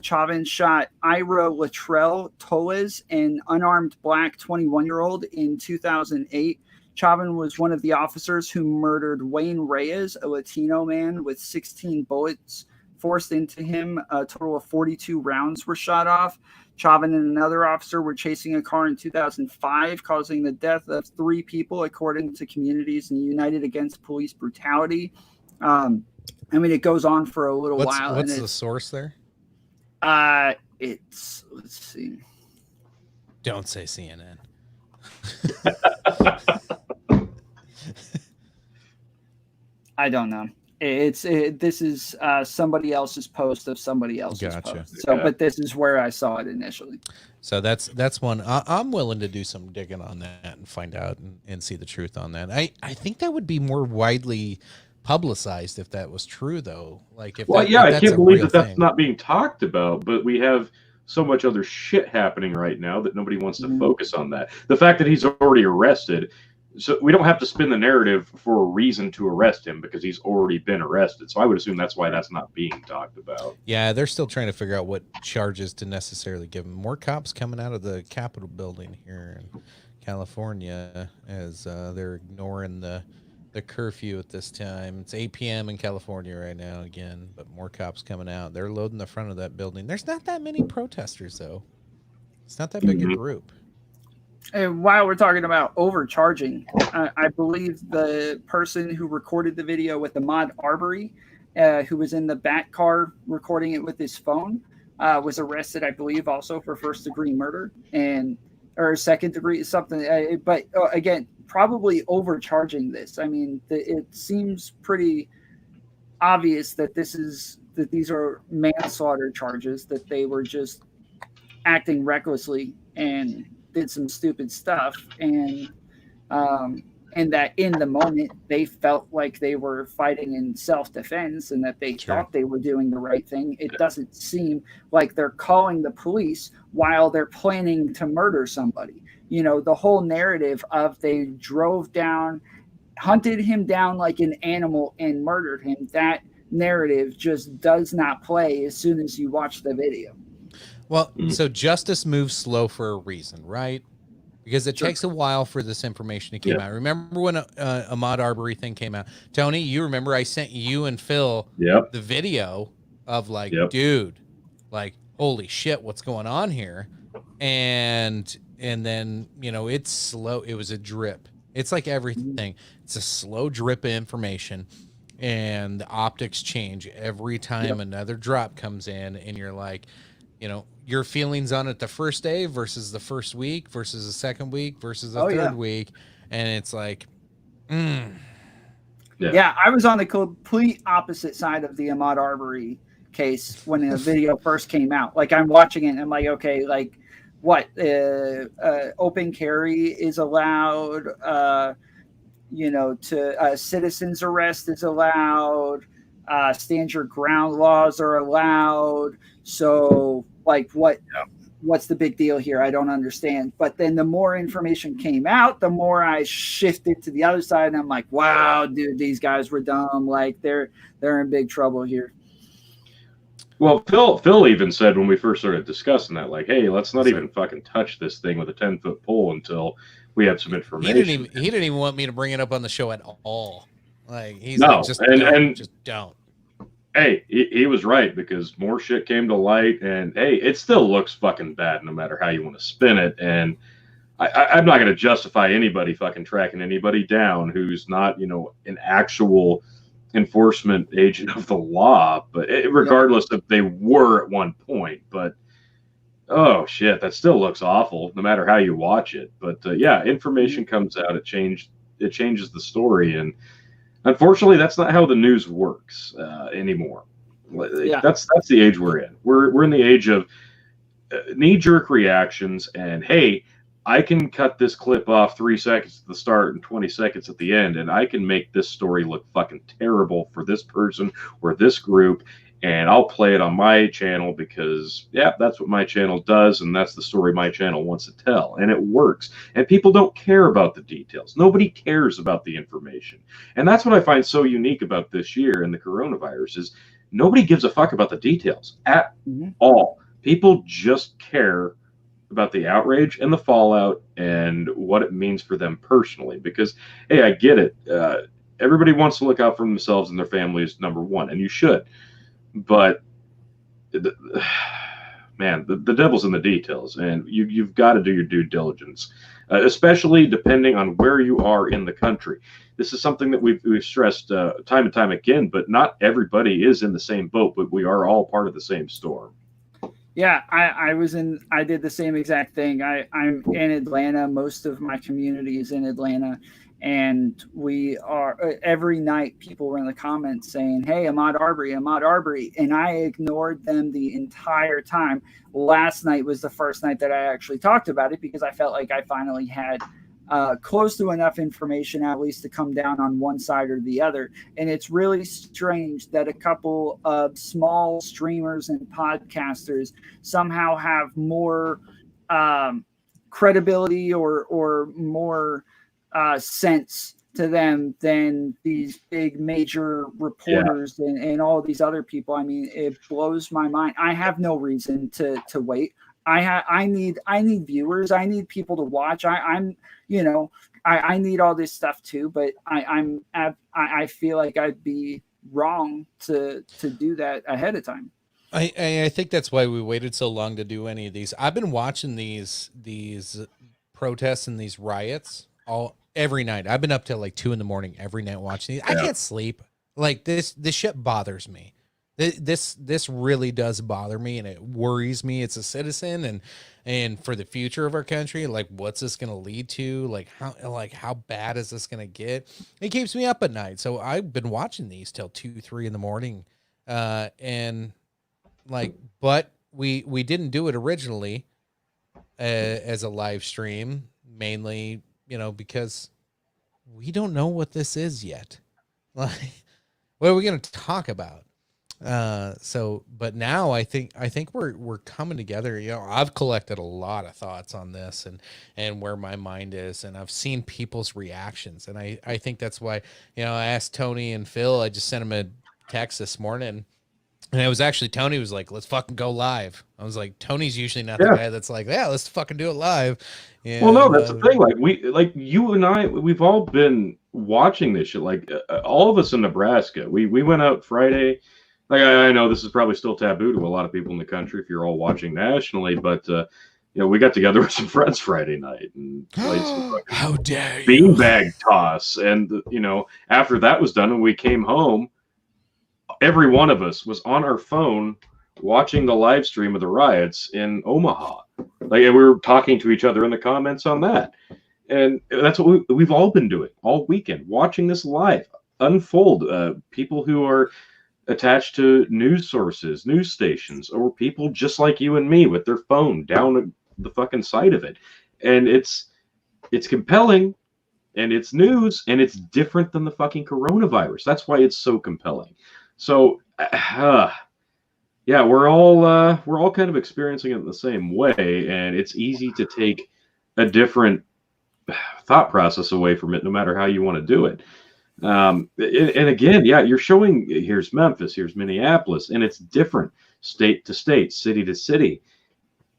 Chauvin shot Ira Latrell Toles, an unarmed black 21-year-old, in 2008. Chauvin was one of the officers who murdered Wayne Reyes, a Latino man, with 16 bullets forced into him. A total of 42 rounds were shot off. Chauvin and another officer were chasing a car in 2005, causing the death of 3 people, according to Communities United Against Police Brutality. I mean, it goes on for a little while. What's the source there? Let's see. Don't say CNN. I don't know. This is somebody else's post of somebody else's post. So, but this is where I saw it initially. So that's one. I'm willing to do some digging on that and find out and see the truth on that. I think that would be more widely publicized if that was true, though. Like, if I can't believe that's not being talked about. But we have so much other shit happening right now that nobody wants to focus on that. The fact that he's already arrested. So we don't have to spin the narrative for a reason to arrest him because he's already been arrested. So I would assume that's why that's not being talked about. Yeah, they're still trying to figure out what charges to necessarily give him. More cops coming out of the Capitol building here in California as they're ignoring the curfew at this time. It's 8 p.m. in California right now again, but more cops coming out. They're loading the front of that building. There's not that many protesters, though. It's not that big a group. And while we're talking about overcharging, I believe the person who recorded the video with Ahmaud Arbery, who was in the back car recording it with his phone, was arrested, I believe, also for first-degree murder or second-degree something. But again, probably overcharging this. I mean, it seems pretty obvious that these are manslaughter charges, that they were just acting recklessly and did some stupid stuff, and that in the moment they felt like they were fighting in self-defense and that they Sure. thought they were doing the right thing. It doesn't seem like they're calling the police while they're planning to murder somebody. The whole narrative of they drove down, hunted him down like an animal and murdered him, that narrative just does not play as soon as you watch the video. Well, so justice moves slow for a reason, right? Because it takes a while for this information to come out. Remember when Ahmaud Arbery thing came out? Tony, you remember I sent you and Phil the video of like, dude, like, holy shit, what's going on here? And then, it's slow. It was a drip. It's like everything. It's a slow drip of information, and the optics change every time another drop comes in, and you're like, your feelings on it the first day versus the first week versus the second week versus the third week. And it's like, Yeah, I was on the complete opposite side of the Ahmaud Arbery case when the video first came out. Like, I'm watching it and I'm like, okay, like, what? Open carry is allowed, to citizens arrest is allowed, stand your ground laws are allowed. So, like, what's the big deal here? I don't understand. But then the more information came out, the more I shifted to the other side, and I'm like, wow, dude, these guys were dumb. Like, they're in big trouble here. Well, Phil even said when we first started discussing that, like, hey, let's not even fucking touch this thing with a 10-foot pole until we have some information. He didn't even want me to bring it up on the show at all. Like, he's no, like, just don't. Hey, he was right, because more shit came to light, and hey, it still looks fucking bad no matter how you want to spin it. And I'm not going to justify anybody fucking tracking anybody down who's not, an actual enforcement agent of the law, but regardless if they were at one point. But oh shit, that still looks awful no matter how you watch it. But information comes out, it changes the story, and unfortunately, that's not how the news works anymore. That's the age we're in. We're in the age of knee-jerk reactions, and hey, I can cut this clip off 3 seconds at the start and 20 seconds at the end, and I can make this story look fucking terrible for this person or this group, and I'll play it on my channel because, that's what my channel does, and that's the story my channel wants to tell. And it works. And people don't care about the details. Nobody cares about the information. And that's what I find so unique about this year and the coronavirus is nobody gives a fuck about the details at all. People just care about the outrage and the fallout and what it means for them personally. Because, hey, I get it. Everybody wants to look out for themselves and their families, number one, and you should. But man, the devil's in the details, and you've got to do your due diligence, especially depending on where you are in the country. This is something that we've stressed time and time again, but not everybody is in the same boat, but we are all part of the same storm. Yeah, I did the same exact thing. I'm in Atlanta. Most of my community is in Atlanta. And we are every night people were in the comments saying, hey, Ahmaud Arbery. And I ignored them the entire time. Last night was the first night that I actually talked about it because I felt like I finally had close to enough information at least to come down on one side or the other. And it's really strange that a couple of small streamers and podcasters somehow have more credibility or more sense to them than these big major reporters and all these other people. I mean, it blows my mind. I have no reason to wait. I need viewers. I need people to watch. I need all this stuff too, but I feel like I'd be wrong to do that ahead of time. I think that's why we waited so long to do any of these. I've been watching these protests and these riots every night. I've been up till like 2 a.m. every night watching these. I can't sleep. Like this shit bothers me. This really does bother me, and it worries me as a citizen, and for the future of our country. Like, what's this going to lead to? Like how bad is this going to get? It keeps me up at night. So I've been watching these till 2, 3 in the morning, and like, but we didn't do it originally as a live stream, mainly, because we don't know what this is yet. Like, what are we going to talk about? But now I think we're coming together. I've collected a lot of thoughts on this and where my mind is, and I've seen people's reactions. And I think that's why, I asked Tony and Phil, I just sent him a text this morning, and it was actually Tony was like, let's fucking go live. I was like, Tony's usually not the guy that's like, yeah, let's fucking do it live. Well, no, that's the thing. Like you and I, we've all been watching this shit. Like all of us in Nebraska, we went out Friday. Like I know this is probably still taboo to a lot of people in the country if you're all watching nationally, but we got together with some friends Friday night and played some how dare you beanbag toss, and after that was done and we came home, every one of us was on our phone watching the live stream of the riots in Omaha. Like, and we were talking to each other in the comments on that. And that's what we've all been doing all weekend, watching this live unfold. People who are attached to news sources, news stations, or people just like you and me with their phone down the fucking side of it. And it's compelling, and it's news, and it's different than the fucking coronavirus. That's why it's so compelling. So, yeah, we're all kind of experiencing it in the same way, and it's easy to take a different thought process away from it, no matter how you want to do it. And again, yeah, you're showing here's Memphis, here's Minneapolis, and it's different state to state, city to city.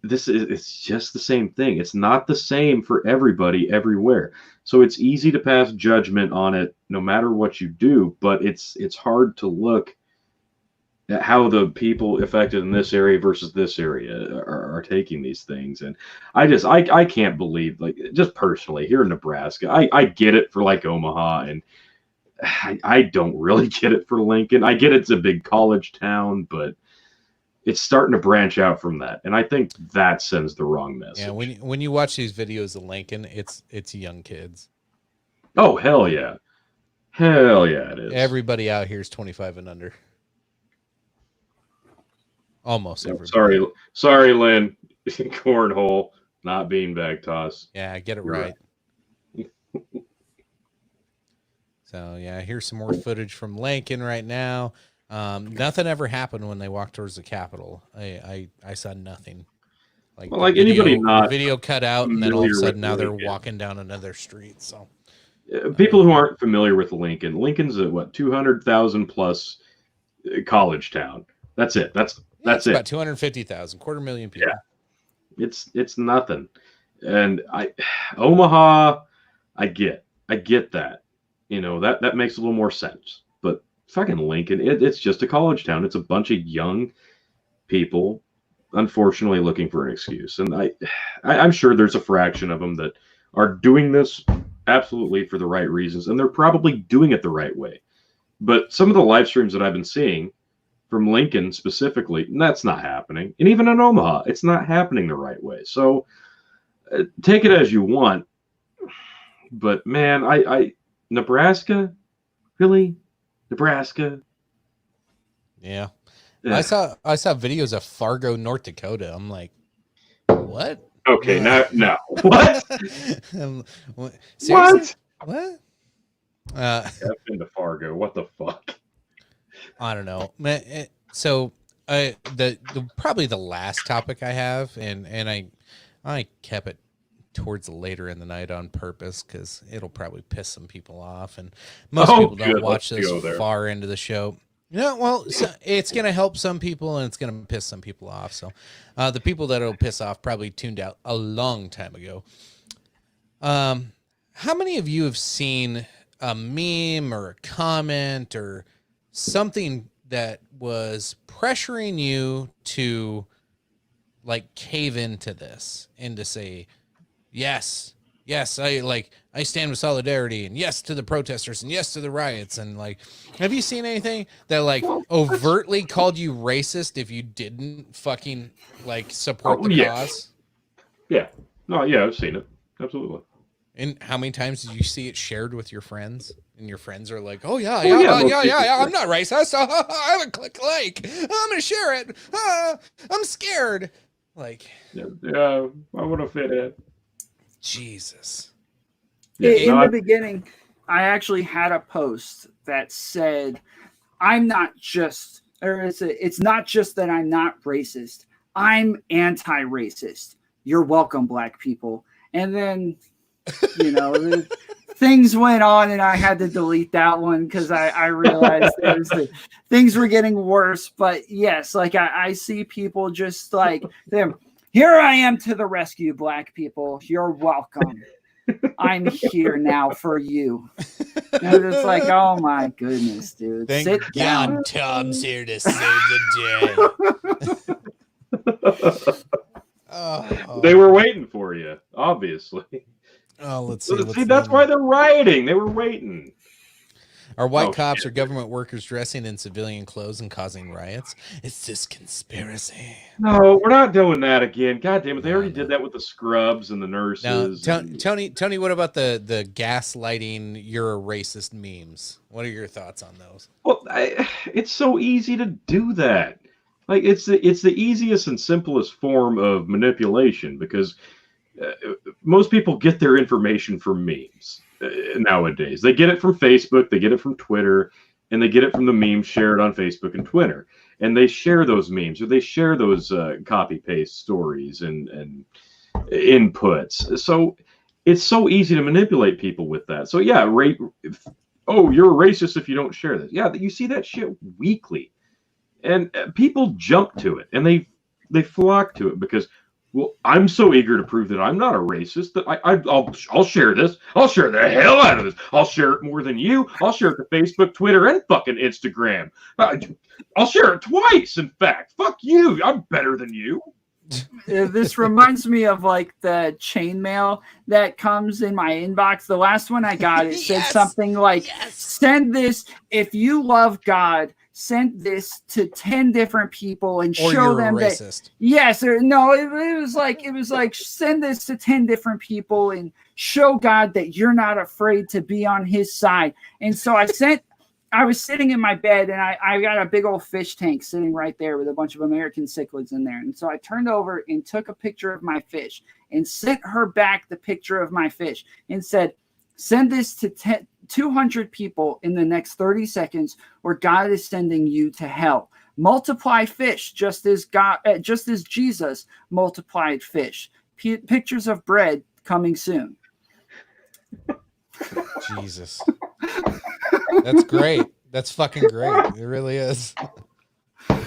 It's just the same thing. It's not the same for everybody everywhere. So it's easy to pass judgment on it no matter what you do, but it's hard to look at how the people affected in this area versus this area are taking these things. And I can't believe, like, just personally here in Nebraska, I get it for like Omaha, and I don't really get it for Lincoln. I get it's a big college town, but it's starting to branch out from that, and I think that sends the wrong message. Yeah, when you watch these videos of Lincoln, it's young kids. Oh, hell yeah, it is. Everybody out here is 25 and under. Almost everybody. Sorry, Lynn. Cornhole, not beanbag toss. Yeah, get it right. So yeah, here's some more footage from Lincoln right now. Nothing ever happened when they walked towards the Capitol. I saw nothing. Like anybody not video cut out, and then all of a sudden now they're walking down another street. So people who aren't familiar with Lincoln's a 200,000 plus college town. That's it. That's it. About 250,000, 250,000 people. Yeah, it's nothing. And Omaha, I get that. That makes a little more sense. But fucking Lincoln, it's just a college town. It's a bunch of young people, unfortunately, looking for an excuse. And I'm sure there's a fraction of them that are doing this absolutely for the right reasons, and they're probably doing it the right way. But some of the live streams that I've been seeing from Lincoln specifically, that's not happening. And even in Omaha, it's not happening the right way. So take it as you want. But man, Nebraska, really? Nebraska? Yeah. I saw videos of Fargo, North Dakota. I'm like, what? Okay, no. What? Seriously? What? I've been to Fargo. What the fuck? I don't know. So the probably the last topic I have, and I kept it towards later in the night on purpose because it'll probably piss some people off, and most people don't watch this far into the show. Well, so it's gonna help some people and it's gonna piss some people off. So the people that it'll piss off probably tuned out a long time ago. How many of you have seen a meme or a comment or something that was pressuring you to like cave into this and to say, yes, yes, I stand with solidarity, and yes to the protesters, and yes to the riots, and like, have you seen anything that like overtly called you racist if you didn't fucking like support the cause? Yeah. No, yeah, I've seen it. Absolutely. And how many times did you see it shared with your friends? And your friends are like, "Oh yeah, Well, yeah, most yeah, I'm people- not racist. I haven't clicked like. I'm gonna share it. I'm scared." Like, Yeah, I want to fit in. Jesus. Yeah, In no, the beginning, I actually had a post that said, "I'm not just," or it's not just that I'm not racist. I'm anti-racist. You're welcome, black people. And then, things went on, and I had to delete that one because I realized things were getting worse. But yes, like I see people just like them. Here I am to the rescue, black people. You're welcome. I'm here now for you. And it's like, oh my goodness, dude. Thank Sit God down. Tom's here to save the day. Oh. they were waiting for you, obviously. Oh, let's see. See, that's why they're rioting. They were waiting. Are white cops or government workers dressing in civilian clothes and causing riots? It's this conspiracy. No, we're not doing that again. God damn it! They already did that with the scrubs and the nurses. Now, Tony, what about the gaslighting? You're a racist memes. What are your thoughts on those? Well, it's so easy to do that. Like it's the easiest and simplest form of manipulation because most people get their information from memes nowadays. They get it from Facebook, they get it from Twitter, and they get it from the memes shared on Facebook and Twitter. And they share those memes or they share those copy paste stories and inputs. So it's so easy to manipulate people with that. So yeah, oh, you're a racist if you don't share this. Yeah, you see that shit weekly, and people jump to it and they flock to it because, well, I'm so eager to prove that I'm not a racist that I'll share this. I'll share the hell out of this. I'll share it more than you. I'll share it to Facebook, Twitter, and fucking Instagram. I'll share it twice. In fact, fuck you. I'm better than you. This reminds me of like the chain mail that comes in my inbox. The last one I got, it said something like, "Send this if you love God. Send this to 10 different people and or show them that." Racist. Yes, or no, it was like send this to 10 different people and show God that you're not afraid to be on his side. And so I was sitting in my bed and I got a big old fish tank sitting right there with a bunch of American cichlids in there. And so I turned over and took a picture of my fish and sent her back the picture of my fish and said, "Send this to 200 people in the next 30 seconds or God is sending you to hell. Multiply fish just as Jesus multiplied fish. Pictures of bread coming soon." Jesus. That's great. That's fucking great. It really is.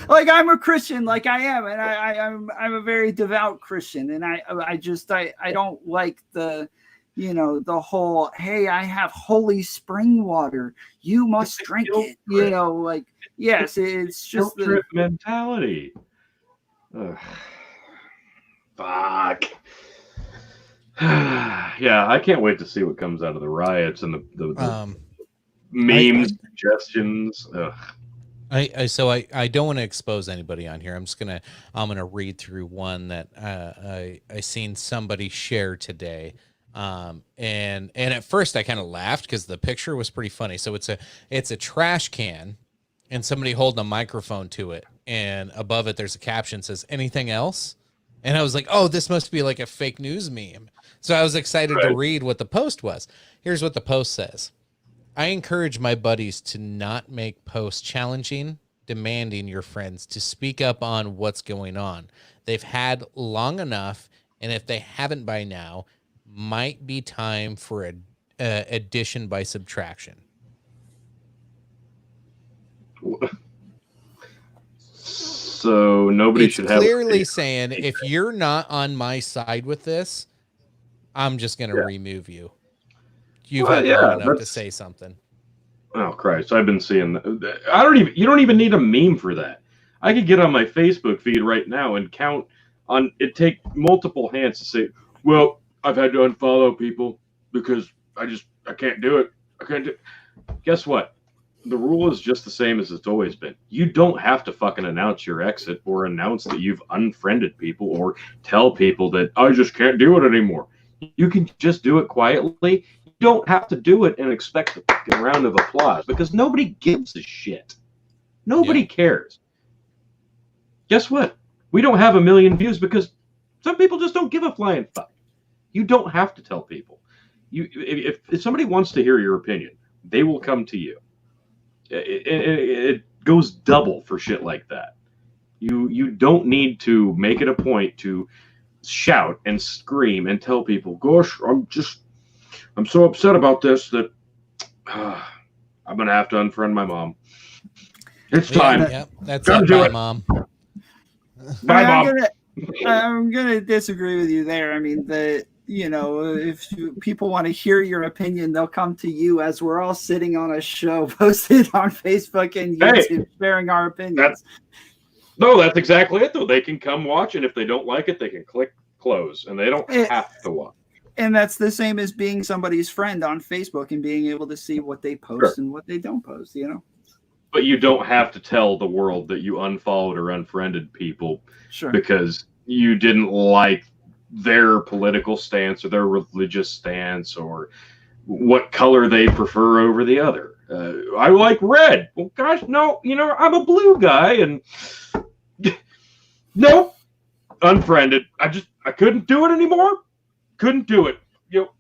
Like I'm a Christian, like I am, and I'm a very devout Christian, and I don't like the the whole, "Hey, I have holy spring water, you must drink it." Like, yes, it's just the mentality. Ugh. Fuck. Yeah, I can't wait to see what comes out of the riots and the memes, suggestions. Ugh. I don't want to expose anybody on here. I'm gonna read through one that I seen somebody share today. And at first I kind of laughed because the picture was pretty funny. So it's a trash can and somebody holding a microphone to it, and above it there's a caption that says, "Anything else?" And I was like, oh, this must be like a fake news meme. So I was excited to read what the post was. Here's what the post says. "I encourage my buddies to not make posts challenging, demanding your friends to speak up on what's going on. They've had long enough, and if they haven't by now, might be time for addition by subtraction." So nobody should have. It's clearly saying, if you're not on my side with this, I'm just going to remove you. You've had long enough to say something. Oh Christ! I've been seeing. You don't even need a meme for that. I could get on my Facebook feed right now and count on it. Take multiple hands to say, "Well, I've had to unfollow people because I can't do it. I can't do. Guess what? The rule is just the same as it's always been. You don't have to fucking announce your exit or announce that you've unfriended people or tell people that I just can't do it anymore. You can just do it quietly. You don't have to do it and expect a fucking round of applause because nobody gives a shit. Nobody cares. Guess what? We don't have 1 million views because some people just don't give a flying fuck. You don't have to tell people. If somebody wants to hear your opinion, they will come to you. It goes double for shit like that. You don't need to make it a point to shout and scream and tell people, gosh, I'm so upset about this that I'm gonna have to unfriend my mom. It's time. Yeah, that's it, my mom. My mom. I'm gonna disagree with you there. I mean, if people want to hear your opinion, they'll come to you, as we're all sitting on a show posted on Facebook and YouTube, sharing our opinions. That's exactly it, though. They can come watch, and if they don't like it, they can click close, and they don't have to watch. And that's the same as being somebody's friend on Facebook and being able to see what they post and what they don't post, But you don't have to tell the world that you unfollowed or unfriended people because you didn't like their political stance or their religious stance or what color they prefer over the other. I like red. Well, gosh, no, I'm a blue guy, and no, unfriended. I couldn't do it anymore. Couldn't do it.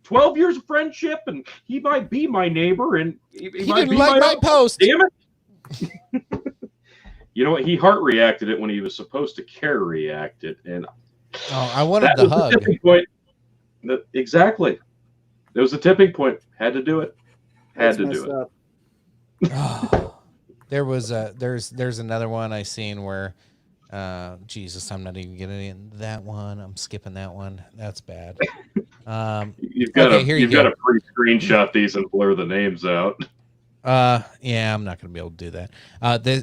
12 years of friendship, and he might be my neighbor, and he might didn't be like my post. Damn it. You know what? He heart reacted it when he was supposed to care react it, and I wanted the hug. The tipping point. Exactly. There was a tipping point. Had to do it. Had to do it. There's another one I seen where, Jesus, I'm not even getting in that one. I'm skipping that one. That's bad. You've got to pre-screenshot these and blur the names out. Yeah, I'm not gonna be able to do that.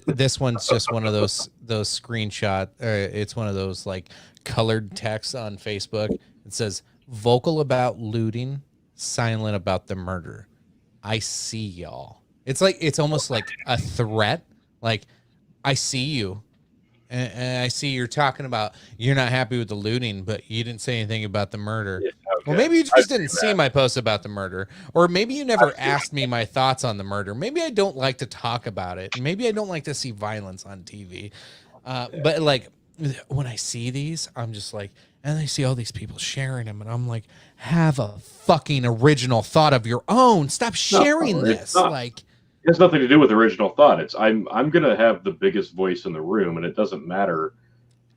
This one's just one of those screenshot. It's one of those like colored text on Facebook. It says vocal about looting, silent about the murder. I see y'all. It's almost like a threat. Like, I see you, and I see you're talking about you're not happy with the looting, but you didn't say anything about the murder. Yeah, okay. Well, maybe you just didn't see my post about the murder, or maybe you never asked me my thoughts on the murder. Maybe I don't like to talk about it. Maybe I don't like to see violence on TV. But like when I see these, I'm just like, and I see all these people sharing them, and I'm like, have a fucking original thought of your own. Stop sharing this. Like, it has nothing to do with original thought. It's I'm gonna have the biggest voice in the room, and it doesn't matter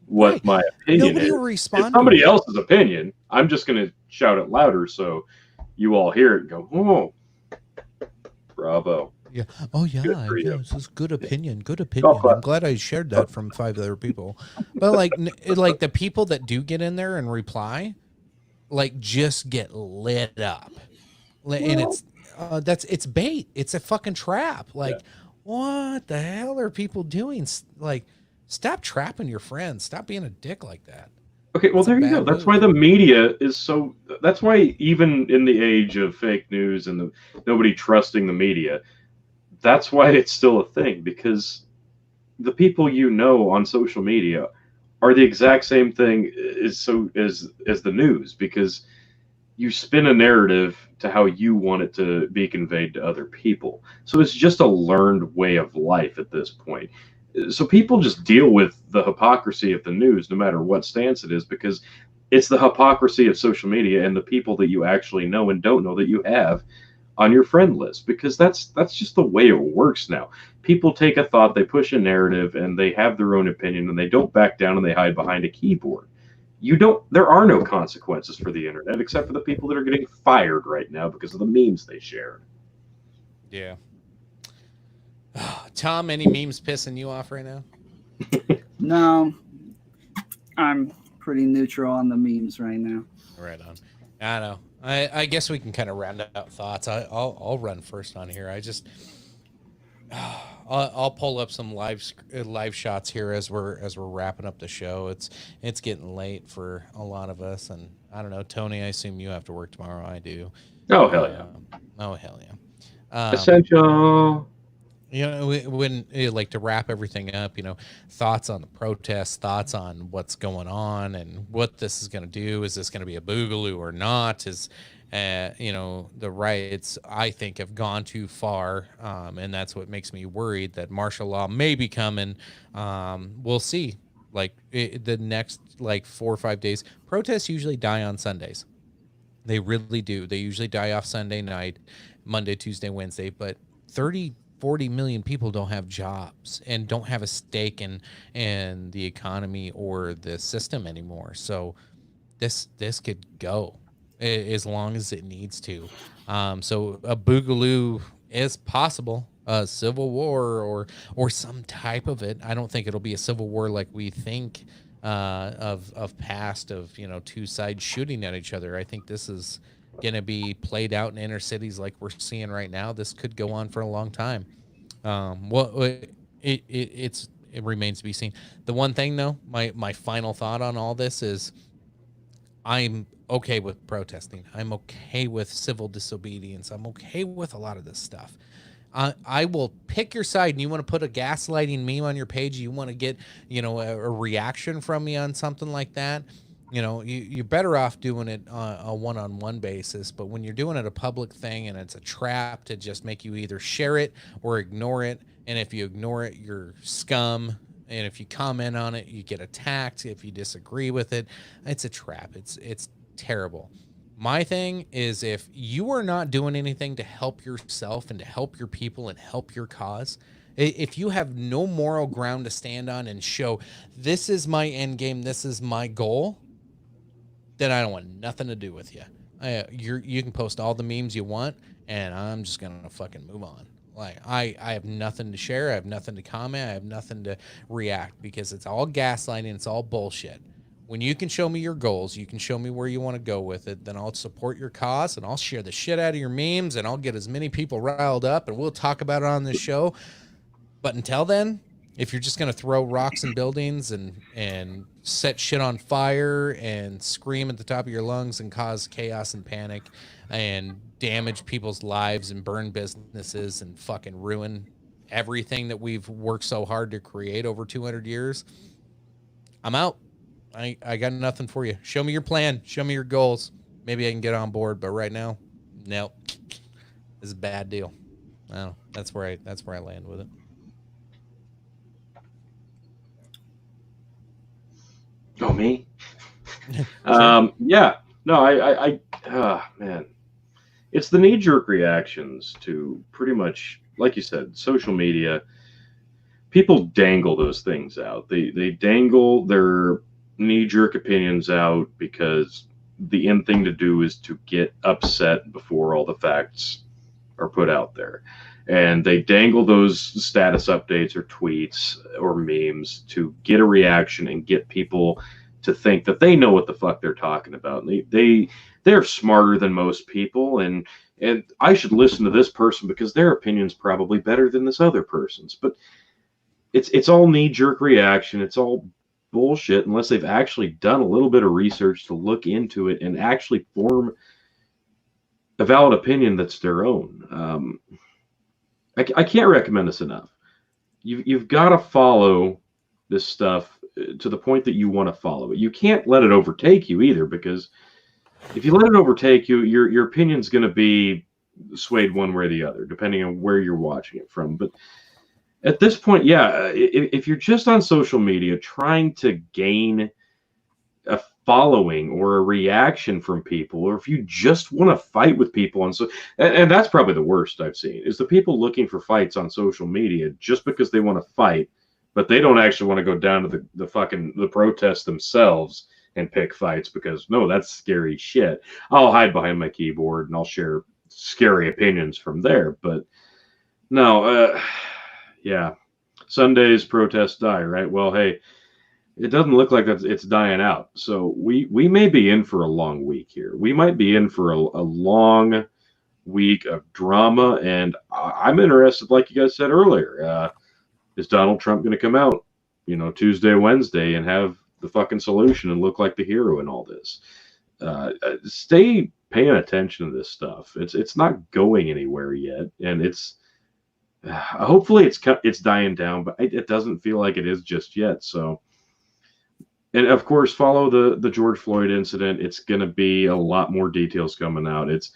what my opinion Nobody is. Will respond it's somebody else's opinion. I'm just gonna shout it louder so you all hear it and go, oh, bravo. Yeah. Oh yeah. This is good opinion. Good opinion. I'm glad I shared that from 5 other people. But like the people that do get in there and reply, like, just get lit up, and it's bait. It's a fucking trap. Like, what the hell are people doing? Like, stop trapping your friends. Stop being a dick like that. Okay, well, there you go. That's why the media is so. That's why even in the age of fake news and nobody trusting the media, that's why it's still a thing, because the people on social media are the exact same thing as the news, because you spin a narrative to how you want it to be conveyed to other people. So it's just a learned way of life at this point. So people just deal with the hypocrisy of the news no matter what stance it is, because it's the hypocrisy of social media and the people that you actually know and don't know that you have on your friend list, because that's just the way it works now. People take a thought, they push a narrative, and they have their own opinion, and they don't back down and they hide behind a keyboard. There are no consequences for the internet except for the people that are getting fired right now because of the memes they shared. Yeah. Tom, any memes pissing you off right now? No, I'm pretty neutral on the memes right now. Right on. I know. I guess we can kind of round out thoughts. I'll run first on here. I'll pull up some live shots here as we're wrapping up the show. It's getting late for a lot of us, and I don't know, Tony. I assume you have to work tomorrow. I do. Oh, hell yeah. Oh hell yeah. Essential. You know, when like to wrap everything up, you know, thoughts on the protests, thoughts on what's going on and what this is going to do. Is this going to be a boogaloo or not? Is, you know, the riots, I think, have gone too far. And that's what makes me worried that martial law may be coming. We'll see. Like the next like 4 or 5 days, protests usually die on Sundays. They really do. They usually die off Sunday night, Monday, Tuesday, Wednesday, but 30-40 million people don't have jobs and don't have a stake in the economy or the system anymore. So this could go as long as it needs to. So a boogaloo is possible, a civil war or some type of it. I don't think it'll be a civil war like we think of past of, you know, two sides shooting at each other. I think this is going to be played out in inner cities like we're seeing right now. This could go on for a long time. It remains to be seen. The one thing though, my final thought on all this is I'm okay with protesting. I'm okay with civil disobedience. I'm okay with a lot of this stuff. I will pick your side, and you want to put a gaslighting meme on your page. You want to get, you know, a reaction from me on something like that. You know, you're better off doing it on a one-on-one basis. But when you're doing it a public thing and it's a trap to just make you either share it or ignore it, and if you ignore it, you're scum. And if you comment on it, you get attacked. If you disagree with it, it's a trap. It's terrible. My thing is, if you are not doing anything to help yourself and to help your people and help your cause, if you have no moral ground to stand on and show this is my end game, this is my goal, then I don't want nothing to do with you. You can post all the memes you want, and I'm just gonna fucking move on. Like I have nothing to share. I have nothing to comment. I have nothing to react because it's all gaslighting. It's all bullshit. When you can show me your goals, you can show me where you want to go with it, then I'll support your cause and I'll share the shit out of your memes and I'll get as many people riled up and we'll talk about it on this show. But until then, if you're just going to throw rocks in buildings and set shit on fire and scream at the top of your lungs and cause chaos and panic and damage people's lives and burn businesses and fucking ruin everything that we've worked so hard to create over 200 years, I'm out. I got nothing for you. Show me your plan. Show me your goals. Maybe I can get on board. But right now, nope. This is a bad deal. I don't know. That's where I land with it. Oh, me? Yeah. No, man. It's the knee-jerk reactions to pretty much, like you said, social media. People dangle those things out. They dangle their knee-jerk opinions out because the end thing to do is to get upset before all the facts are put out there. And they dangle those status updates or tweets or memes to get a reaction and get people to think that they know what the fuck they're talking about. And they're smarter than most people, and I should listen to this person because their opinion's probably better than this other person's. But it's all knee-jerk reaction. It's all bullshit unless they've actually done a little bit of research to look into it and actually form a valid opinion that's their own. I can't recommend this enough. You've got to follow this stuff to the point that you want to follow it. You can't let it overtake you either, because if you let it overtake you, your opinion's going to be swayed one way or the other, depending on where you're watching it from. But at this point, yeah, if you're just on social media trying to gain a following or a reaction from people, or if you just want to fight with people and that's probably the worst I've seen, is the people looking for fights on social media just because they want to fight, but they don't actually want to go down to the protests themselves and pick fights, because no, that's scary shit. I'll hide behind my keyboard and I'll share scary opinions from there. But no, yeah, Sunday's protests die, right? Well, hey, it doesn't look like it's dying out. So we may be in for a long week here. We might be in for a long week of drama, and I'm interested, like you guys said earlier. Is Donald Trump going to come out, Tuesday, Wednesday, and have the fucking solution and look like the hero in all this? Stay paying attention to this stuff. It's not going anywhere yet, and it's hopefully it's dying down, but it doesn't feel like it is just yet. So, and of course, follow the George Floyd incident. It's going to be a lot more details coming out. It's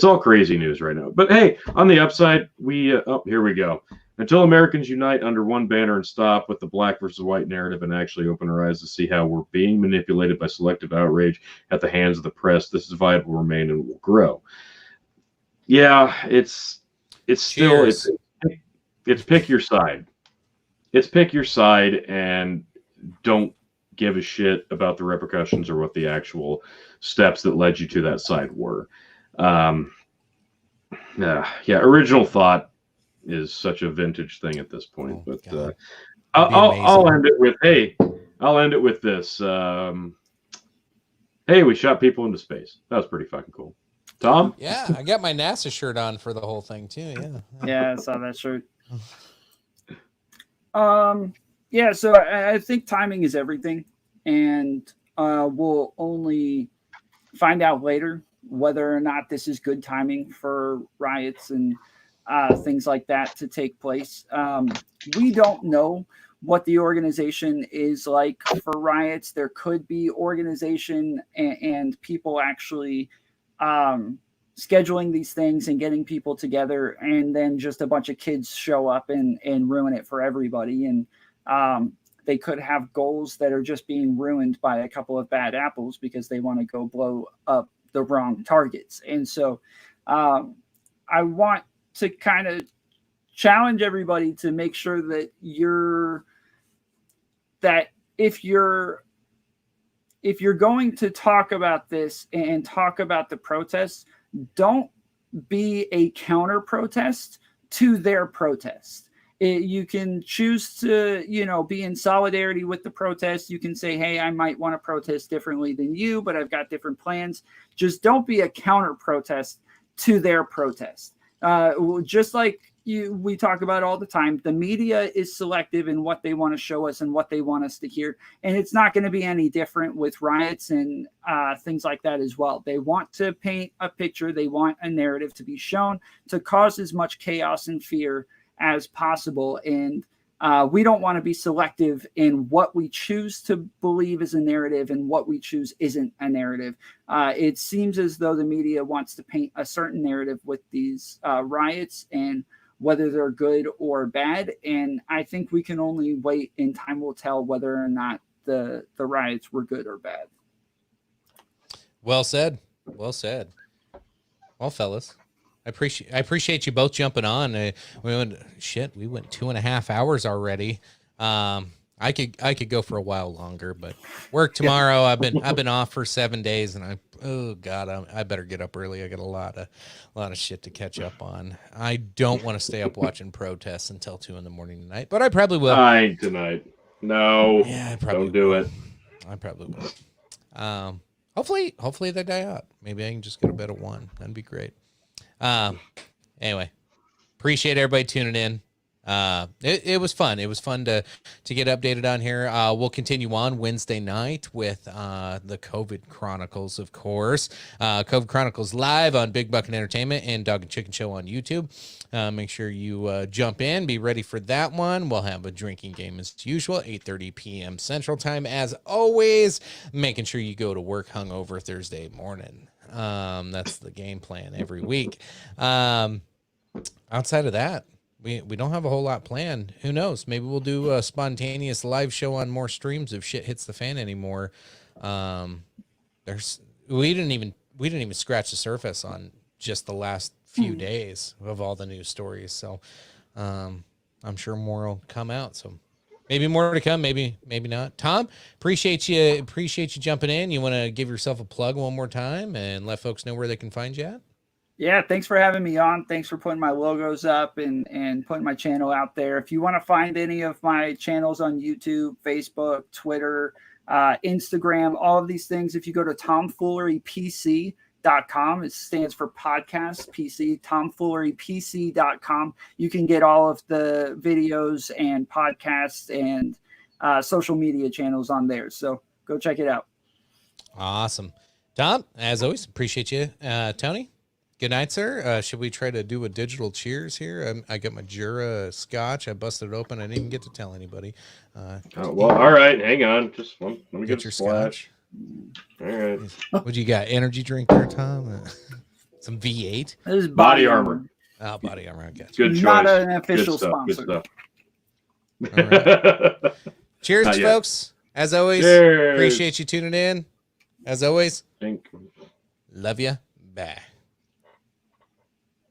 all crazy news right now. But hey, on the upside, here we go. Until Americans unite under one banner and stop with the black versus white narrative and actually open our eyes to see how we're being manipulated by selective outrage at the hands of the press, this divide will remain and will grow. Yeah, it's still it's pick your side. It's pick your side and don't give a shit about the repercussions or what the actual steps that led you to that side were. Original thought is such a vintage thing at this point, but I'll end it with this. Hey, we shot people into space. That was pretty fucking cool. Tom? Yeah, I got my NASA shirt on for the whole thing too. Yeah, I saw that shirt. So I think timing is everything, and we'll only find out later whether or not this is good timing for riots and things like that to take place. We don't know what the organization is like for riots. There could be organization and people actually scheduling these things and getting people together, and then just a bunch of kids show up and ruin it for everybody. And they could have goals that are just being ruined by a couple of bad apples because they want to go blow up the wrong targets. And so I want to kind of challenge everybody to make sure that if you're going to talk about this and talk about the protests, don't be a counter protest to their protest. You can choose to, be in solidarity with the protest. You can say, hey, I might want to protest differently than you, but I've got different plans. Just don't be a counter protest to their protest. Just like we talk about all the time, the media is selective in what they want to show us and what they want us to hear. And it's not going to be any different with riots and things like that as well. They want to paint a picture. They want a narrative to be shown to cause as much chaos and fear as possible. And we don't want to be selective in what we choose to believe is a narrative and what we choose isn't a narrative. It seems as though the media wants to paint a certain narrative with these riots and whether they're good or bad. And I think we can only wait, and time will tell whether or not the riots were good or bad. Well said. Well said. Well, fellas, I appreciate you both jumping on. We went 2.5 hours already. I could go for a while longer, but work tomorrow. I've been off for 7 days, and I better get up early. I got a lot of shit to catch up on. I don't want to stay up watching protests until 2 a.m. tonight, but I probably will. I ain't tonight. No, yeah, I probably don't do it. I probably will. Hopefully they die out. Maybe I can just go to bed at 1. That'd be great. Anyway, appreciate everybody tuning in. It was fun. It was fun to get updated on here. We'll continue on Wednesday night with the COVID Chronicles, of course. COVID Chronicles live on Big Bucket Entertainment and Dog and Chicken Show on YouTube. Make sure you jump in. Be ready for that one. We'll have a drinking game as usual, 8:30 p.m. Central Time, as always. Making sure you go to work hungover Thursday morning. That's the game plan every week. Outside of that, we don't have a whole lot planned. Who knows? Maybe we'll do a spontaneous live show on more streams if shit hits the fan anymore. We didn't even scratch the surface on just the last few days of all the news stories. So I'm sure more will come out. So maybe more to come, maybe not. Tom, appreciate you jumping in. You want to give yourself a plug one more time and let folks know where they can find you at? Yeah, thanks for having me on. Thanks for putting my logos up and putting my channel out there. If you want to find any of my channels on YouTube, Facebook, Twitter, Instagram, all of these things, if you go to Tomfoolery PC, tomfoolerypc.com. It stands for podcast PC, tomfoolerypc.com. You can get all of the videos and podcasts and social media channels on there. So go check it out. Awesome. Tom, as always, appreciate you. Tony, good night, sir. Should we try to do a digital cheers here? I got my Jura scotch. I busted it open. I didn't even get to tell anybody. Well, all right. Hang on. Just let me get your a splash. All right. What you got? Energy drink there, Tom? Some V8? This is Body armor. Oh, body armor. I got Good choice. Not an official Good sponsor. stuff. All right. Cheers, Not yet. folks. As always, Cheers. appreciate you tuning in. As always, Thank you. love you. Bye.